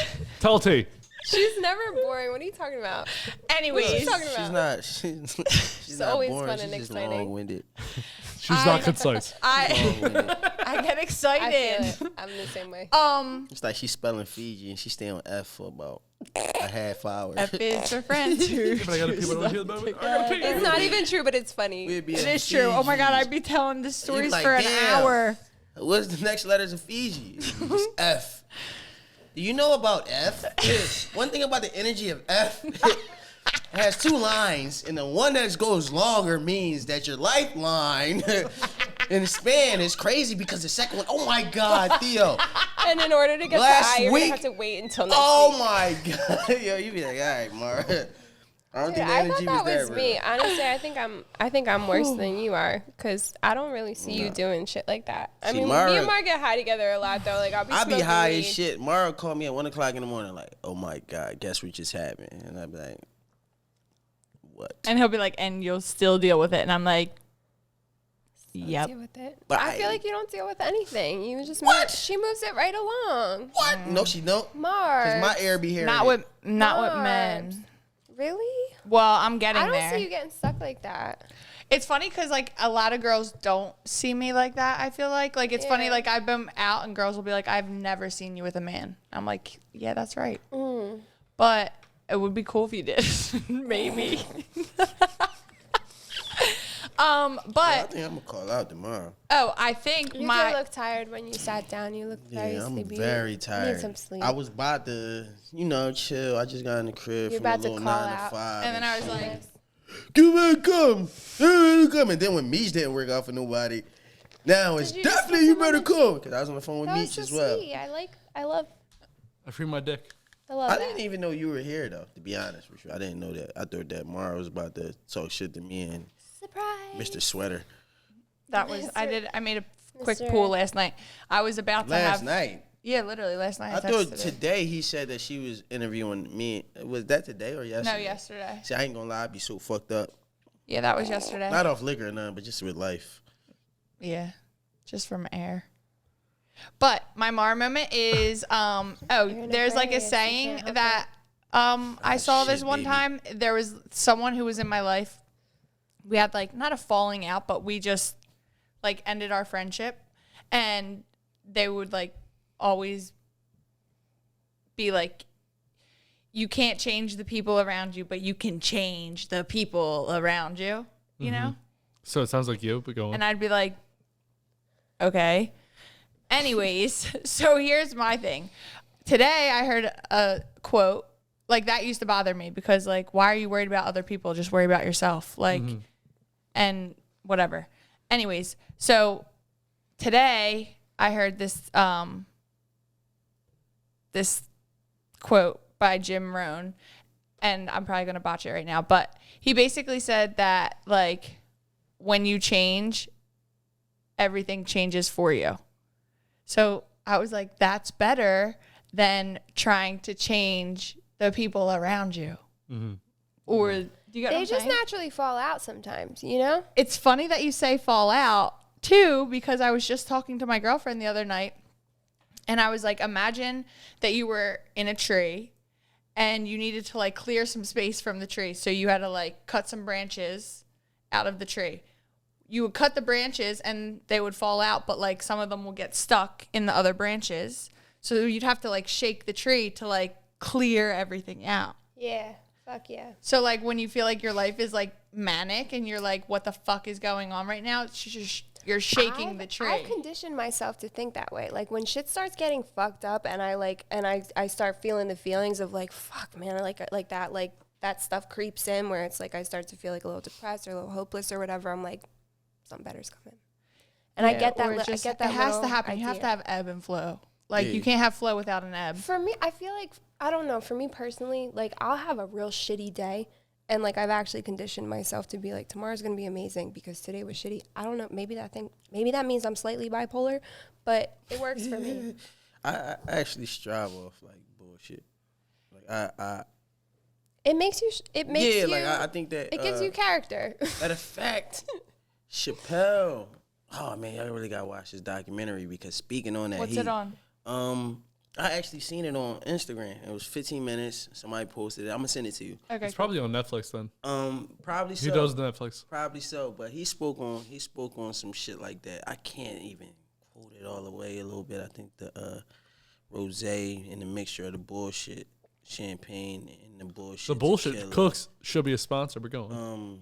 Tell the tea. She's never boring. What are you talking about? Anyways, What are you talking She's about? not. She's not always boring. fun She's and just exciting. long-winded. She's not concise. Long-winded. I get I excited. feel it. I'm the same way. It's like she's spelling Fiji and she stay on F for about a half hour. F is for friends who But I gotta pee. But I don't hear the moment. I gotta pee. It's not even true, but it's funny. We'd be It in is true. Oh my god, Fiji. I'd be telling the stories like, for an damn. hour. What's the next letters of Fiji? It's F. Do you know about F? One thing about the energy of F, it has 2 lines, and the one that goes longer means that your lifeline in span is crazy because the second one, oh my God, Theo. And in order to get Last to I, you're week- gonna have to wait until next Oh week. my God. Yo, you be like, all right, Maura. I don't Dude, think the I energy thought that was that me. real. Honestly, I think I'm worse than you are because I don't really see you doing shit like that. I See, mean, me Maura- and Mar get high together a lot though. Like I be smoking high weed. as shit. Maura called me at 1 o'clock in the morning, like, oh my God, guess what just happened? And I'd be like, what? And he'll be like, and you'll still deal with it. And I'm like, yep. Deal with it. But I feel like you don't deal with anything. You just What? she moves it right along. What? No, she don't. Mar. Cause my air be here. Not with men. Really? Well, I'm getting I don't there. see you getting stuck like that. It's funny because like a lot of girls don't see me like that. I feel like it's funny. Yeah. Like I've been out and girls will be like, I've never seen you with a man. I'm like, yeah, that's right. But it would be cool if you did, maybe. I But think I'm gonna call out tomorrow. I think You my did look tired when you sat down. You looked very Yeah, I'm sleepy. very You tired. need some sleep. I was about to, chill. I just got in the crib You're from a about to little call 9 out. to 5. and then I was like, Give me a come. And then when Meech didn't work out for nobody, now it's Did you just definitely put you some on better the- come. Because I was on the phone with That was Meech so as well. sweet. I love I free my dick. I I that. didn't even know you were here, though, to be honest with you. I didn't know that. I thought that Maura was about to talk shit to me and Surprise. Mr. Sweater. That was I made a quick Mr. pool last night. I was about to have Last night. Yeah, literally last night. I thought texted her. today he said that she was interviewing me. Was that today or yesterday? No, yesterday. See, I ain't gonna lie, I'd be so fucked up. Yeah, that was yesterday. Not off liquor or nothing, but just with life. Yeah, just from air. But my Maura moment is there's like a Aquarius, you saying can't help that I saw this shit, one baby. time. There was someone who was in my life. We had like not a falling out, but we just like ended our friendship, and they would like always be like, you can't change the people around you, but you can change the people around you, you know? So it sounds like you, but go on. And I'd be like, okay. Anyways, so here's my thing. Today I heard a quote, like that used to bother me because like, why are you worried about other people? Just worry about yourself. Like, and whatever. Anyways, so today I heard this, this quote by Jim Rohn, and I'm probably going to botch it right now, but he basically said that like when you change, everything changes for you. So I was like, that's better than trying to change the people around you. Or do you get what They I'm just saying? naturally fall out sometimes, you know? It's funny that you say fall out too, because I was just talking to my girlfriend the other night, and I was like, imagine that you were in a tree and you needed to like clear some space from the tree. So you had to like cut some branches out of the tree. You would cut the branches and they would fall out, but like some of them will get stuck in the other branches. So you'd have to like shake the tree to like clear everything out. Yeah. Fuck yeah. So like when you feel like your life is like manic and you're like, what the fuck is going on right now? It's just, you're shaking the tree. I've conditioned myself to think that way. Like when shit starts getting fucked up and I start feeling the feelings of like, fuck man, like that stuff creeps in where it's like I start to feel like a little depressed or a little hopeless or whatever. I'm like, something better's coming. And I get that. Or I just- get that. It has to little happen. You have to idea. have ebb and flow. Like Yeah. you can't have flow without an ebb. For me, I feel like, I don't know, for me personally, like I'll have a real shitty day and like I've actually conditioned myself to be like, tomorrow's going to be amazing because today was shitty. I don't know, maybe that means I'm slightly bipolar, but it works for me. I actually strive off like bullshit. Like It makes you, yeah, like I think that it gives you character. matter of fact, Chappelle. Oh man, I really gotta watch this documentary because speaking on that, What's it on? I actually seen it on Instagram. It was 15 minutes. Somebody posted it. I'm gonna send it to you. Okay. It's probably on Netflix then. Probably so. He does the Netflix. Probably so, but he spoke on some shit like that. I can't even quote it all the way a little bit. I think the rosé and the mixture of the bullshit, champagne and the bullshit. The bullshit tequila. cooks should be a sponsor. We're going.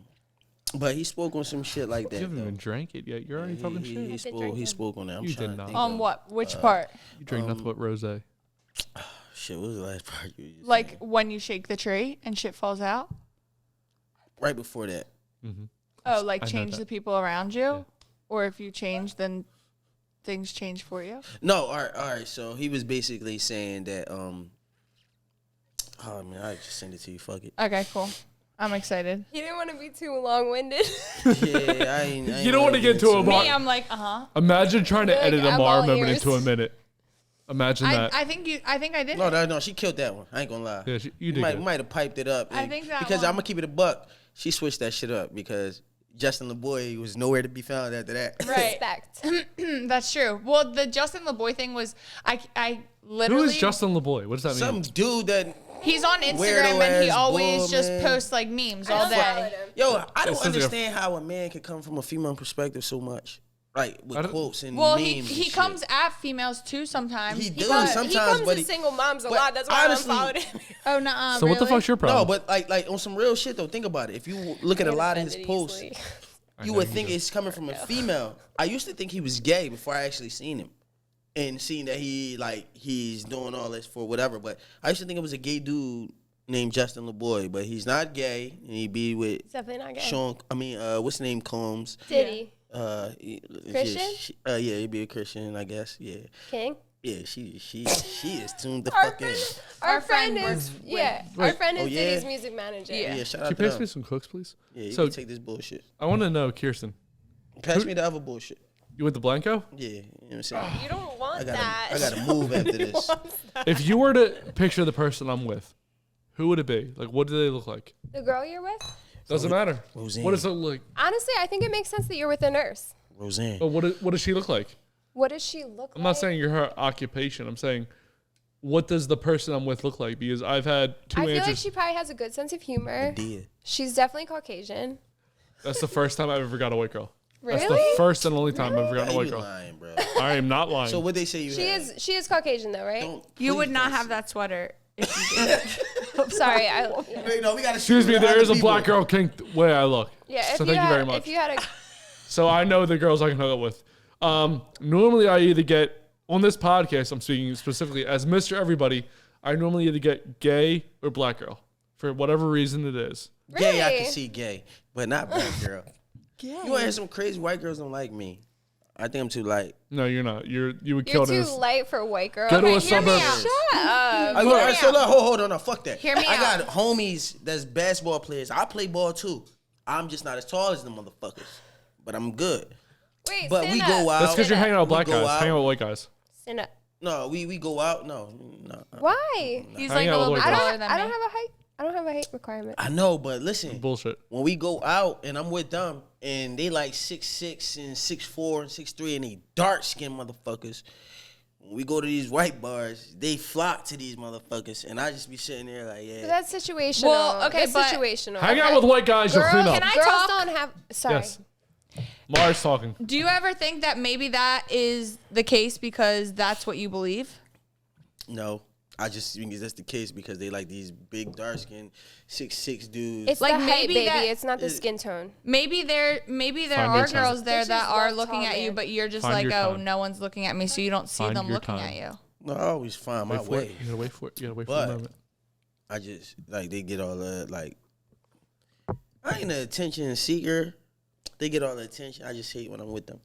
But he spoke on some shit like that. You haven't though. even drank it yet. You're already talking shit. He spoke on that. I'm You trying did to not. think On of- what? Which part? You drink nothing but rosé. Shit, what was the last part you used? Like when you shake the tree and shit falls out? Right before that. Oh, like I know change that. the people around you? Or if you change, then things change for you? No, all right. So he was basically saying that, oh man, I just send it to you. Fuck it. Okay, cool. I'm excited. You didn't want to be too long-winded. Yeah, I ain't. You don't want to get to a Me, bar. I'm like, Imagine trying to Like, edit a I'm Maura all moment ears. into a minute. Imagine that. I think I did. No, she killed that one. I ain't gonna lie. Yeah, you did good. might have piped it up. I think that because one- I'm gonna keep it a buck. She switched that shit up because Justin LeBoy was nowhere to be found after that. Right. Respect. That's true. Well, the Justin LeBoy thing was, I literally. Who is Justin LeBoy? What does that Some mean? dude that. He's on Instagram Weirdo and he ass always bull, just man. posts like memes all day. Yo, I don't It seems like a- understand how a man can come from a female perspective so much. Like I with don't- quotes and Well, memes. he and he shit. comes at females too sometimes. He do comes- sometimes, He comes but to single moms a but lot. That's why honestly- I unfollowed him. Oh no. So what the fuck's your problem? No, but like on some real shit though. Think about it. If you look at a lot of his posts, you would think it's coming from a female. I used to think he was gay before I actually seen him, and seeing that he's doing all this for whatever. But I used to think it was a gay dude named Justin LeBoy, but he's not gay, and he be with It's definitely not gay. Sean. what's his name? Combs. Diddy. Christian? Yeah, he'd be a Christian, I guess. Yeah. King. Yeah, she is tuned the fuck in. Our friend is our friend is Oh, yeah? Diddy's music manager. Yeah, shout Can out you to pass them. me some cooks, please? Yeah, you So- can take this bullshit. I want to know, Kirsten. Pass me the other bullshit. You went to Blanco? Yeah, you know what I'm saying? You don't want I that. gotta move after this. If you were to picture the person I'm with, who would it be? Like, what do they look like? The girl you're with? Doesn't matter. Roseanne. What does it look like? Honestly, I think it makes sense that you're with a nurse. Roseanne. But what does she look like? What does she look like? I'm not saying you're her occupation. I'm saying, what does the person I'm with look like? Because I've had two I feel answers. like she probably has a good sense of humor. Did. She's definitely Caucasian. That's the first time I've ever got a white girl. That's Really? the first and only time I've ever gotten a You white girl. lying, bro. I am not lying. So what they say you She had? is Caucasian though, right? You Please would not don't have say- that sweater if you did. Sorry. Wait, no, we gotta. Excuse me, there is a black girl kink way I look. Yeah. So thank you very much. If you had a So I know the girls I can hook up with. Normally I either get, on this podcast, I'm speaking specifically as Mr. Everybody, I normally either get gay or black girl. For whatever reason it is. Gay, I Really? can see gay, but not black girl. You want to hear some crazy white girls don't like me? I think I'm too light. No, you're not. You would you're kill too this. light for white girls. Go to a hear me suburb. out. Shut up. All right, so look, hold on, no, fuck that. Hear me I out. got homies that's basketball players. I play ball too. I'm just not as tall as the motherfuckers, but I'm good. Wait, But we stand go up. out. That's because you're hanging out with We black go guys. out. Hang out with white guys. Stand up. No, we go out. No. Why? He's Hang like out a little with bit white taller guys. than I me. don't have a height. I don't have a height requirement. I know, but listen. Bullshit. When we go out and I'm with them and they like 6'6" and 6'4" and 6'3" and they dark skinned motherfuckers. When we go to these white bars, they flock to these motherfuckers, and I just be sitting there like, yeah. But that's situational. Well, okay, that's but- situational. Hang out with white guys, you'll clean Girls, up. Can I girls talk? don't have. Sorry. Yes. Mars talking. Do you ever think that maybe that is the case because that's what you believe? No, I just think that's the case because they like these big dark skinned 6'6" dudes. It's Like, the height, maybe baby. that- It's not the skin tone. Maybe there Find are your time. girls there Bitches that are love looking tall at you, men. but you're just Find like, your oh, time. no one's looking at me, so you don't see Find them your looking time. at you. No, I always find my Wait for way. it. You gotta wait for it. You gotta wait for But- a moment. I just like they get all the like. I ain't an attention seeker. They get all the attention. I just hate when I'm with them,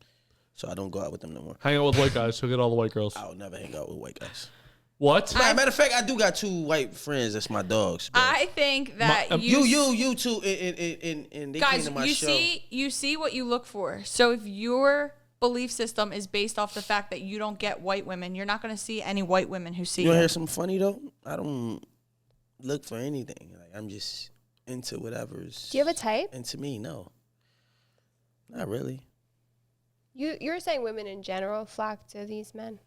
so I don't go out with them no more. Hang out with white guys. You'll get all the white girls. I would never hang out with white guys. What? Matter of fact, I do got 2 white friends. That's my dogs. Bro. I think that You too, and they guys, came to my you show. you see what you look for. So if your belief system is based off the fact that you don't get white women, you're not going to see any white women who see You want to you. hear something funny though? I don't look for anything. Like I'm just into whatever's. Do you have a type? Into me? No, not really. You're saying women in general flock to these men.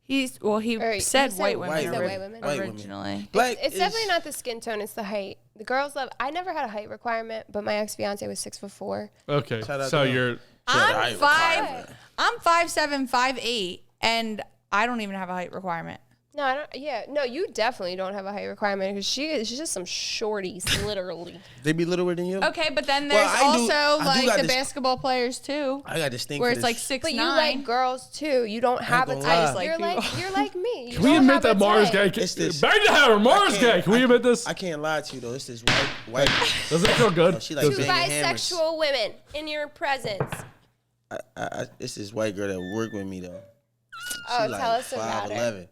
He Or you said said white white women, women. White women. White women. originally. Black. It's is- definitely not the skin tone. It's the height. The girls love. I never had a height requirement, but my ex fiance was 6'4". Okay. Shout out So to them. you're. I'm height I'm 5'7", 5'8", and I don't even have a height requirement. No, I don't. Yeah, no, you definitely don't have a height requirement because she's just some shorties, literally. They be littler than you. Okay, but then Well, there's I do also got like the this- basketball players too, I got this thing where for it's this. like 6'9". But you like girls too. You don't have a gonna type. lie. You're like me. You Can we don't admit have a that Mars type. gay? It's this- Bang to have her. Mars I can't- gay. Can we admit this? I can't lie to you though. It's this white. Does it feel good? She like Does Two it? banging hammers. bisexual women in your presence. It's this white girl that worked with me though. Oh, She like tell us about it. 5'11".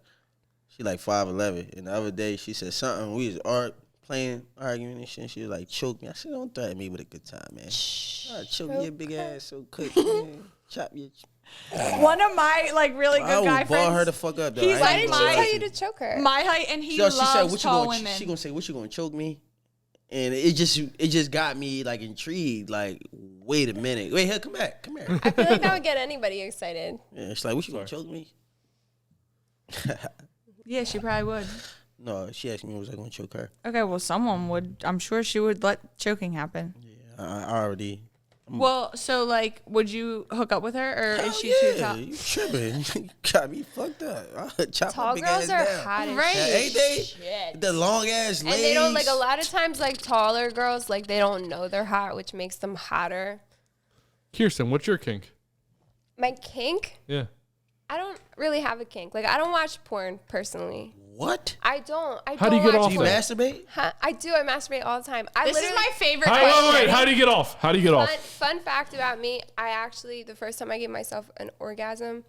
She like 5'11". And the other day she said something. We was arguing and shit. She was like, choke me. I said, don't threaten me with a good time, man. I'll choke your big ass so quick, man. Chop your. One of my like really I good will guy ball friends. her the fuck up though. He's I Why ain't did she gonna lie tell to you to choke her? my height, and he So loves she said, "What you tall gonna?" women. She gonna say, "What you gonna choke me?" And it just got me like intrigued. Like, wait a minute, wait here, come back, come here. I feel like that would get anybody excited. Yeah, she's like, "What you gonna choke me?" Yeah, she probably would. No, she asked me, "Was I gonna choke her?" Okay, well, someone would. I'm sure she would let choking happen. I already. Well, so like, would you hook up with her, or Hell is she too yeah, tall? you tripping? You got me fucked up. I'll chop Tall my big girls ass are down. hot as Right. Yeah, ain't they? shit. The long ass legs. And they don't like a lot of times like taller girls like they don't know they're hot, which makes them hotter. Kirsten, what's your kink? My kink? Yeah. I don't really have a kink. Like I don't watch porn personally. What? I don't. How do you get watch off You that? masturbate? Huh? I do. I masturbate all the time. This is my favorite Wait, question. wait, how do you get off? How do you get off? Fun fact about me, I actually, the first time I gave myself an orgasm,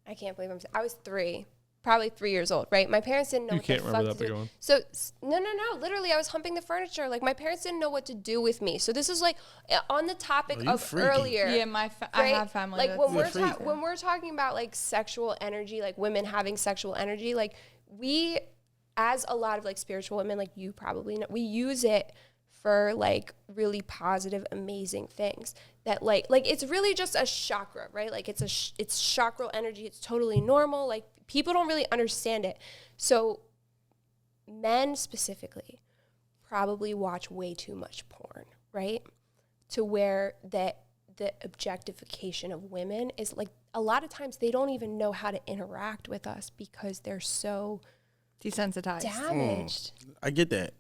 I can't believe I was 3, probably 3 years old, right? My parents didn't know You what can't the remember fuck that to big do. one. So, no. Literally, I was humping the furniture. Like, my parents didn't know what to do with me. So this is like on the topic you of freaky. earlier. Yeah, I right? have family. Like, when that's- when we're talking about, like, sexual energy, like, women having sexual energy, like, we, as a lot of, like, spiritual women, like, you probably know, we use it for, like, really positive, amazing things that, like it's really just a chakra, right? Like, it's chakral energy. It's totally normal. Like, people don't really understand it. So men specifically probably watch way too much porn, right? To where the objectification of women is, like, a lot of times they don't even know how to interact with us because they're so desensitized, damaged. I get that.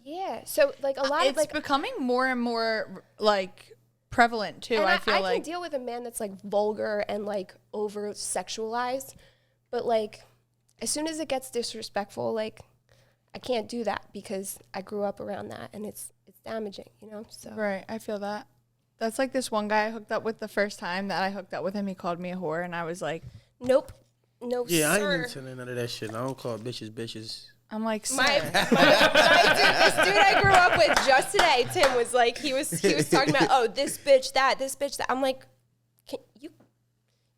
Yeah. So, like, a lot of, it's like, becoming more and more like prevalent too. and I feel I like can deal with a man that's, like, vulgar and, like, over sexualized, but, like, as soon as it gets disrespectful, like, I can't do that because I grew up around that and it's damaging, you know? So right. I feel that. That's like this one guy I hooked up with the first time that I hooked up with him. He called me a whore, and I was like, nope. No, Yeah, sir. I ain't into none of that shit. I don't call bitches. I'm like, sir. This dude I grew up with just today, Tim, was like, he was talking about, oh, this bitch that. I'm like,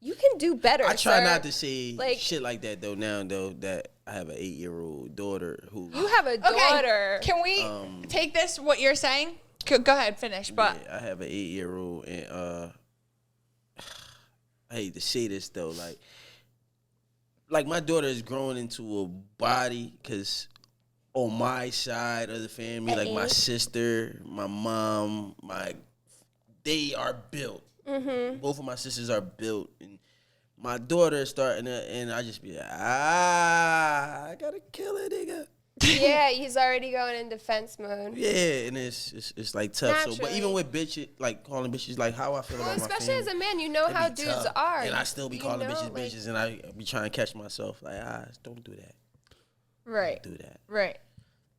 you can do better. I try sir. not to say Like, shit like that though. Now though that I have an 8-year-old daughter who you have a daughter. Can we take this? What you're saying? Go ahead, finish. But yeah, I have an 8-year-old, and I hate to say this though, like my daughter is growing into a body because on my side of the family, like my sister, my mom, they are built. Mm-hmm. Both of my sisters are built, and my daughter is starting to, and I just be like, I gotta kill a nigga. Yeah, he's already going in defense mode. Yeah, and it's like tough. So, but Naturally. even with bitches, like calling bitches, like how I feel Well, about my especially family. as a man, you know It'd how be dudes tough. are. And I still be You calling know, bitches like- bitches, and I be trying to catch myself. Like, don't do that. right, Do that. right.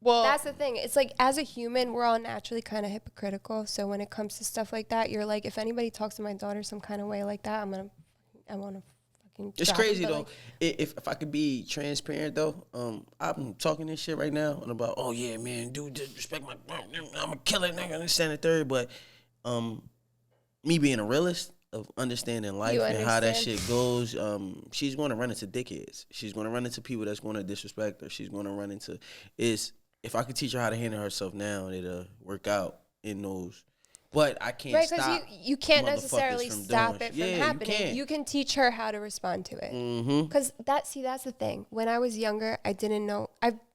Well, That's the thing. It's like, as a human, we're all naturally kind of hypocritical. So when it comes to stuff like that, you're like, if anybody talks to my daughter some kind of way like that, I want to fucking. It's drop it. crazy But, though. like, If I could be transparent though, I'm talking this shit right now and about, oh yeah, man, dude, disrespect my, I'm a killer nigga, this and the third. But me being a realist of understanding life and how that understand. shit goes, she's going to run into dickheads. She's going to run into people that's going to disrespect her. She's going to run into if I could teach her how to handle herself now, it'll work out in those. But I can't right, stop. because you can't motherfuckers necessarily from stop doing it shit. from Yeah, happening. You can teach her how to respond to it. Mm-hmm. Because that's the thing. When I was younger, I didn't know.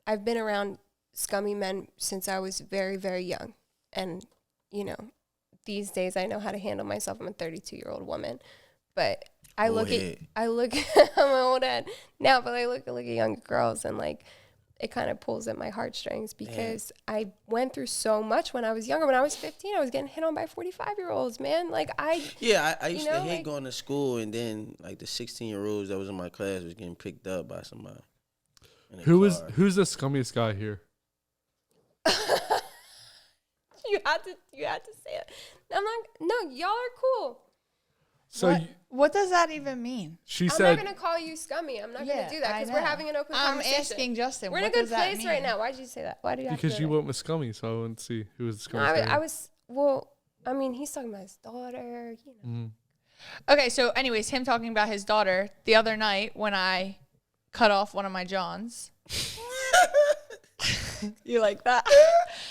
I've been around scummy men since I was very, very young, and you know, these days I know how to handle myself. I'm a 32-year-old woman, but I'm an old head now, but I look at younger girls and like. It kind of pulls at my heartstrings because I went through so much when I was younger. When I was 15, I was getting hit on by 45-year-olds, man. Like, I used to hate going to school, and then like the 16-year-olds that was in my class was getting picked up by somebody. Who's the scummiest guy here? You had to say it. I'm not. No, y'all are cool. So what does that even mean? She I'm said not gonna call you scummy. I'm not Yeah, gonna do that I because we're know. having an open I'm conversation. asking Justin, We're in a what good does that place right mean? now. Why did you say that? Why did you? because have to you do went with scummy, so I wanted to see who was the that? No, scummiest guy. I was. Well, I mean, he's talking about his daughter. You know. Mm-hmm. Okay, so anyways, him talking about his daughter the other night when I cut off one of my Johns. You like that?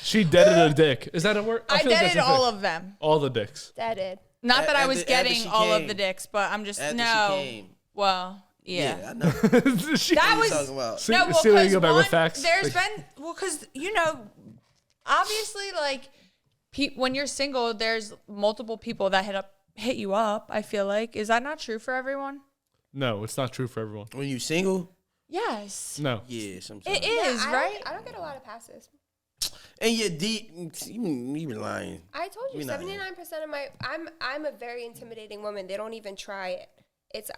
She deaded a dick. Is that a word? I feel like deaded that's a all thing. of them. All the dicks. Deaded. Not that I After- was after getting she all of came. the dicks, but I'm just After no. she came. Well, yeah. I know. She- That What was you talking about? See- no, well, see where you because go back with one, facts? there's Like- been because you know, obviously, like when you're single, there's multiple people that hit you up. I feel like is that not true for everyone? No, it's not true for everyone. When you single, Yes, No. yeah, sometimes. it is right. I don't get a lot of passes. And you're deep. You been lying. I told you, You're not 79% of my. I'm a very intimidating woman. They don't even try it.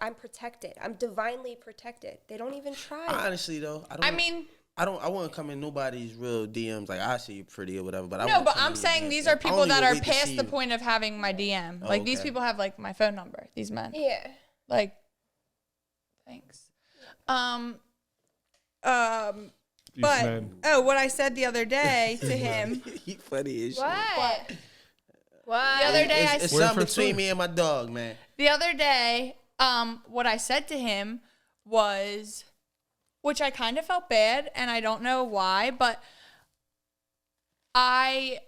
I'm protected. I'm divinely protected. They don't even try. Honestly, though, I wouldn't come in nobody's real DMs like I see you pretty or whatever. But I'm saying these are people that are past the point of having my DM. Like these people have like my phone number. These men. Yeah. Like, thanks. But what I said the other day to him. He funny as shit. What? The other day it's something between me and my dog, man. The other day, what I said to him was, which I kind of felt bad, and I don't know why, but I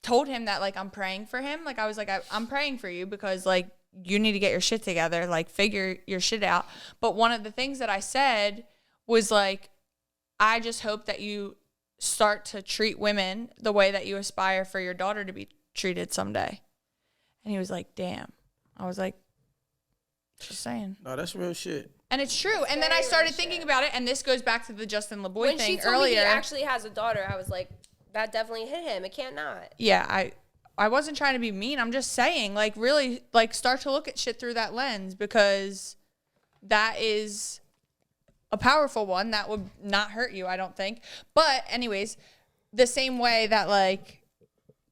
told him that, like, I'm praying for him. Like, I was like, I'm praying for you because, like, you need to get your shit together, like, figure your shit out. But one of the things that I said was, like, I just hope that you start to treat women the way that you aspire for your daughter to be treated someday. And he was like, damn. I was like, just saying. No, that's real shit. And it's true. And then I started thinking about it, and this goes back to the Justin LeBoy When thing she told earlier. me he actually has a daughter, I was like, that definitely hit him. It can't not. Yeah, I wasn't trying to be mean. I'm just saying, like, really, like, start to look at shit through that lens, because that is a powerful one that would not hurt you, I don't think. But anyways, the same way that, like,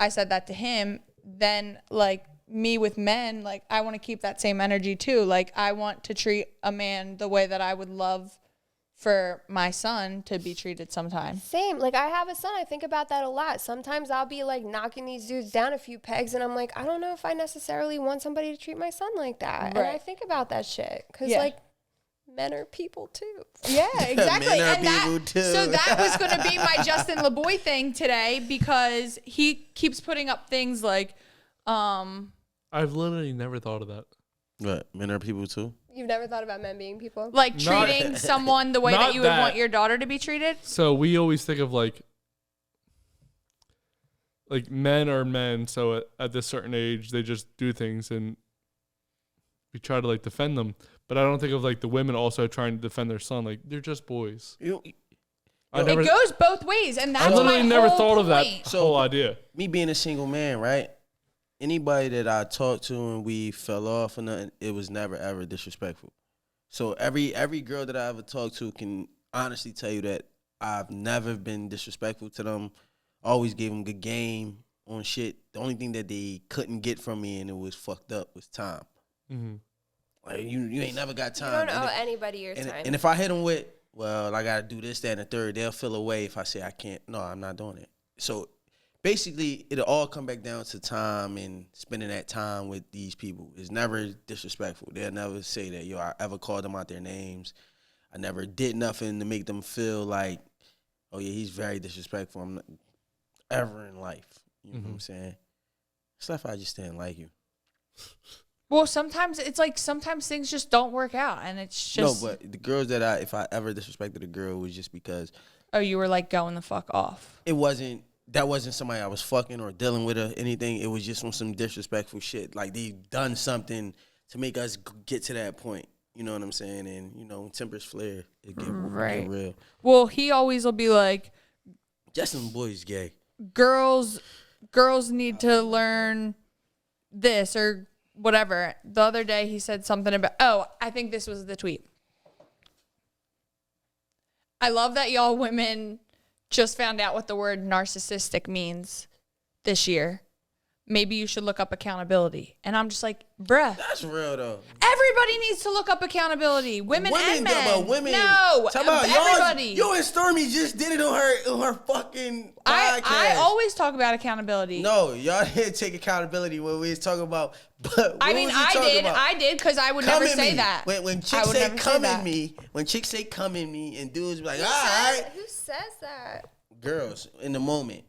I said that to him, then, like, me with men, like, I want to keep that same energy too. Like, I want to treat a man the way that I would love for my son to be treated sometime. Same. Like, I have a son. I think about that a lot. Sometimes I'll be, like, knocking these dudes down a few pegs, and I'm like, I don't know if I necessarily want somebody to treat my son like that. Right. And I think about that shit. Because, like, men are people too. Yeah, exactly. Men are people too. So that was going to be my Justin LeBoy thing today, because he keeps putting up things like, I've literally never thought of that. What? Men are people too? You've never thought about men being people? like treating someone the way that you would want your daughter to be treated. So we always think of like men are men. So at this certain age, they just do things, and we try to like defend them. But I don't think of like the women also trying to defend their son. Like, they're just boys. It goes both ways, and that's I literally my never whole thought of that point. whole idea. Me being a single man, right? Anybody that I talked to and we fell off or nothing, it was never ever disrespectful. So every girl that I ever talked to can honestly tell you that I've never been disrespectful to them. Always gave them good game on shit. The only thing that they couldn't get from me, and it was fucked up, was time. Mm-hmm. Like, you ain't never got time. You don't owe anybody your time. And if I hit them with, well, I got to do this, that, and the third, they'll feel away if I say I can't. No, I'm not doing it. So basically, it'll all come back down to time and spending that time with these people. It's never disrespectful. They'll never say that, yo, I ever called them out their names. I never did nothing to make them feel like, oh, yeah, he's very disrespectful. I'm not ever in life. You know what I'm saying? Stuff I just didn't like you. Well, sometimes it's like sometimes things just don't work out, and it's just No, but the girls that if I ever disrespected a girl, it was just because you were like going the fuck off. That wasn't somebody I was fucking or dealing with or anything. It was just on some disrespectful shit. Like, they done something to make us get to that point. You know what I'm saying? And, you know, when tempers flare, it get real. Well, he always will be like, Justin Boy's gay. Girls need to learn this or whatever. The other day he said something about, I think this was the tweet. I love that y'all women just found out what the word narcissistic means this year. Maybe you should look up accountability. And I'm just like, bruh. That's real, though. Everybody needs to look up accountability. Women and men. About women. No, everybody. You and Stormy just did it on her fucking podcast. I always talk about accountability. No, y'all didn't take accountability when we was talking about. But I did because I would never say that. When chicks say come at me, and dudes be like, all right. Who says that? Girls in the moment.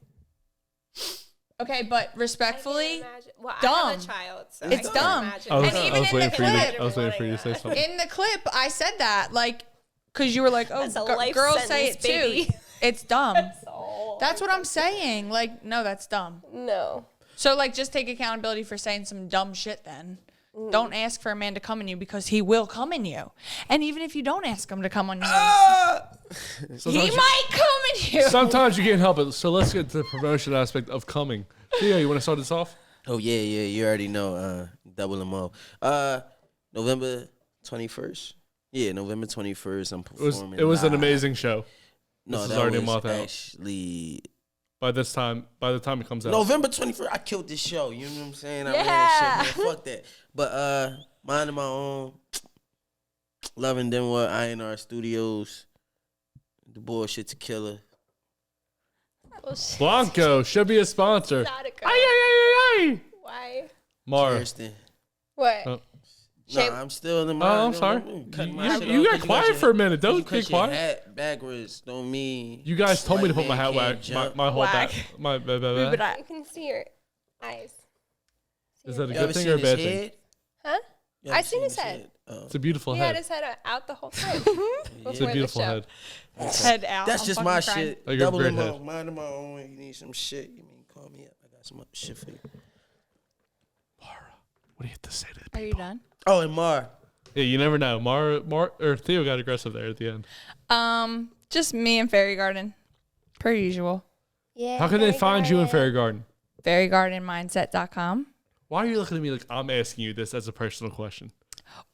Okay, but respectfully, well, dumb. I have a child, so it's dumb. I was in waiting for you to say something. In the clip, I said that, like, because you were like, oh, girls say it baby. too. It's dumb. That's what I'm saying. Like, no, that's dumb. No. So, like, just take accountability for saying some dumb shit then. Don't ask for a man to come in you, because he will come in you. And even if you don't ask him to come on you, he might come in you. Sometimes you can't help it. So let's get to the promotion aspect of coming. Theo, you want to start this off? Oh, yeah. You already know. Double MO. November 21st. Yeah, November 21st. I'm performing. It was an live. amazing show. No, This is that already a was month out. actually By the time it comes out. November 21st. I killed this show. You know what I'm saying? I ran Yeah. shit, man. Fuck that. But minding my own, loving them what INR Studios, the bullshit to killer. Bullshit. Blanco should be a sponsor. Not a girl. Ay. Why? Mara. Kirsten. What? Oh. Shape- Nah, I'm still in my. Oh, I'm sorry. You got quiet for a minute. Don't get quiet. Hat backwards don't mean. You guys told me to put my hat White man back. can't My whole Whack. back. My You can see your eyes. Is that a You good ever thing seen or a his bad thing? head? Huh? You ever I seen his head. Oh. It's a beautiful He had head. his head out the whole time. It's a beautiful head. Head out. That's I'm just fucking my crying. shit. Like your Double great them head. up. Minding my own. You need some shit. You mean call me up? I got some shit for you. Mara, what do you have to say to the Are you done? Oh, and Mar. Yeah, you never know. Mara or Theo got aggressive there at the end. Just me and Fairy Garden, per usual. Yeah. How can they find you in Fairy Garden? FairyGardenMindset.com Why are you looking at me like I'm asking you this as a personal question?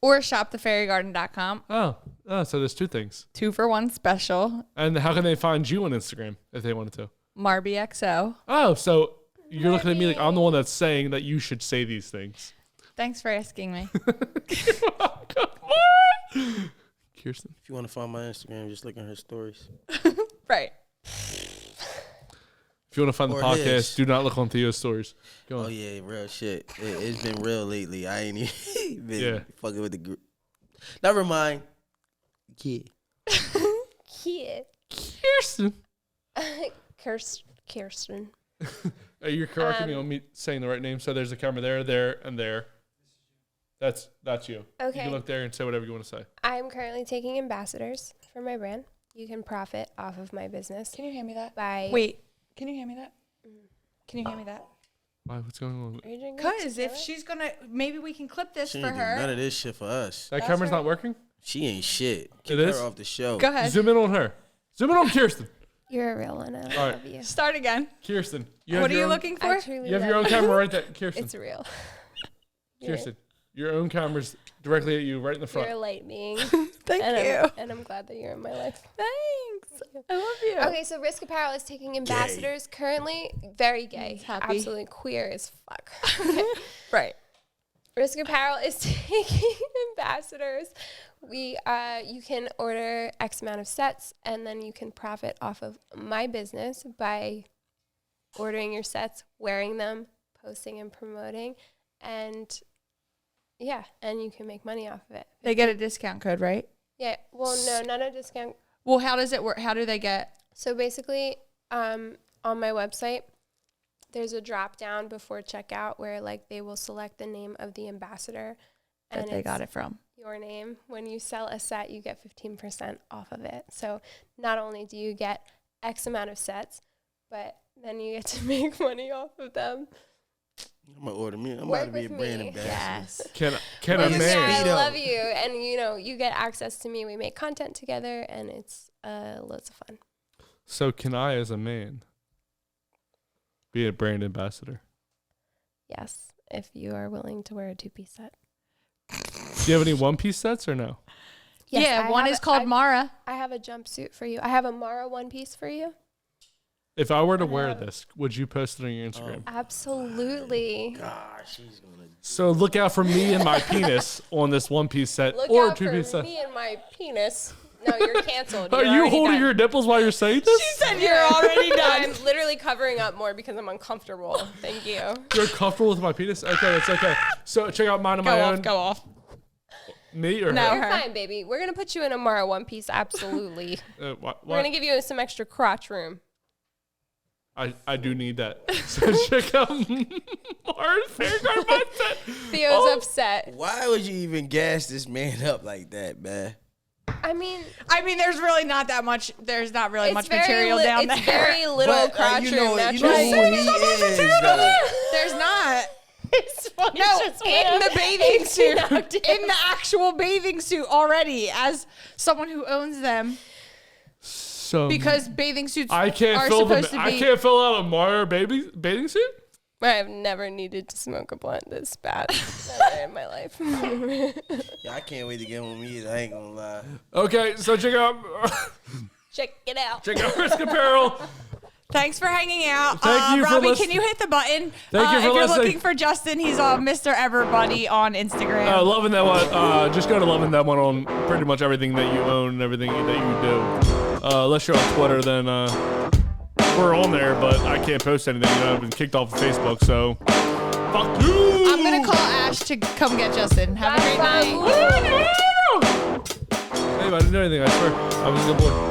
or shopthefairygarden.com. Oh, so there's two things. 2-for-1 special. And how can they find you on Instagram if they wanted to? MarbyXO. Oh, so you're looking at me like I'm the one that's saying that you should say these things. Thanks for asking me. Kirsten. If you want to find my Instagram, just look at her stories. Right. If you want to find the Or podcast, his. do not look on Theo's stories. Go on. Oh yeah, real shit. It's been real lately. I ain't even been fucking with the group. Never mind. Yeah. Kid. Kirsten. Kirsten. You're correcting me on me saying the right name. So there's a camera there, and there. That's you. You Okay. can look there and say whatever you want to say. I'm currently taking ambassadors for my brand. You can profit off of my business. Can you hand me that? By Wait. Can you hand me that? Can you hand me that? Why? What's going on? Are you drinking Because if tequila? she's gonna, maybe we can clip this She for ain't do her. none of this shit for us. That camera's not working? She ain't shit. Keep It her is? off the show. Go ahead. Zoom in on her. Zoom in on Kirsten. You're a real one. I All love you. Start again. Kirsten. What are you own, looking for? I truly You have your love own camera right there. Kirsten. It's real. Kirsten. Your own camera's directly at you right in the front. You're a light being. Thank and you. and I'm glad that you're in my life. Thanks. I love you. Okay, so Risk Apparel is taking ambassadors currently. Very gay. He's happy. Absolutely queer as fuck. Okay. Right. Risk Apparel is taking ambassadors. You can order X amount of sets, and then you can profit off of my business by ordering your sets, wearing them, posting and promoting, and yeah, and you can make money off of it. They get a discount code, right? Yeah. Well, no, not a discount. Well, how does it work? How do they get? So basically, on my website, there's a drop down before checkout where like they will select the name of the ambassador That they got it from. your name. When you sell a set, you get 15% off of it. So not only do you get X amount of sets, but then you get to make money off of them. I'm gonna order me. I'm Work about to be a with brand me. ambassador. Yes. Can Well, a yeah, man? I love you, and you get access to me. We make content together, and it's loads of fun. So can I, as a man, be a brand ambassador? Yes, if you are willing to wear a 2-piece set. Do you have any one-piece sets or no? Yes, yeah, I one have is called Maura. I have a jumpsuit for you. I have a Maura 1-piece for you. If I were to wear this, would you post it on your Instagram? Absolutely. Gosh, she's gonna. So look out for me and my penis on this one-piece set Look or out for two-piece set. me and my penis. No, you're canceled. Are You're you already holding done. your nipples while you're saying this? She said you're already done. I'm literally covering up more because I'm uncomfortable. Thank you. You're comfortable with my penis? Okay, it's okay. So check out mine on my own. Go off. Me or No. her? You're her. fine, baby. We're gonna put you in a Maura 1-piece. Absolutely. Why? We're gonna give you some extra crotch room. I do need that. So check out Mara's Fair Guard Mindset. Theo's upset. Why would you even gas this man up like that, man? I mean, there's really not that much. There's not really much material down it's there. very little But, crotch you know, room. you know Naturally. who he is, though. There's not. It's funny. No, just in went the up bathing and suit. knocked it. In the actual bathing suit already, as someone who owns them, So because bathing suits I can't are fill them. supposed to be. I can't fill out a Mara bathing suit. I've never needed to smoke a blunt this bad ever in my life. Yeah, I can't wait to get home either. I ain't gonna lie. Okay, so check out Risk Apparel. Thanks for hanging out. Thank you for Robbie, listening. can you hit the button? Thank you for if you're listening. looking for Justin, he's on Mr. Everybody on Instagram. Loving that one. Just go to Loving That One on pretty much everything that you own and everything that you do. Unless you're on Twitter, then we're on there, but I can't post anything. I've been kicked off of Facebook, so fuck you. I'm going to call Ash to come get Justin. Have a great night. Hey, I didn't do anything, I swear. I was a good boy.